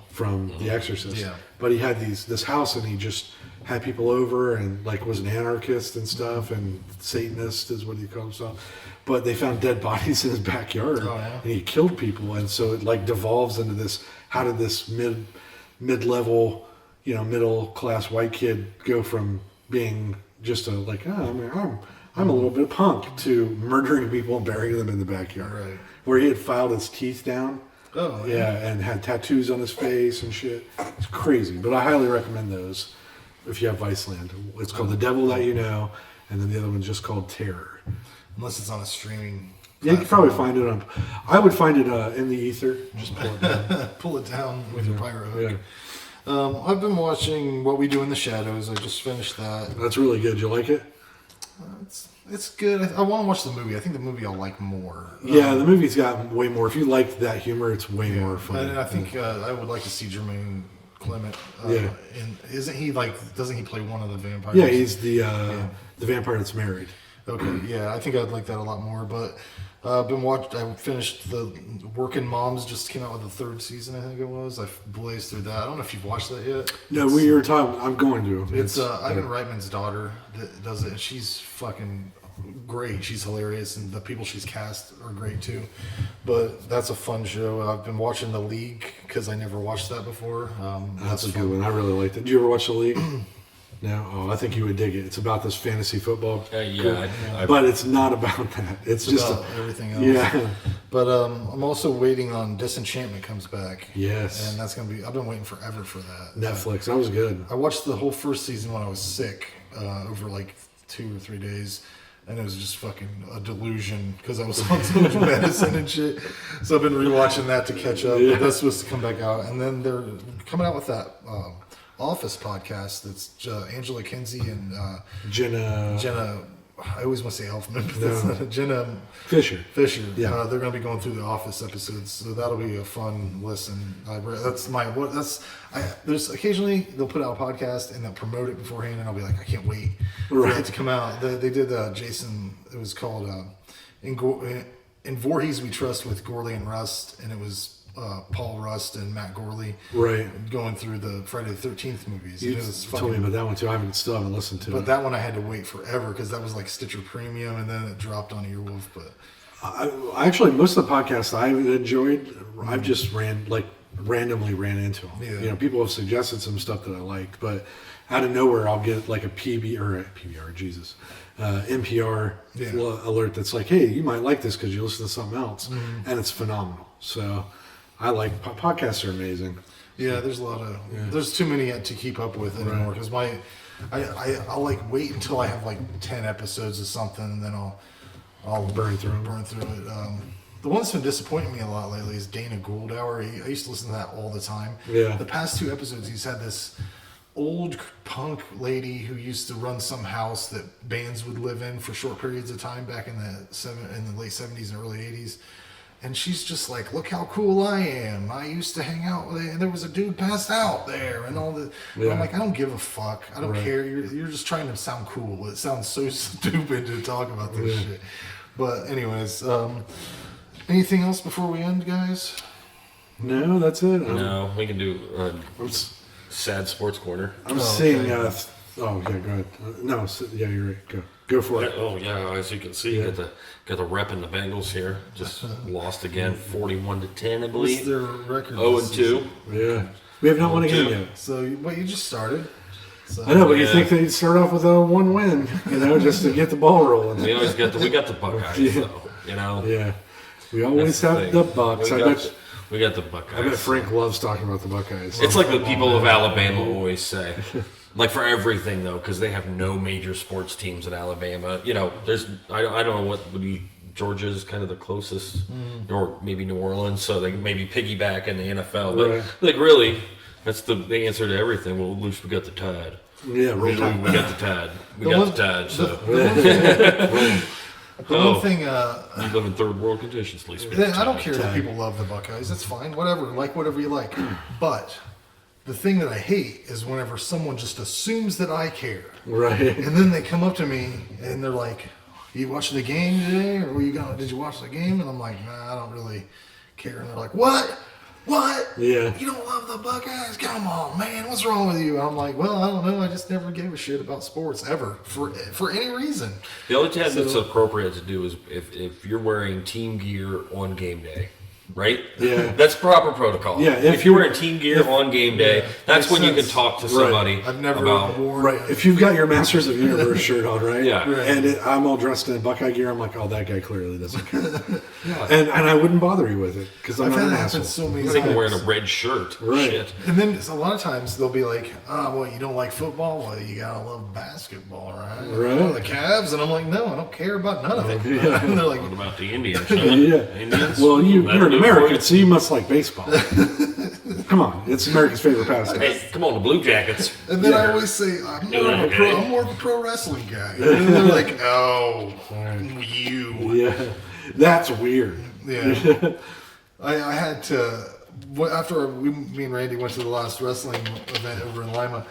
from The Exorcist. Yeah. But he had this house, and he just had people over, and like was an anarchist and stuff, and Satanist is what he called himself. But they found dead bodies in his backyard, and he killed people, and so it like devolves into this. How did this mid-level, middle class white kid go from being just I'm a little bit of punk to murdering people and burying them in the backyard, right? Where he had filed his teeth down. Oh, yeah, and had tattoos on his face and shit. It's crazy, but I highly recommend those if you have Viceland. It's called The Devil That You Know, and then the other one's just called Terror. Unless it's on a streaming. Yeah, you can probably find it on. I would find it in the ether. Just pull it down. Pull it down with your pyro hook. Yeah. I've been watching What We Do in the Shadows. I just finished that. That's really good. You like it? It's good. I want to watch the movie. I think the movie I'll like more. Yeah, the movie's got way more. If you liked that humor, it's way more fun. And I think I would like to see Jermaine Clement. And isn't he doesn't he play one of the vampires? Yeah, he's the vampire that's married. Okay, yeah, I think I'd like that a lot more. But I finished the Working Moms. Just came out with the third season, I think it was. I blazed through that. I don't know if you've watched that yet. No, we were talking. I'm going to. It's Ivan Reitman's daughter that does it, and she's fucking great. She's hilarious, and the people she's cast are great too. But that's a fun show. I've been watching The League because I never watched that before. That's a good one. I really liked it. Did you ever watch The League? No, I think you would dig it. It's about this fantasy football. But it's not about that. It's just about everything else. Yeah. But I'm also waiting on Disenchantment comes back. Yes. And that's gonna be. I've been waiting forever for that. Netflix. That was good. I watched the whole first season when I was sick over like 2 or 3 days. And it was just fucking a delusion because I was on so much medicine and shit. So I've been rewatching that to catch up. Yeah. But that's supposed to come back out. And then they're coming out with that Office podcast that's Angela Kinsey and Jenna. I always want to say Elfman, but that's not Jenna Fisher. Yeah, they're going to be going through the Office episodes, so that'll be a fun listen. There's occasionally they'll put out a podcast and they'll promote it beforehand, and I'll be like, I can't wait for it to come out. They did Jason. It was called In Voorhees We Trust with Gorley and Rust, and it was Paul Rust and Matt Gorley, right, going through the Friday the 13th movies. You told me about that one too. I still haven't listened to it. But that one I had to wait forever because that was like Stitcher Premium, and then it dropped on Earwolf. But I actually, most of the podcasts I've enjoyed, I've just randomly ran into them. Yeah. People have suggested some stuff that I liked, but out of nowhere I'll get like a NPR alert that's like, hey, you might like this because you listen to something else, and it's phenomenal. So I like podcasts are amazing. Yeah, there's a lot of there's too many to keep up with anymore because I'll like wait until I have like 10 episodes of something, and then I'll burn through it. The one that's been disappointing me a lot lately is Dana Goldauer. I used to listen to that all the time. Yeah. The past 2 episodes, he's had this old punk lady who used to run some house that bands would live in for short periods of time back in the late 70s and early 80s. And she's just like, look how cool I am. I used to hang out with it, and there was a dude passed out there, and all the. Yeah. I'm like, I don't give a fuck. I don't care. You're just trying to sound cool. It sounds so stupid to talk about this shit. But anyways, anything else before we end, guys? No, that's it. No, we can do sad sports corner. I'm seeing. Oh yeah, go ahead. No, yeah, you're right. Go for it. Oh yeah, as you can see, got the rep in the Bengals here. Just lost again, 41-10, I believe. What's their record? 0-2. Yeah, we have not won a game yet. So, you just started. So. I know, but you think they'd start off with a 1 win, just to get the ball rolling. We always got the Buckeyes, though. Yeah, we always have the Bucks. We got the Buckeyes. I bet Frank loves talking about the Buckeyes. It's like the people of Alabama always say. Like for everything though, because they have no major sports teams in Alabama. There's I don't know what would be Georgia's kind of the closest, or maybe New Orleans. So they maybe piggyback in the NFL, but like really, that's the answer to everything. Well, at least we got the Tide. Yeah, right. We got the Tide. We got the Tide. So. The one thing, you live in third world conditions, at least. I don't care that people love the Buckeyes. That's fine. Whatever. Like whatever you like. But the thing that I hate is whenever someone just assumes that I care. Right. And then they come up to me and they're like, "You watching the game today? Or did you watch the game?" And I'm like, "Nah, I don't really care." And they're like, "What? What? Yeah. You don't love the Buckeyes? Come on, man. What's wrong with you?" And I'm like, "Well, I don't know. I just never gave a shit about sports ever for any reason." The only time that's appropriate to do is if you're wearing team gear on game day. Right? Yeah. That's proper protocol. Yeah. If you're wearing team gear on game day, that's when you can talk to somebody I've never about. worn. Right. If you've got your Masters of Universe shirt on, right? Yeah. Right. And I'm all dressed in Buckeye gear, I'm like, oh, that guy clearly doesn't care. And I wouldn't bother you with it because I'm I've not had an it happen asshole. so many I times. think I'm wearing a red shirt. Right. Shit. And then a lot of times they'll be like, well, you don't like football? Well, you gotta love basketball, right? Right. The Cavs? And I'm like, no, I don't care about none of it. Yeah. And they're like, What about the Indians? Indians? Well, you're an American, so you must like baseball. Come on, it's America's favorite pastime. Hey, come on, the Blue Jackets. and then I always say, I'm more of a pro wrestling guy. And then they're like, oh, you. Yeah, that's weird. Yeah. I had to, after me and Randy went to the last wrestling event over in Lima,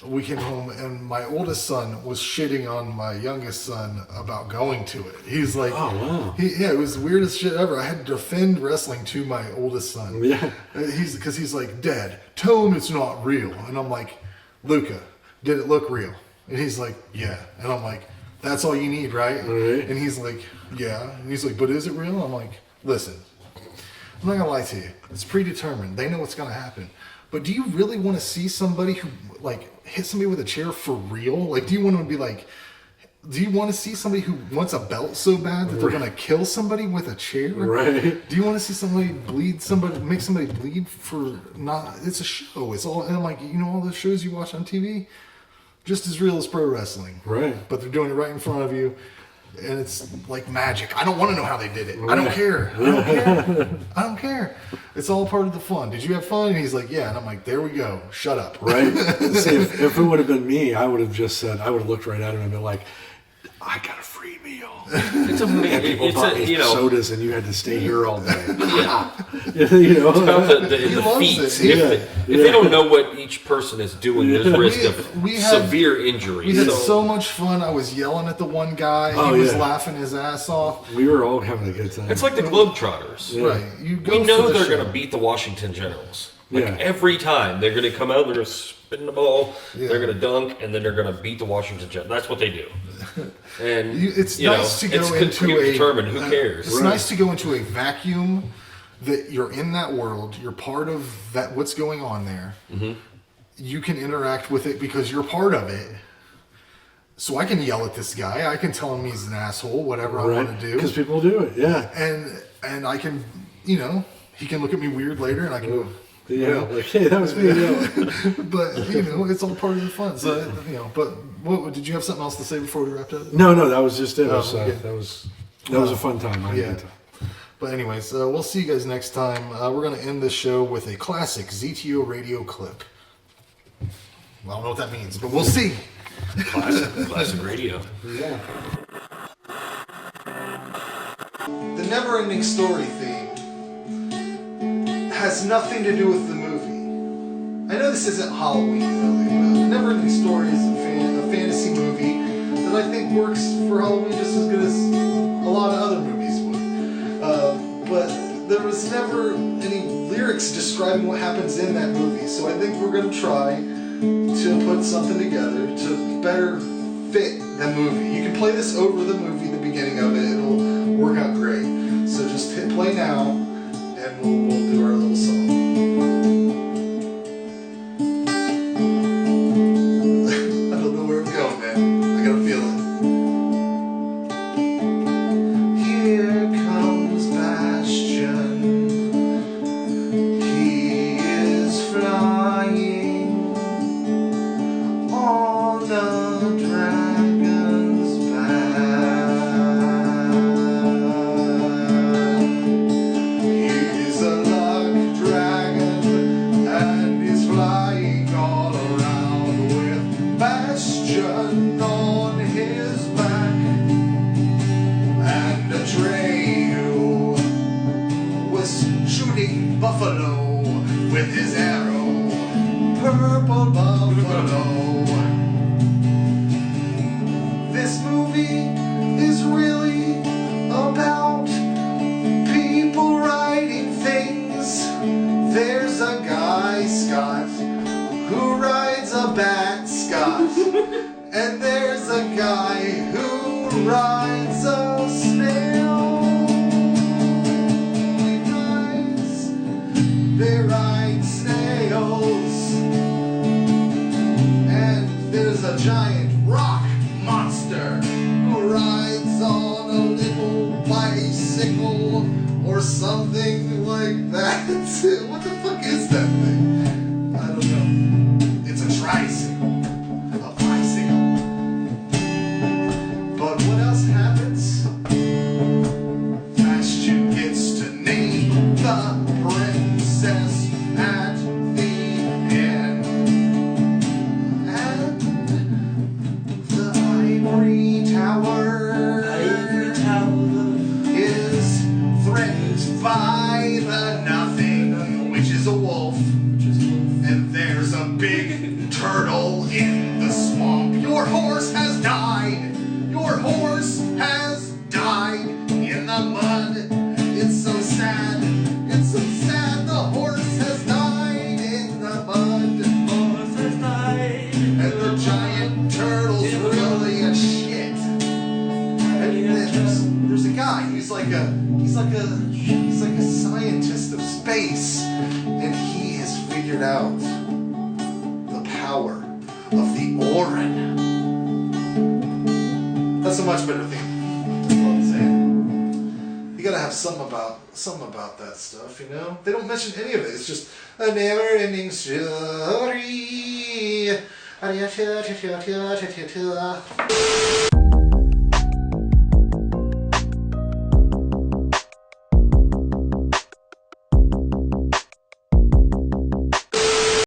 we came home and my oldest son was shitting on my youngest son about going to it. He's like, oh, wow. It was the weirdest shit ever. I had to defend wrestling to my oldest son. Yeah. Because he's like, "Dad, tell him it's not real." And I'm like, "Luca, did it look real?" And he's like, "Yeah." And I'm like, "That's all you need, right?" And he's like, "Yeah." And he's like, "But is it real?" I'm like, "Listen, I'm not gonna lie to you. It's predetermined. They know what's gonna happen. But do you really want to see somebody who hit somebody with a chair for real? Like, do you want to see somebody who wants a belt so bad that they're gonna kill somebody with a chair? Right. Do you want to see somebody make somebody bleed for not? It's a show. It's all. And I'm like, all those shows you watch on TV, just as real as pro wrestling. Right. But they're doing it right in front of you. And it's like magic. I don't want to know how they did it. I don't care. I don't care. It's all part of the fun. Did you have fun? And he's like, yeah. And I'm like, there we go. Shut up. Right? See, if it would have been me, I would have just said, I would have looked right at him and been like, I got a free meal. It's amazing. People bought me sodas and you had to stay here all day. Yeah. It's about the feats. If they don't know what each person is doing, there's risk of severe injury. We had so much fun. I was yelling at the one guy. He was laughing his ass off. We were all having a good time. It's like the Globetrotters. Yeah. Right. We know they're going to beat the Washington Generals. Every time. They're going to come out, they're going to spin the ball, they're going to dunk, and then they're going to beat the Washington Generals. That's what they do. And it's nice to go into determined. Who cares? It's nice to go into a vacuum that you're in that world. You're part of that. What's going on there? Mm-hmm. You can interact with it because you're part of it. So I can yell at this guy. I can tell him he's an asshole. Whatever I want to do. Because people do it. Yeah. And I can, he can look at me weird later, and I can go. Like, hey, that was me. But it's all part of the fun. So but what did you have something else to say before we wrapped up? No, that was just it. That was a fun time. But anyways, we'll see you guys next time. We're gonna end this show with a classic ZTO Radio clip. Well, I don't know what that means, but we'll see. Classic radio. Yeah. The Neverending Story theme has nothing to do with the movie. I know this isn't Halloween, really, but Neverending Story is a fantasy movie that I think works for Halloween just as good as a lot of other movies would. But the was never any lyrics describing what happens in that movie. So I think we're going to try to put something together to better fit the movie. You can play this over the movie, the beginning of it. It'll work out great. So just hit play now, and we'll do our little song. I don't know where I'm going, man. I got a feeling. Here comes Bastion. He is flying on the dragon's back. He's a luck dragon and he's flying all around with Bastion on his back. And Atreyu was shooting buffalo with his arrow, purple buffalo. This movie is really about people writing things. There's a guy, Scott, who rides a bat, Scott. And there's a guy who rides a snail. They ride snails. And there's a giant rock monster who rides on a little bicycle or something like that. What the fuck is that thing? I don't know. It's a tricycle. A bicycle. But what else happens? Bastion gets to name the princess at the end. And the Ivory Tower is threatened by the Nothing, which is a wolf. And there's a big turtle in the swamp. Your horse has died. Your horse has died in the mud. It's so sad. It's so sad. The horse has died in the mud. Horse has died. And the giant turtle's really a shit. And then there's a guy. He's like a scientist of space, and he has figured out the power of the Orin. That's a much better thing. That's what I'm saying. You gotta have something about that stuff, you know? They don't mention any of it. It's just a never-ending story.